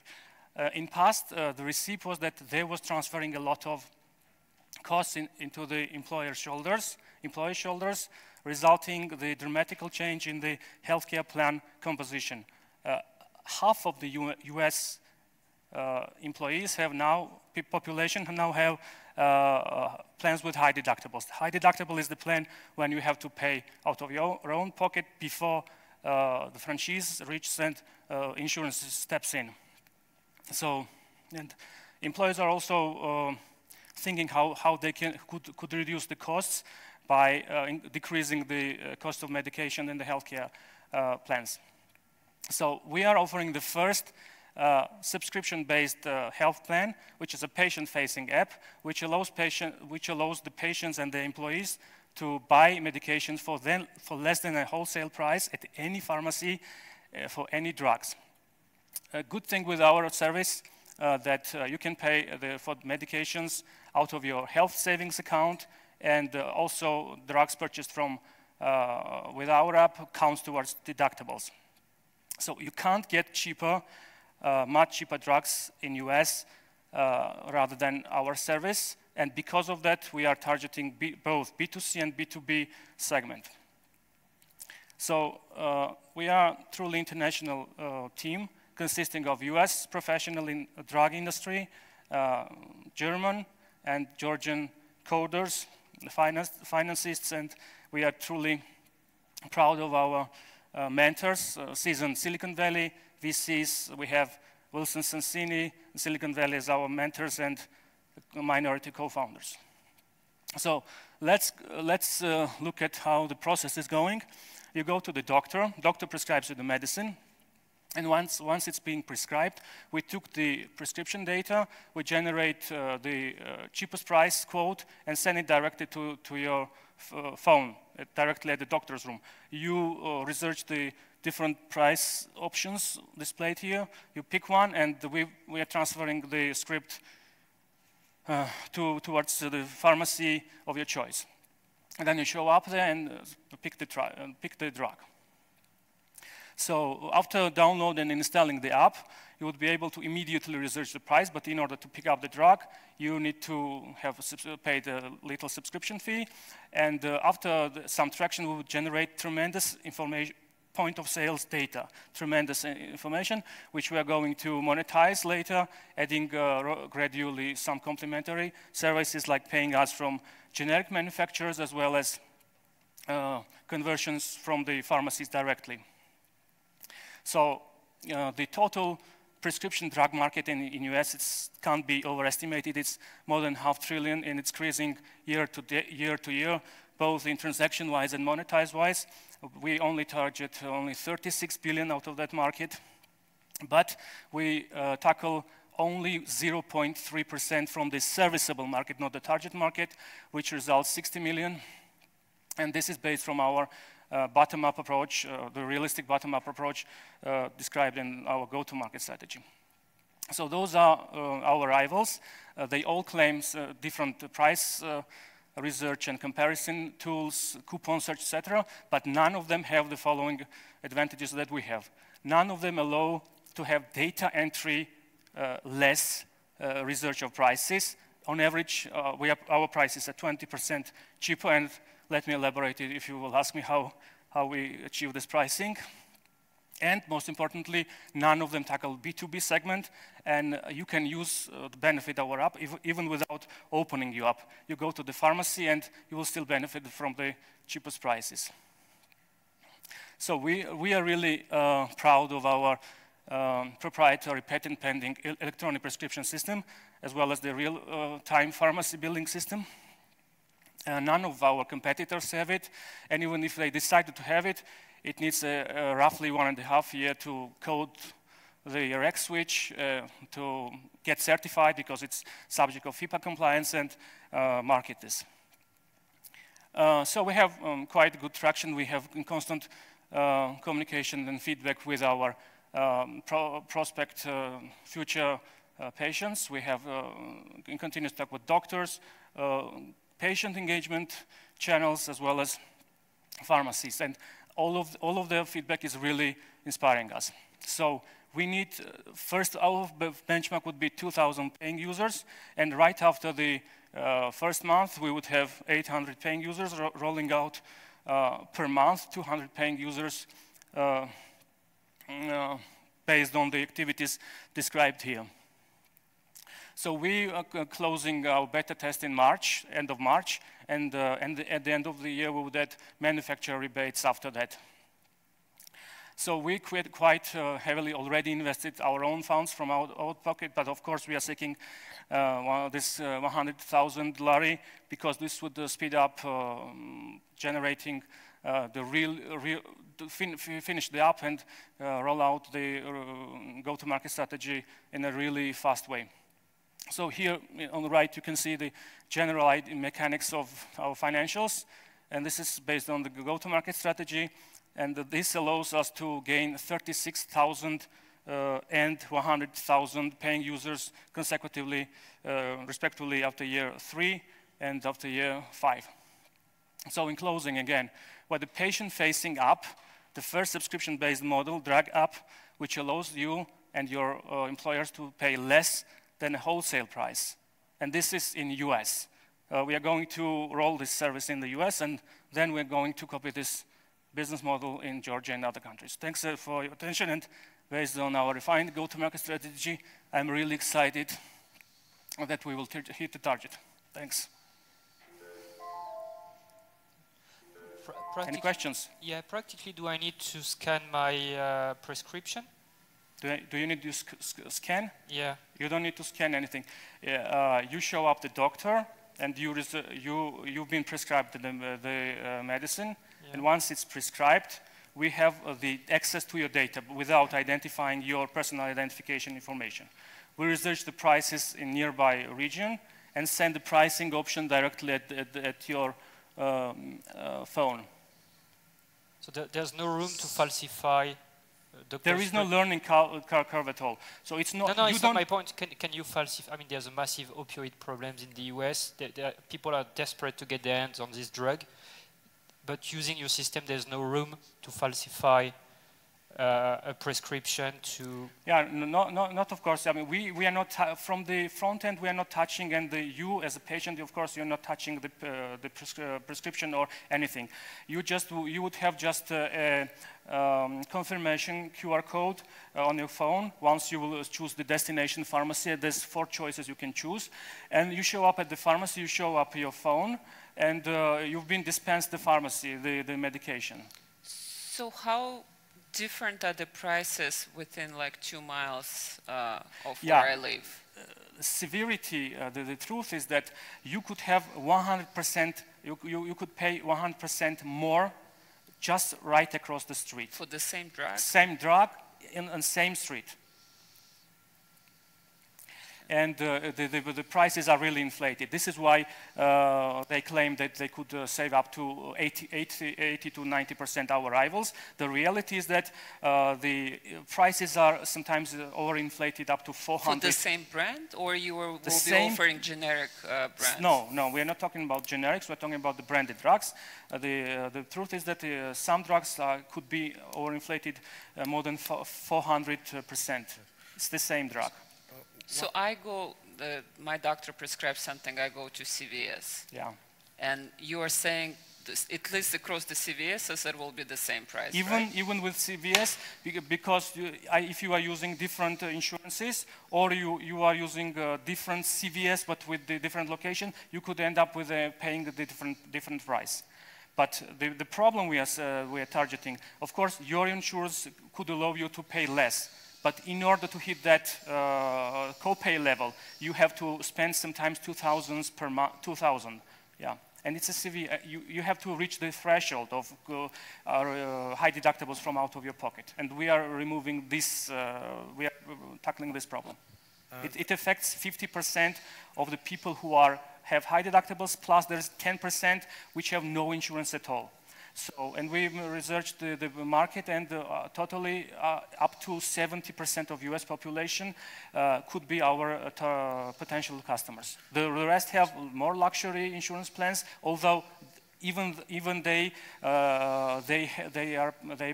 [SPEAKER 10] In past, the receipt was that they was transferring a lot of
[SPEAKER 8] costs into the employee shoulders, resulting the dramatical change in the healthcare plan composition. Half of the US employees have now, population now have plans with high deductibles. High deductible is the plan when you have to pay out of your own pocket before the franchise reaches and insurance steps in. So, and employers are also thinking how they could reduce the costs by decreasing the cost of medication in the healthcare plans. So we are offering the first subscription-based health plan, which is a patient-facing app, which allows the patients and the employees to buy medications for less than a wholesale price at any pharmacy for any drugs. A good thing with our service that you can pay for medications out of your health savings account, and also drugs purchased from with our app counts towards deductibles. So you can't get cheaper, much cheaper drugs in US rather than our service, and because of that we are targeting both B2C and B2B segment. So we are a truly international team consisting of US professionals in the drug industry, German and Georgian coders, financists, and we are truly proud of our mentors, seasoned Silicon Valley VCs. We have Wilson Sonsini, Silicon Valley as our mentors and minority co-founders. So let's look at how the process is going. You go to the doctor prescribes you the medicine, and once it's being prescribed, we took the prescription data, we generate the cheapest price quote and send it directly to your phone, directly at the doctor's room. You research the different price options displayed here. You pick one, and we are transferring the script towards the pharmacy of your choice. And then you show up there and pick the drug. So after downloading and installing the app, you would be able to immediately research the price, but in order to pick up the drug, you need to have pay the little subscription fee. And after some traction, we would generate tremendous information, point of sales data, tremendous information, which we are going to monetize later, adding gradually some complementary services like paying us from generic manufacturers as well as conversions from the pharmacies directly. So the total prescription drug market in US can't be overestimated. It's more than $500 billion, and it's increasing year to year, both in transaction-wise and monetize-wise. We only target only 36 billion out of that market, but we tackle only 0.3% from the serviceable market, not the target market, which results 60 million. And this is based from our bottom-up approach, the realistic bottom-up approach described in our go-to-market strategy. So those are our rivals. They all claim different price research and comparison tools, coupon search, etc., but none of them have the following advantages that we have. None of them allow to have data entry less research of prices. On average, our prices are 20% cheaper, and let me elaborate it if you will ask me how we achieve this pricing. And most importantly, none of them tackle B2B segment, and you can use the benefit of our app even without opening your app. You go to the pharmacy and you will still benefit from the cheapest prices. So we are really proud of our proprietary patent-pending electronic prescription system, as well as the real-time pharmacy billing system. None of our competitors have it, and even if they decided to have it, it needs roughly 1.5 years to code the Rx switch to get certified because it's subject of HIPAA compliance and market this. So we have quite good traction. We have constant communication and feedback with our prospect future patients. We have continuous talk with doctors, patient engagement channels, as well as pharmacies, and all of their feedback is really inspiring us. So
[SPEAKER 15] we need, first our benchmark would be 2,000 paying users, and right after the first month, we would have 800 paying users rolling out per month, 200 paying users based on the activities described here. So we are closing our beta test in March, end of March, and at the end of the year, we would add manufacturer rebates after that. So we quite heavily already invested our own funds from our pocket, but of course we are seeking this 100,000 lari because this would speed up generating finish the app and roll out the go-to-market strategy in a really fast way. So here on the right, you can see the general mechanics of our financials, and this is based on the go-to-market strategy, and this allows us to gain 36,000 and 100,000 paying users consecutively, respectively, after year 3 and after year 5. So in closing, again, with the patient-facing app, the first subscription-based model, drug app, which allows you and your employers to pay less than a wholesale price. And this is in US. We are going to roll this service in the US, and then we're going to copy this business model in Georgia and other countries. Thanks for your attention, and based on our refined go-to-market strategy, I'm really excited that we will hit the target. Thanks. Any questions?
[SPEAKER 1] Yeah, practically, do I need to scan my prescription?
[SPEAKER 15] Do you need to scan?
[SPEAKER 1] Yeah.
[SPEAKER 15] You don't need to scan anything. You show up the doctor, and you've been prescribed the medicine, yeah. And once it's prescribed, we have the access to your data without identifying your personal identification information. We research the prices in nearby region and send the pricing option directly at your phone.
[SPEAKER 1] So there's no room to falsify.
[SPEAKER 15] There is no learning curve at all. So it's not.
[SPEAKER 1] No, it's not my point. Can you falsify? I mean, there's a massive opioid problems in the US. People are desperate to get their hands on this drug, but using your system, there's no room to falsify a prescription to. Yeah,
[SPEAKER 15] not of course. I mean, we are not from the front end. We are not touching, and you as a patient, of course, you're not touching the prescription or anything. You would have just a confirmation QR code on your phone. Once you will choose the destination pharmacy, there's 4 choices you can choose, and you show up at the pharmacy. You show up your phone, and you've been dispensed the pharmacy, the medication.
[SPEAKER 6] So how different are the prices within like 2 miles of where I live?
[SPEAKER 15] Severity, the truth is that you could have 100%, you could pay 100% more just right across the street.
[SPEAKER 6] For the same drug?
[SPEAKER 15] Same drug on same street. And the prices are really inflated. This is why they claim that they could save up to 80 to 90% our rivals. The reality is that the prices are sometimes overinflated up to 400.
[SPEAKER 6] For the same brand, or you will be offering generic brands?
[SPEAKER 15] No, we're not talking about generics. We're talking about the branded drugs. The truth is that some drugs could be overinflated more than 400%. It's the same drug.
[SPEAKER 6] So I go, my doctor prescribes something, I go to CVS.
[SPEAKER 15] Yeah.
[SPEAKER 6] And you are saying, at least across the CVS, it will be the same price,
[SPEAKER 15] Even with CVS, because if you are using different insurances, or you are using different CVS, but with the different location, you could end up with paying the different price. But the problem we are targeting, of course, your insurance could allow you to pay less. But in order to hit that copay level, you have to spend sometimes 2,000 per month. 2,000, yeah. And it's a severe. You have to reach the threshold of high deductibles from out of your pocket. And we are removing this. We are tackling this problem. It affects 50% of the people who have high deductibles. Plus, there's 10% which have no insurance at all. So, and we researched the market, and totally up to 70% of US population could be our potential customers. The rest have more luxury insurance plans, although even they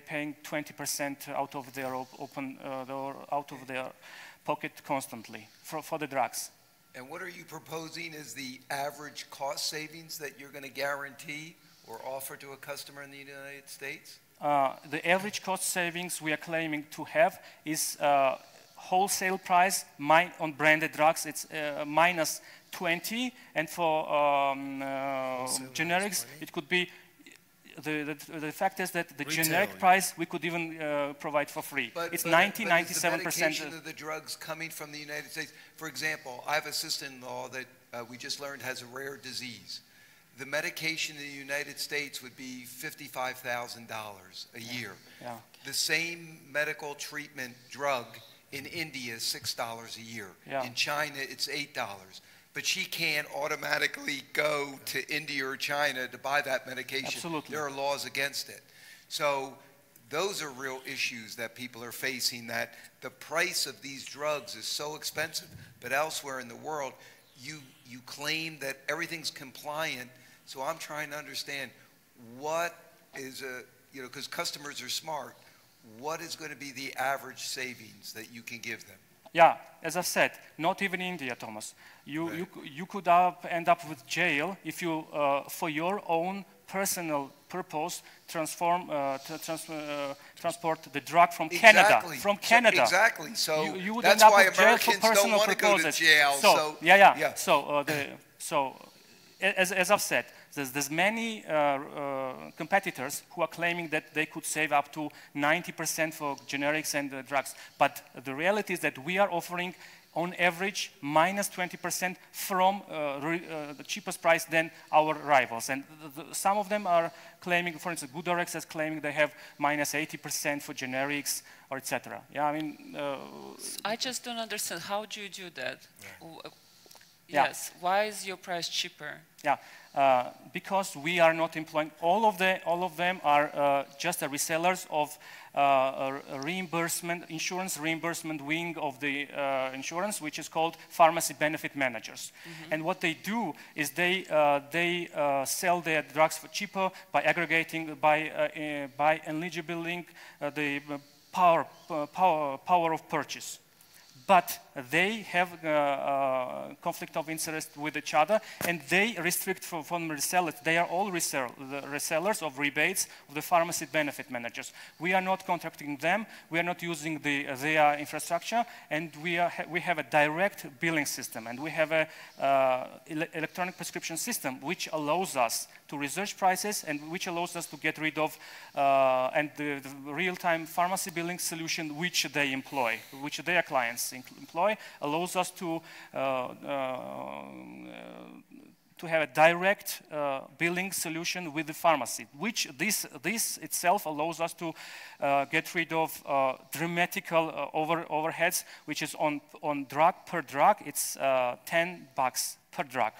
[SPEAKER 15] paying 20% out of their out of their pocket constantly for the drugs.
[SPEAKER 4] And what are you proposing is the average cost savings that you're going to guarantee or offer to a customer in the United States?
[SPEAKER 15] The average cost savings we are claiming to have is wholesale price on branded drugs. It's minus 20, and for generics, it could be. The fact is that the
[SPEAKER 4] Retail,
[SPEAKER 15] generic price we could even provide for free. It's 90, 97%.
[SPEAKER 4] Is the medication of the drugs coming from the United States? For example, I have a sister-in-law that we just learned has a rare disease. The medication in the United States would be $55,000 a year.
[SPEAKER 15] Yeah.
[SPEAKER 4] The same medical treatment drug in India is $6 a year.
[SPEAKER 15] Yeah.
[SPEAKER 4] In China, it's $8. But she can't automatically go to India or China to buy that medication.
[SPEAKER 15] Absolutely.
[SPEAKER 4] There are laws against it. So those are real issues that people are facing, that the price of these drugs is so expensive, but elsewhere in the world, you claim that everything's compliant. So I'm trying to understand what is because customers are smart, what is going to be the average savings that you can give them?
[SPEAKER 15] Yeah, as I said, not even in India, Thomas. You could end up with jail if you, for your own personal purpose, transport the drug from Canada. From Canada.
[SPEAKER 4] Exactly. So
[SPEAKER 15] you would
[SPEAKER 4] that's
[SPEAKER 15] end up
[SPEAKER 4] why
[SPEAKER 15] with jail for
[SPEAKER 4] Americans don't
[SPEAKER 15] personal
[SPEAKER 4] want to go to
[SPEAKER 15] purposes.
[SPEAKER 4] jail.
[SPEAKER 15] So yeah. So as I've said, there's many competitors who are claiming that they could save up to 90% for generics and drugs. But the reality is that we are offering, on average, minus 20% from the cheapest price than our rivals. And some of them are claiming, for instance, GoodRx is claiming they have minus 80% for generics, or etc. Yeah, I mean.
[SPEAKER 6] I just don't understand. How do you do that?
[SPEAKER 15] Yeah.
[SPEAKER 6] Yes. Why is your price cheaper?
[SPEAKER 15] Yeah. Because we are not employing, all of them are just resellers of insurance reimbursement wing of the insurance, which is called pharmacy benefit managers. Mm-hmm. And what they do is they sell their drugs for cheaper by aggregating, by eligibilizing the power of purchase. But they have conflict of interest with each other, and they restrict from resellers. They are all resellers of rebates of the pharmacy benefit managers. We are not contracting them. We are not using their infrastructure, and we have a direct billing system, and we have a electronic prescription system which allows us to research prices and which allows us to get rid of and the real-time pharmacy billing solution which they employ, which their clients employ, allows us to have a direct billing solution with the pharmacy, which this itself allows us to get rid of dramatical overheads, which is on drug per drug, it's $10 per drug.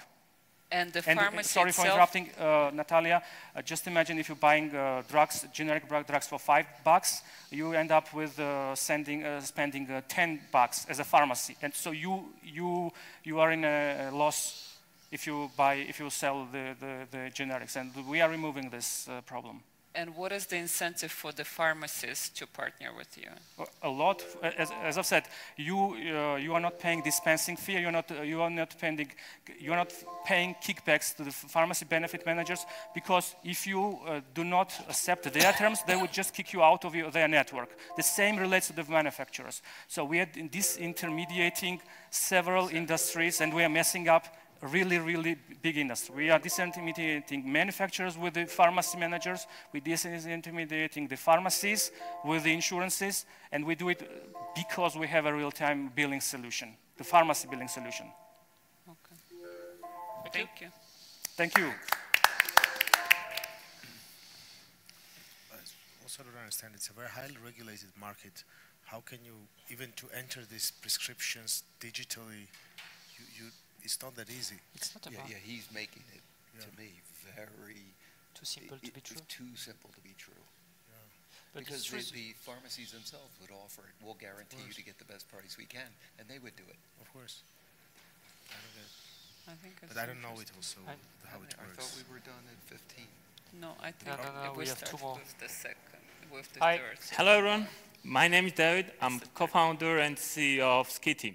[SPEAKER 6] And the pharmacy
[SPEAKER 15] sorry for interrupting, Natalia. Just imagine if you're buying drugs, generic drugs for $5, you end up with spending $10 as a pharmacy, and so you are in a loss if you sell the generics, and we are removing this problem.
[SPEAKER 6] And what is the incentive for the pharmacists to partner with you?
[SPEAKER 15] A lot. As I've said, you are not paying dispensing fee. You are not paying kickbacks to the pharmacy benefit managers, because if you do not accept their terms, they would just kick you out of their network. The same relates to the manufacturers. So we are disintermediating several industries, and we are messing up really, really big industry. We are disintermediating manufacturers with the pharmacy managers, we disintermediating the pharmacies with the insurances, and we do it because we have a real-time billing solution, the pharmacy billing solution.
[SPEAKER 6] Okay. Thank you.
[SPEAKER 15] Thank you.
[SPEAKER 5] I also don't understand, it's a very highly regulated market. How can you, even to enter these prescriptions digitally, it's not that easy.
[SPEAKER 1] It's not about.
[SPEAKER 4] Yeah, he's making it, to me, very...
[SPEAKER 1] Too simple to be true.
[SPEAKER 4] It's too simple to be true.
[SPEAKER 5] Yeah.
[SPEAKER 4] Because the pharmacies themselves would offer it. We'll guarantee you to get the best price we can, and they would do it.
[SPEAKER 5] Of course. I don't get it. But I don't know it also how it
[SPEAKER 4] I
[SPEAKER 5] works.
[SPEAKER 4] thought we were done at 15.
[SPEAKER 6] No, I think
[SPEAKER 1] we
[SPEAKER 6] we
[SPEAKER 1] have
[SPEAKER 6] start
[SPEAKER 1] 2 more.
[SPEAKER 6] with the second, with the
[SPEAKER 16] Hi.
[SPEAKER 6] third.
[SPEAKER 16] Hello, everyone. My name is David. I'm co-founder and CEO of Skitty.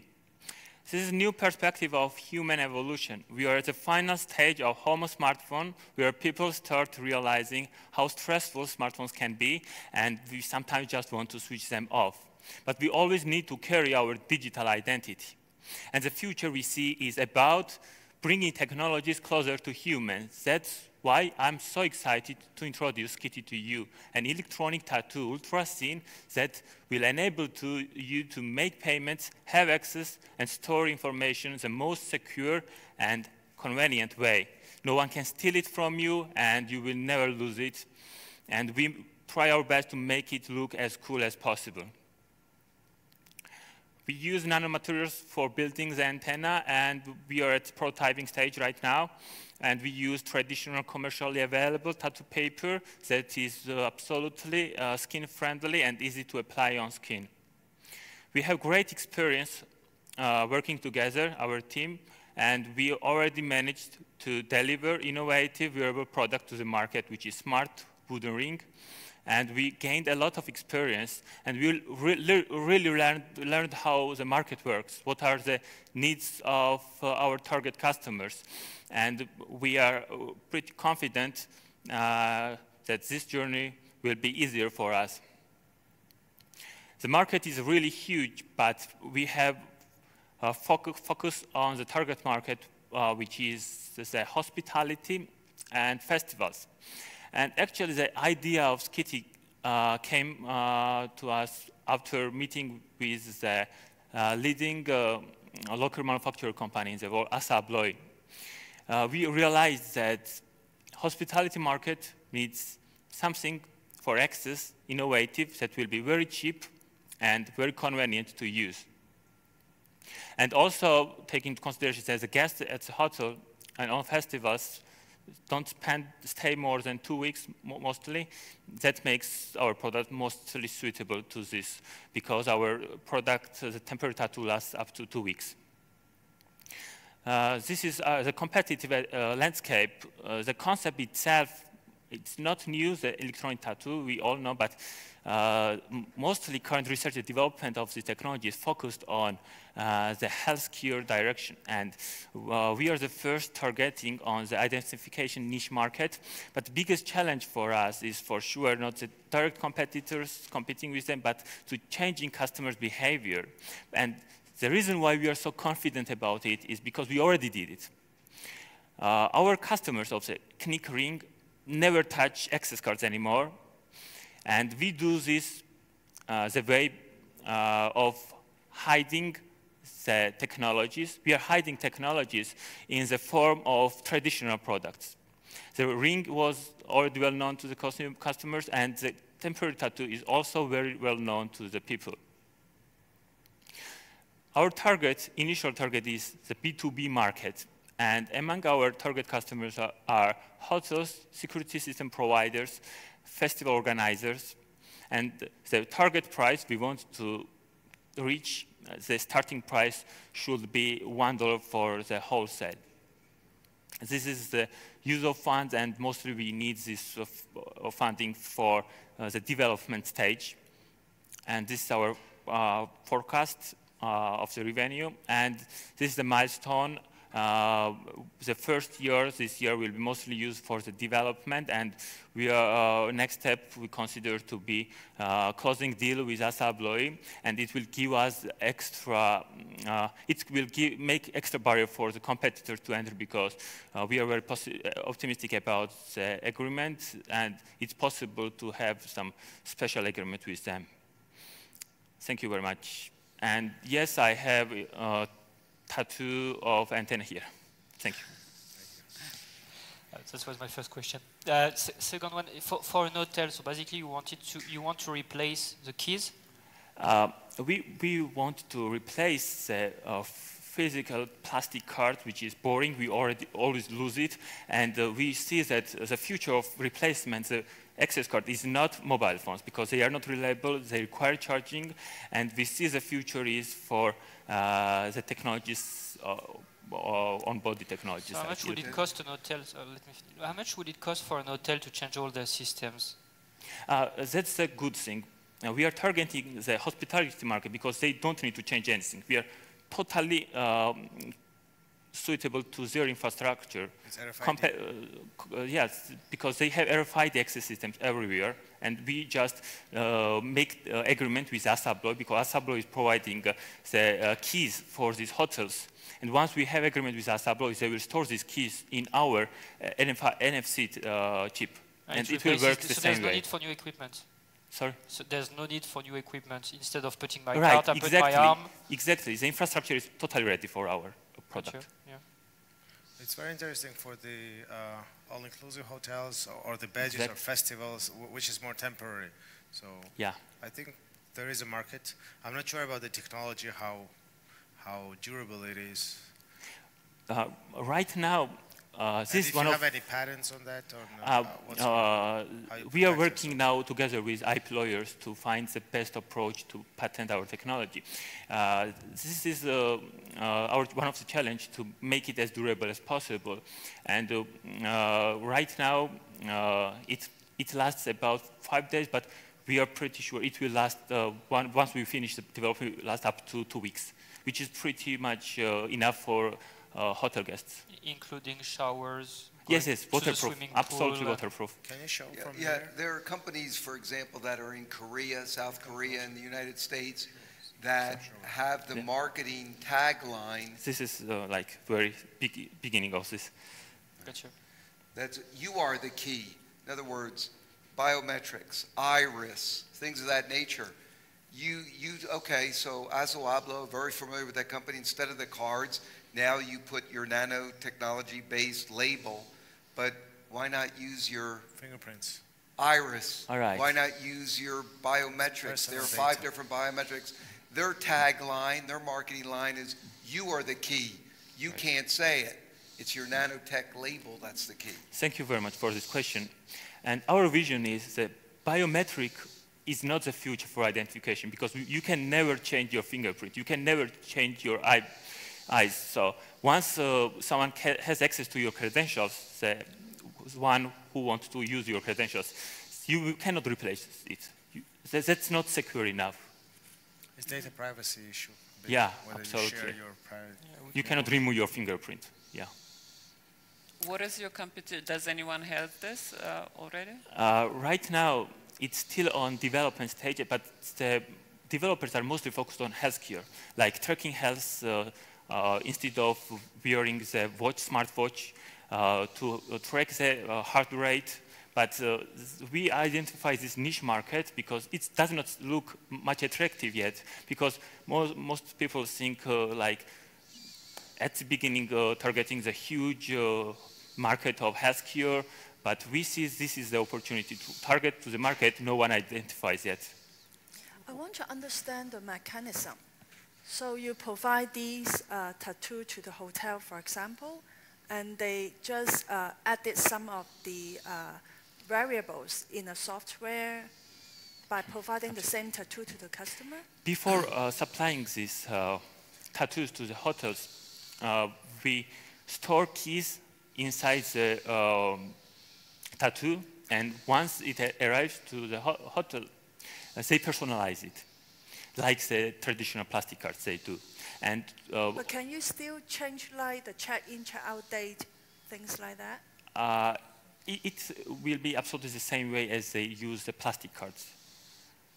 [SPEAKER 16] This is a new perspective of human evolution. We are at the final stage of Homo smartphone, where people start realizing how stressful smartphones can be, and we sometimes just want to switch them off. But we always need to carry our digital identity. And the future we see is about bringing technologies closer to humans. That's why I'm so excited to introduce Skitty to you, an electronic tattoo ultra thin that will enable you to make payments, have access, and store information in the most secure and convenient way. No one can steal it from you, and you will never lose it. And we try our best to make it look as cool as possible. We use nanomaterials for building the antenna, and we are at the prototyping stage right now. And we use traditional commercially available tattoo paper that is absolutely skin-friendly and easy to apply on skin. We have great experience working together, our team, and we already managed to deliver innovative wearable product to the market, which is smart wooden ring. And we gained a lot of experience, and we really learned how the market works, what are the needs of our target customers. And we are pretty confident that this journey will be easier for us. The market is really huge, but we have focus on the target market, which is the hospitality and festivals. And actually, the idea of Skitty came to us after meeting with the leading local manufacturer company in the world, Assa Abloy. We realized that hospitality market needs something for access, innovative, that will be very cheap and very convenient to use. And also taking into consideration that the guests at the hotel and on festivals don't stay more than 2 weeks mostly. That makes our product mostly suitable to this, because our product, the temporary tattoo, lasts up to 2 weeks. This is the competitive landscape. The concept itself, it's not new, the electronic tattoo, we all know, but mostly current research and development of this technology is focused on the healthcare direction. And we are the first targeting on the identification niche market. But the biggest challenge for us is for sure not the direct competitors competing with them, but to changing customers' behavior. And the reason why we are so confident about it is because we already did it. Our customers of the Knick ring never touch access cards anymore. And we do this the way of hiding the technologies. We are hiding technologies in the form of traditional products. The ring was already well known to the customers, and the temporary tattoo is also very well known to the people. Our initial target is the B2B market. And among our target customers are hotels, security system providers, festival organizers, and the target price we want to reach, the starting price should be $1 for the wholesale. This is the use of funds, and mostly we need this funding for the development stage. And this is our forecast of the revenue, and this is the milestone. The first year, this year, will be mostly used for the development, and we are, next step we consider to be closing deal with Assa Abloy, and it will give us extra, make extra barrier for the competitors to enter, because we are very optimistic about the agreement, and it's possible to have some special agreement with them. Thank you very much. And yes, I have tattoo of antenna here. Thank you.
[SPEAKER 1] That was my first question. Second one, for an hotel, so basically you want to replace the keys?
[SPEAKER 16] We want to replace the physical plastic card, which is boring. We always lose it, and we see that the future of replacement, the access card, is not mobile phones, because they are not reliable, they require charging, and we see the future is for the technologies on-body technologies.
[SPEAKER 1] So how much would it cost an hotel? How much would it cost for an hotel to change all their systems?
[SPEAKER 16] That's a good thing. We are targeting the hospitality market because they don't need to change anything. We are totally suitable to their infrastructure. Yes, because they have RFID access systems everywhere, and we just make agreement with Asablo because Asablo is providing the keys for these hotels. And once we have agreement with Asablo, they will store these keys in our NFC chip, and it will work the same way.
[SPEAKER 1] So there's no need for new equipment.
[SPEAKER 16] Sorry?
[SPEAKER 1] So there's no need for new equipment. Instead of putting my
[SPEAKER 16] right,
[SPEAKER 1] card, I put my arm.
[SPEAKER 16] Exactly. The infrastructure is totally ready for our product.
[SPEAKER 1] Sure. Yeah.
[SPEAKER 5] It's very interesting for the all-inclusive hotels or the badges or festivals, which is more temporary. So
[SPEAKER 16] yeah,
[SPEAKER 5] I think there is a market. I'm not sure about the technology, how durable it is.
[SPEAKER 16] Right now, this is one
[SPEAKER 5] of.
[SPEAKER 16] Have
[SPEAKER 5] any patents on that? Or
[SPEAKER 16] we are working now together with IP lawyers to find the best approach to patent our technology. This is one of the challenge to make it as durable as possible. And right now, it lasts about 5 days, but we are pretty sure it will last, once we finish the development, it will last up to 2 weeks, which is pretty much enough for hotel guests.
[SPEAKER 1] Including showers?
[SPEAKER 16] Yes, waterproof, absolutely waterproof.
[SPEAKER 5] Can you show from
[SPEAKER 4] here? There are companies, for example, that are in Korea, South Korea, and the United States that have the marketing tagline.
[SPEAKER 16] This is like very beginning of this.
[SPEAKER 1] Gotcha.
[SPEAKER 4] That's, you are the key. In other words, biometrics, iris, things of that nature. Okay, so Azoablo, very familiar with that company. Instead of the cards, now you put your nanotechnology-based label, but why not use your
[SPEAKER 5] fingerprints,
[SPEAKER 4] iris?
[SPEAKER 16] All right.
[SPEAKER 4] Why not use your biometrics? There are 5 different biometrics. Their tagline, their marketing line is, you are the key. You can't say it. It's your nanotech label that's the key.
[SPEAKER 16] Thank you very much for this question. And our vision is that biometric is not the future for identification because you can never change your fingerprint. You can never change your eyes. So once someone has access to your credentials, the one who wants to use your credentials, you cannot replace it. That's not secure enough.
[SPEAKER 5] It's data privacy issue.
[SPEAKER 16] Yeah, absolutely.
[SPEAKER 5] You share your private.
[SPEAKER 16] You cannot remove your fingerprint. Yeah.
[SPEAKER 6] What is your competition? Does anyone have this already?
[SPEAKER 16] Right now, it's still on development stage, but the developers are mostly focused on healthcare, like tracking health instead of wearing the smartwatch to track the heart rate. But we identify this niche market because it does not look much attractive yet, because most people think like at the beginning targeting the huge market of healthcare, but we see this is the opportunity to target to the market no one identifies yet.
[SPEAKER 3] I want to understand the mechanism. So you provide these tattoo to the hotel, for example, and they just added some of the variables in a software by providing the same tattoo to the customer?
[SPEAKER 16] Before supplying these tattoos to the hotels, we store keys inside the tattoo, and once it arrives to the hotel, they personalize it, like the traditional plastic cards they do. And
[SPEAKER 3] but can you still change like the check-in, check-out date, things like that?
[SPEAKER 16] It will be absolutely the same way as they use the plastic cards.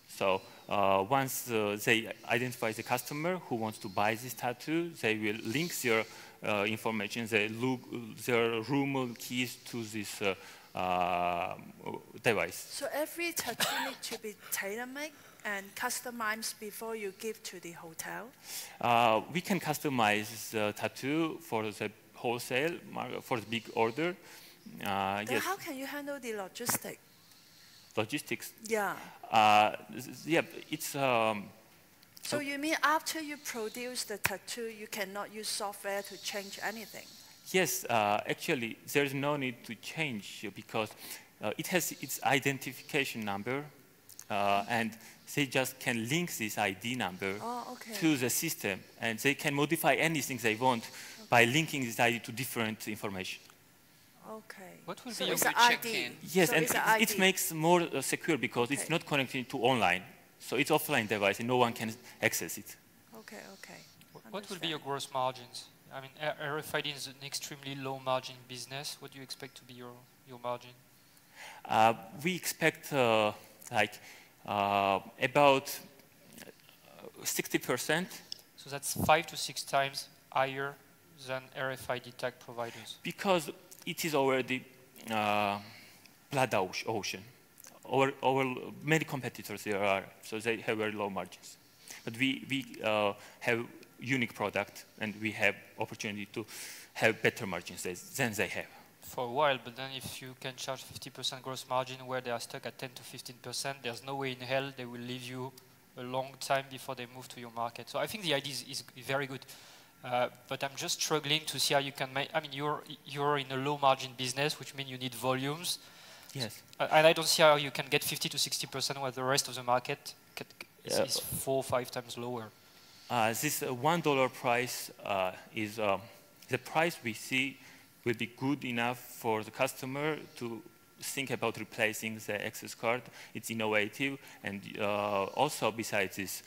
[SPEAKER 16] So once they identify the customer who wants to buy this tattoo, they will link their information, their room keys to this device.
[SPEAKER 3] So every tattoo needs to be tailor-made and customized before you give to the hotel?
[SPEAKER 16] We can customize the tattoo for the wholesale, for the big order.
[SPEAKER 3] Then
[SPEAKER 16] yes.
[SPEAKER 3] how can you handle the logistics?
[SPEAKER 16] Logistics?
[SPEAKER 3] Yeah.
[SPEAKER 16] Yeah, it's...
[SPEAKER 3] so you mean after you produce the tattoo, you cannot use software to change anything?
[SPEAKER 16] Yes, actually, there's no need to change because it has its identification number, and they just can link this ID number to the system, and they can modify anything they want by linking this ID to different information.
[SPEAKER 3] Okay.
[SPEAKER 1] What will
[SPEAKER 3] So
[SPEAKER 1] be
[SPEAKER 3] it's
[SPEAKER 1] your
[SPEAKER 3] an ID?
[SPEAKER 16] Yes,
[SPEAKER 3] So
[SPEAKER 16] and
[SPEAKER 3] it's an
[SPEAKER 16] it
[SPEAKER 3] ID.
[SPEAKER 16] makes more secure because it's not connected to online. So it's offline device and no one can access it.
[SPEAKER 3] Okay, okay.
[SPEAKER 1] What will be your gross margins? I mean, RFID is an extremely low margin business. What do you expect to be your margin?
[SPEAKER 16] We expect about 60%.
[SPEAKER 1] So that's 5 to 6 times higher than RFID tag providers.
[SPEAKER 16] Because it is already blood ocean. Many competitors there are, so they have very low margins. But we have unique product, and we have opportunity to have better margins than they have.
[SPEAKER 1] For a while, but then if you can charge 50% gross margin where they are stuck at 10 to 15%, there's no way in hell they will leave you a long time before they move to your market. So I think the idea is very good. But I'm just struggling to see how you can make, I mean, you're in a low margin business, which means you need volumes.
[SPEAKER 16] Yes.
[SPEAKER 1] And I don't see how you can get 50 to 60% while the rest of the market is 4 or 5 times lower.
[SPEAKER 16] This $1 price is the price we see will be good enough for the customer to think about replacing the access card. It's innovative, and also besides this,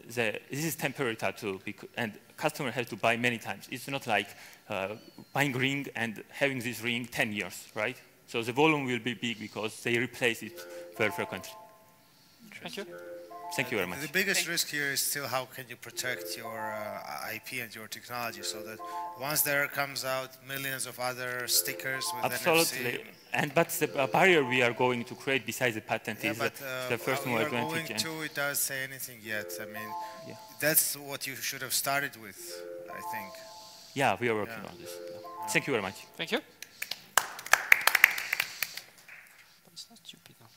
[SPEAKER 16] this is temporary tattoo, and customer has to buy many times. It's not like buying ring and having this ring 10 years, right? So the volume will be big because they replace it very frequently.
[SPEAKER 1] Thank you.
[SPEAKER 16] Thank you very much.
[SPEAKER 5] The biggest risk here is still how can you protect your IP and your technology so that once there comes out millions of other stickers with
[SPEAKER 16] Absolutely.
[SPEAKER 5] NFC.
[SPEAKER 16] But the barrier we are going to create besides the patent is
[SPEAKER 5] but,
[SPEAKER 16] the first
[SPEAKER 5] we are
[SPEAKER 16] advantage.
[SPEAKER 5] Going to, it does say anything yet. I mean, that's what you should have started with, I think.
[SPEAKER 16] Yeah, we are working on this. Thank you very much.
[SPEAKER 1] Thank you. It's not stupid. Huh?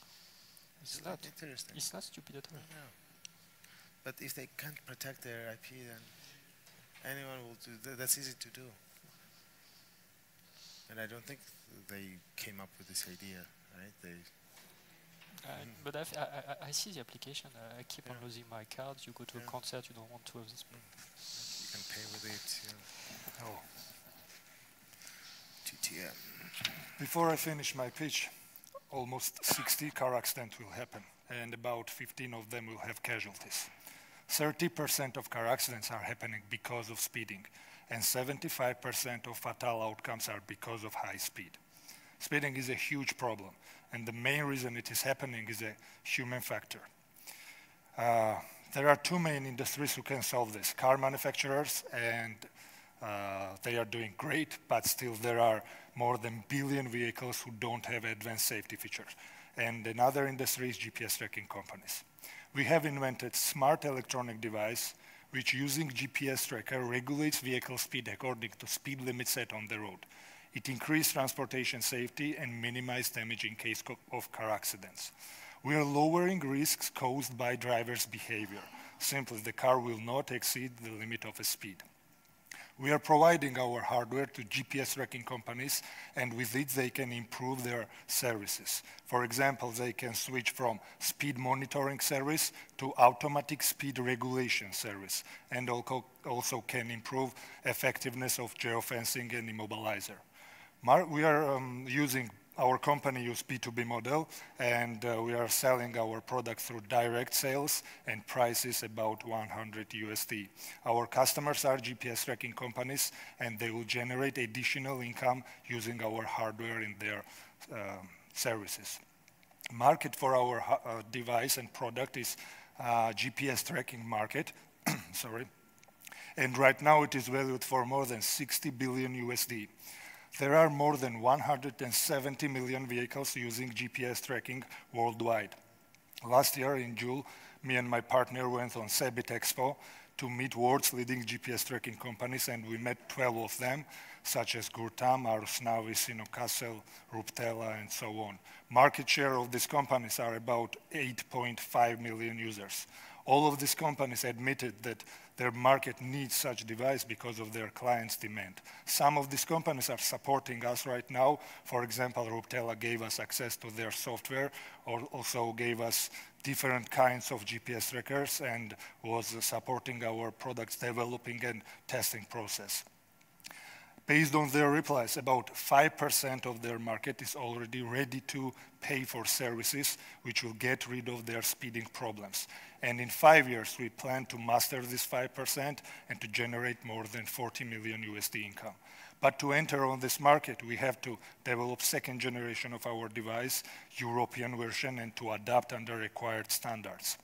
[SPEAKER 1] It's not
[SPEAKER 5] interesting.
[SPEAKER 1] It's not stupid at all.
[SPEAKER 5] No. But if they can't protect their IP, then anyone will do. That's easy to do. And I don't think they came up with this idea, right?
[SPEAKER 1] But I see the application. I keep on losing my cards. You go to a concert, you don't want to have this.
[SPEAKER 5] You can pay with it. Yeah. Oh. TTM.
[SPEAKER 17] Before I finish my pitch, almost 60 car accidents will happen, and about 15 of them will have casualties. 30% of car accidents are happening because of speeding, and 75% of fatal outcomes are because of high speed. Speeding is a huge problem, and the main reason it is happening is a human factor. There are two main industries who can solve this: car manufacturers, and they are doing great, but still there are more than a billion vehicles who don't have advanced safety features. And another industry is GPS tracking companies. We have invented smart electronic device which, using GPS tracker, regulates vehicle speed according to speed limit set on the road. It increases transportation safety and minimizes damage in case of car accidents. We are lowering risks caused by drivers' behavior. Simply, the car will not exceed the limit of a speed. We are providing our hardware to GPS tracking companies, and with it they can improve their services. For example, they can switch from speed monitoring service to automatic speed regulation service, and also can improve effectiveness of geofencing and immobilizer. We are our company uses B2B model, and we are selling our product through direct sales, and price is about $100. Our customers are GPS tracking companies, and they will generate additional income using our hardware in their services. Market for our device and product is GPS tracking market, sorry, and right now it is valued for more than $60 billion. There are more than 170 million vehicles using GPS tracking worldwide. Last year in June, me and my partner went on Cebit Expo to meet world's leading GPS tracking companies, and we met 12 of them, such as Gurtam, Arusnavis, Castle, Ruptela, and so on. Market share of these companies are about 8.5 million users. All of these companies admitted that their market needs such device because of their clients' demand. Some of these companies are supporting us right now. For example, Ruptela gave us access to their software, or also gave us different kinds of GPS trackers, and was supporting our products developing and testing process. Based on their replies, about 5% of their market is already ready to pay for services which will get rid of their speeding problems. And in 5 years, we plan to master this 5% and to generate more than 40 million USD income. But to enter on this market, we have to develop second generation of our device, European version, and to adapt under required standards.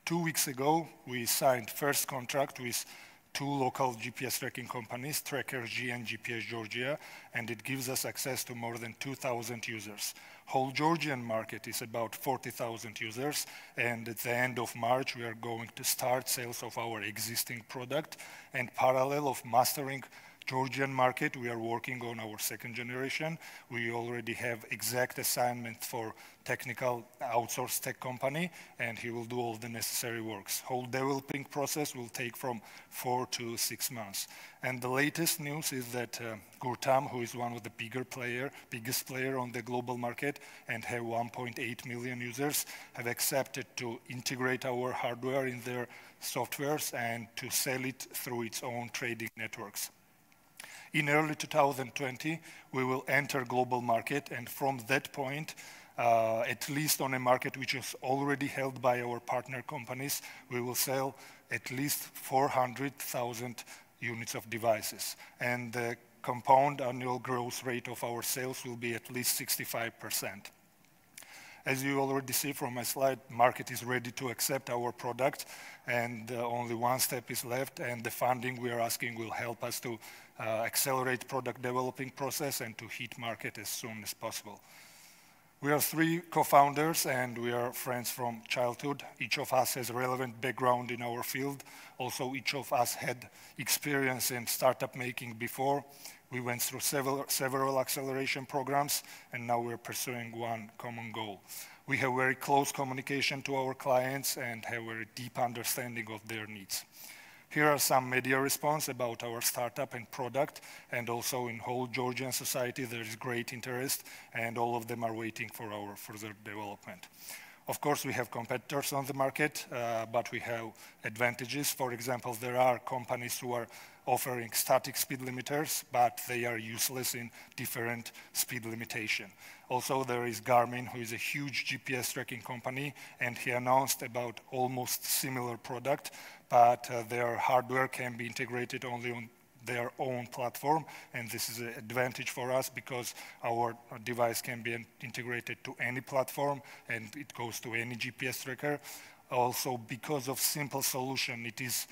[SPEAKER 17] 2 weeks ago, we signed first contract with 2 local GPS tracking companies, Tracker G and GPS Georgia, and it gives us access to more than 2,000 users. Whole Georgian market is about 40,000 users, and at the end of March, we are going to start sales of our existing product, and parallel of mastering Georgian market, we are working on our second generation. We already have exact assignment for technical outsourced tech company, and he will do all the necessary works. Whole developing process will take from 4 to 6 months. And the latest news is that Gurtam, who is one of the biggest player on the global market and have 1.8 million users, have accepted to integrate our hardware in their softwares and to sell it through its own trading networks. In early 2020, we will enter global market, and from that point, at least on a market which is already held by our partner companies, we will sell at least 400,000 units of devices. And the compound annual growth rate of our sales will be at least 65%. As you already see from my slide, market is ready to accept our product, and only one step is left, and the funding we are asking will help us to accelerate product developing process and to hit market as soon as possible. We are 3 co-founders, and we are friends from childhood. Each of us has relevant background in our field. Also, each of us had experience in startup making before. We went through several acceleration programs, and now we're pursuing one common goal. We have very close communication to our clients and have very deep understanding of their needs. Here are some media response about our startup and product, and also in whole Georgian society there is great interest, and all of them are waiting for our further development. Of course, we have competitors on the market, but we have advantages. For example, there are companies who are offering static speed limiters, but they are useless in different speed limitation. Also, there is Garmin, who is a huge GPS tracking company, and he announced about almost similar product, but their hardware can be integrated only on their own platform, and this is an advantage for us because our device can be integrated to any platform and it goes to any GPS tracker. Also, because of simple solution, it is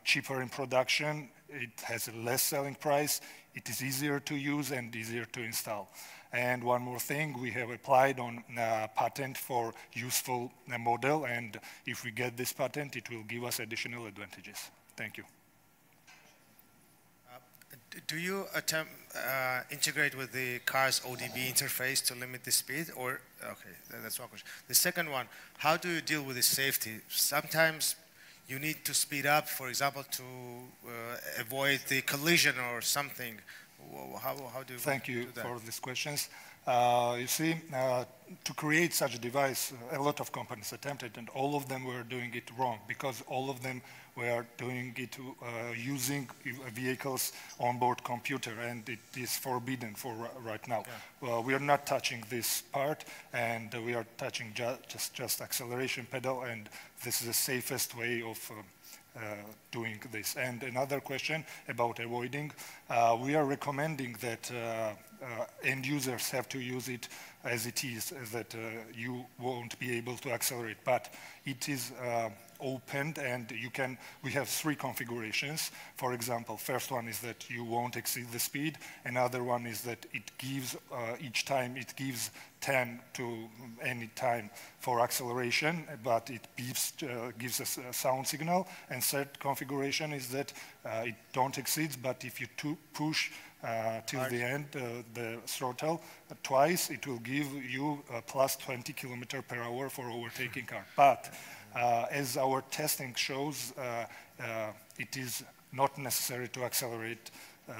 [SPEAKER 17] cheaper in production, it has a less selling price, it is easier to use and easier to install. And one more thing, we have applied on patent for useful model, and if we get this patent, it will give us additional advantages. Thank you.
[SPEAKER 5] Do you attempt integrate with the car's ODB interface to limit the speed, or okay, that's one question. The second one, how do you deal with the safety? Sometimes you need to speed up, for example, to avoid the collision or something. How do you
[SPEAKER 17] Thank you
[SPEAKER 5] do that?
[SPEAKER 17] for these questions. You see, to create such a device, a lot of companies attempted, and all of them were doing it wrong because all of them were doing it using vehicles onboard computer, and it is forbidden for right now. Yeah. Well, we are not touching this part, and we are touching just acceleration pedal, and this is the safest way of doing this. And another question about avoiding, we are recommending that end users have to use it as it is, that you won't be able to accelerate, but it is opened, and we have 3 configurations. For example, first one is that you won't exceed the speed. Another one is that it gives, each time it gives 10 to any time for acceleration, but it gives us a sound signal. And third configuration is that it don't exceed, but if you push till the end, the throttle twice, it will give you plus 20 km/h for overtaking car. But As our testing shows, it is not necessary to accelerate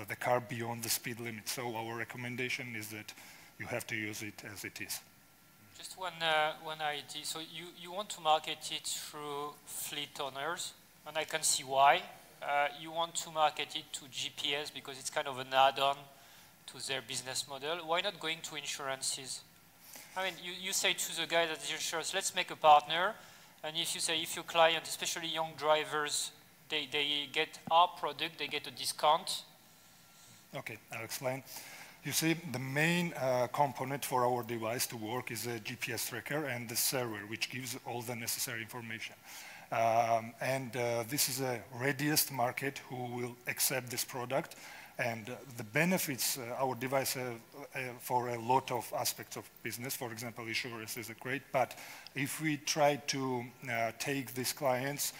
[SPEAKER 17] the car beyond the speed limit. So our recommendation is that you have to use it as it is.
[SPEAKER 1] Just one idea. So you want to market it through fleet owners, and I can see why. You want to market it to GPS because it's kind of an add-on to their business model. Why not going to insurances? I mean, you say to the guy that the insurance, let's make a partner, and if you say, if your client, especially young drivers, they get our product, they get a discount.
[SPEAKER 17] Okay, I'll explain. You see, the main component for our device to work is a GPS tracker and the server, which gives all the necessary information. This is a readiest market who will accept this product. And the benefits our device for a lot of aspects of business, for example, insurance is great, but if we try to take these clients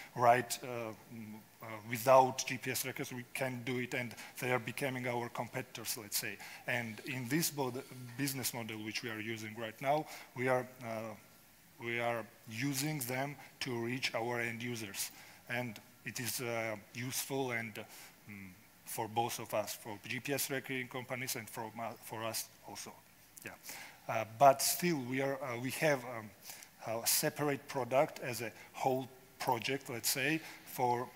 [SPEAKER 17] without GPS trackers, we can do it, and they are becoming our competitors, let's say. And in this business model which we are using right now, we are using them to reach our end users. And it is useful and for both of us, for GPS tracking companies and for us also. Yeah. But still, we have a separate product as a whole project, let's say, for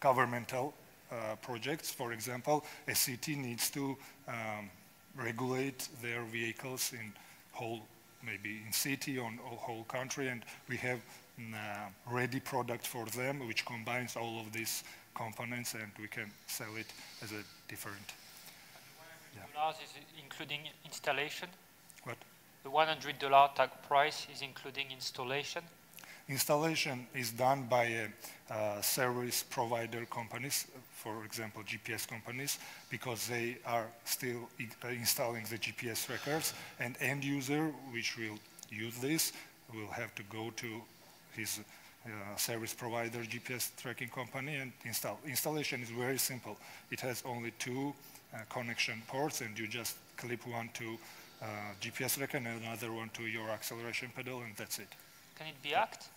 [SPEAKER 17] governmental projects. For example, a city needs to regulate their vehicles in maybe in city or whole country, and we have a ready product for them, which combines all of these components, and we can sell it as a different.
[SPEAKER 1] $100 is including installation?
[SPEAKER 17] What?
[SPEAKER 1] The $100 tag price is including installation?
[SPEAKER 17] Installation is done by service provider companies, for example, GPS companies, because they are still installing the GPS trackers, and end user, which will use this, will have to go to his service provider, GPS tracking company, and install. Installation is very simple. It has only two connection ports, and you just clip one to GPS tracker and another one to your acceleration pedal, and that's it.
[SPEAKER 1] Can it be hacked?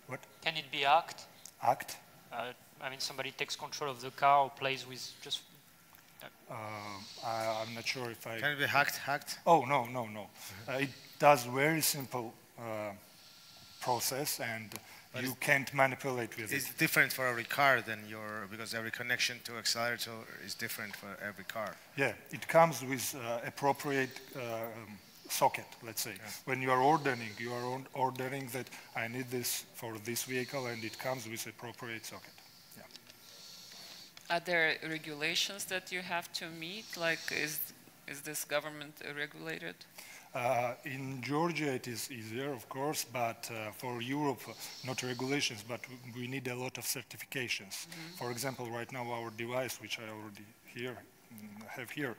[SPEAKER 17] What?
[SPEAKER 1] Can it be hacked?
[SPEAKER 17] Hacked?
[SPEAKER 1] I mean, somebody takes control of the car or plays with just...
[SPEAKER 17] I'm not sure if I...
[SPEAKER 5] Can it be hacked?
[SPEAKER 17] Oh, no. It does very simple process, and but you can't manipulate with it.
[SPEAKER 5] It's different for every car than because every connection to accelerator is different for every car.
[SPEAKER 17] Yeah, it comes with appropriate socket, let's say. Yeah. When you are ordering that I need this for this vehicle, and it comes with appropriate socket. Yeah.
[SPEAKER 6] Are there regulations that you have to meet? Like, is this government regulated?
[SPEAKER 17] In Georgia it is easier, of course, but for Europe, not regulations, but we need a lot of certifications. Mm-hmm. For example, right now our device, which I already have here,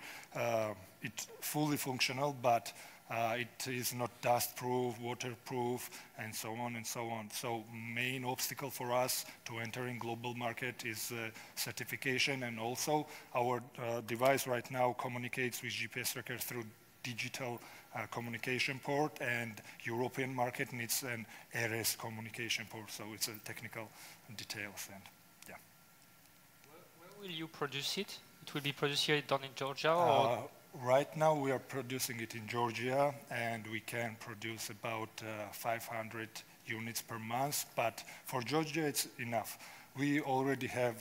[SPEAKER 17] it's fully functional, but it is not dust-proof, waterproof, and so on and so on. So main obstacle for us to entering global market is certification, and also our device right now communicates with GPS tracker through digital communication port, and European market needs an RS communication port, so it's a technical details, and yeah.
[SPEAKER 1] Where will you produce it? It will be produced here down in Georgia, or?
[SPEAKER 17] Right now we are producing it in Georgia, and we can produce about 500 units per month, but for Georgia it's enough. We already have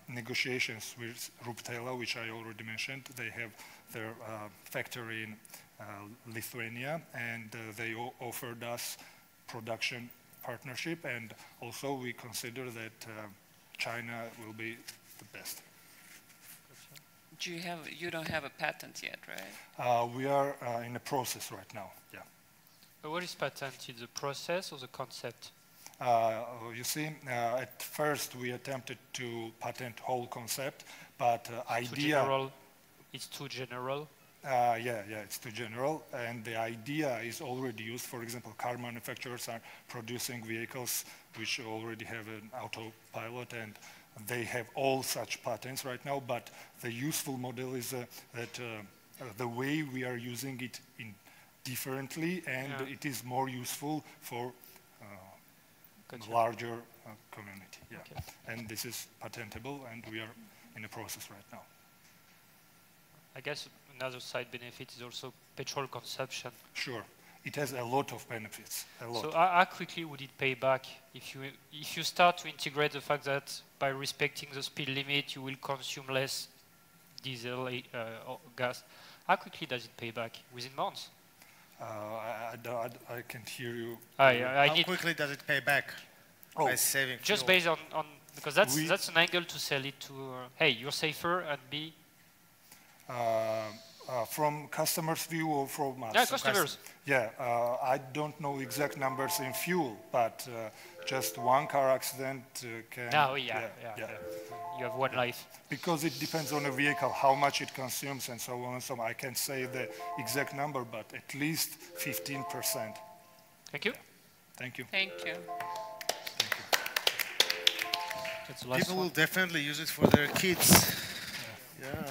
[SPEAKER 17] negotiations with Ruptela, which I already mentioned. They have their factory in Lithuania, and they offered us production partnership, and also we consider that China will be the best.
[SPEAKER 6] You don't have a patent yet, right?
[SPEAKER 17] We are in a process right now, yeah.
[SPEAKER 1] But what is patented, the process or the concept?
[SPEAKER 17] You see, at first we attempted to patent whole concept, but idea...
[SPEAKER 1] It's too general?
[SPEAKER 17] Yeah, it's too general, and the idea is already used. For example, car manufacturers are producing vehicles which already have an autopilot, and they have all such patents right now, but the useful model is that the way we are using it differently, and it is more useful for larger community. Yeah. Okay. And this is patentable, and we are in the process right now.
[SPEAKER 1] I guess another side benefit is also petrol consumption.
[SPEAKER 17] Sure. It has a lot of benefits, a lot.
[SPEAKER 1] So how quickly would it pay back if you start to integrate the fact that by respecting the speed limit you will consume less diesel or gas? How quickly does it pay back? Within months?
[SPEAKER 17] I can't hear you.
[SPEAKER 5] How quickly does it pay back? By saving
[SPEAKER 1] just
[SPEAKER 5] fuel?
[SPEAKER 1] based on because that's an angle to sell it to. Hey, you're safer, and B.
[SPEAKER 17] From customers' view or from us?
[SPEAKER 1] Yeah, customers.
[SPEAKER 17] Yeah, I don't know exact numbers in fuel, but just one car accident can...
[SPEAKER 1] Oh, yeah. You have one life.
[SPEAKER 17] Because it depends on the vehicle, how much it consumes and so on and so on. I can't say the exact number, but at least 15%.
[SPEAKER 1] Thank you.
[SPEAKER 17] Thank you.
[SPEAKER 6] Thank you.
[SPEAKER 5] People will definitely use it for their kids. Yeah.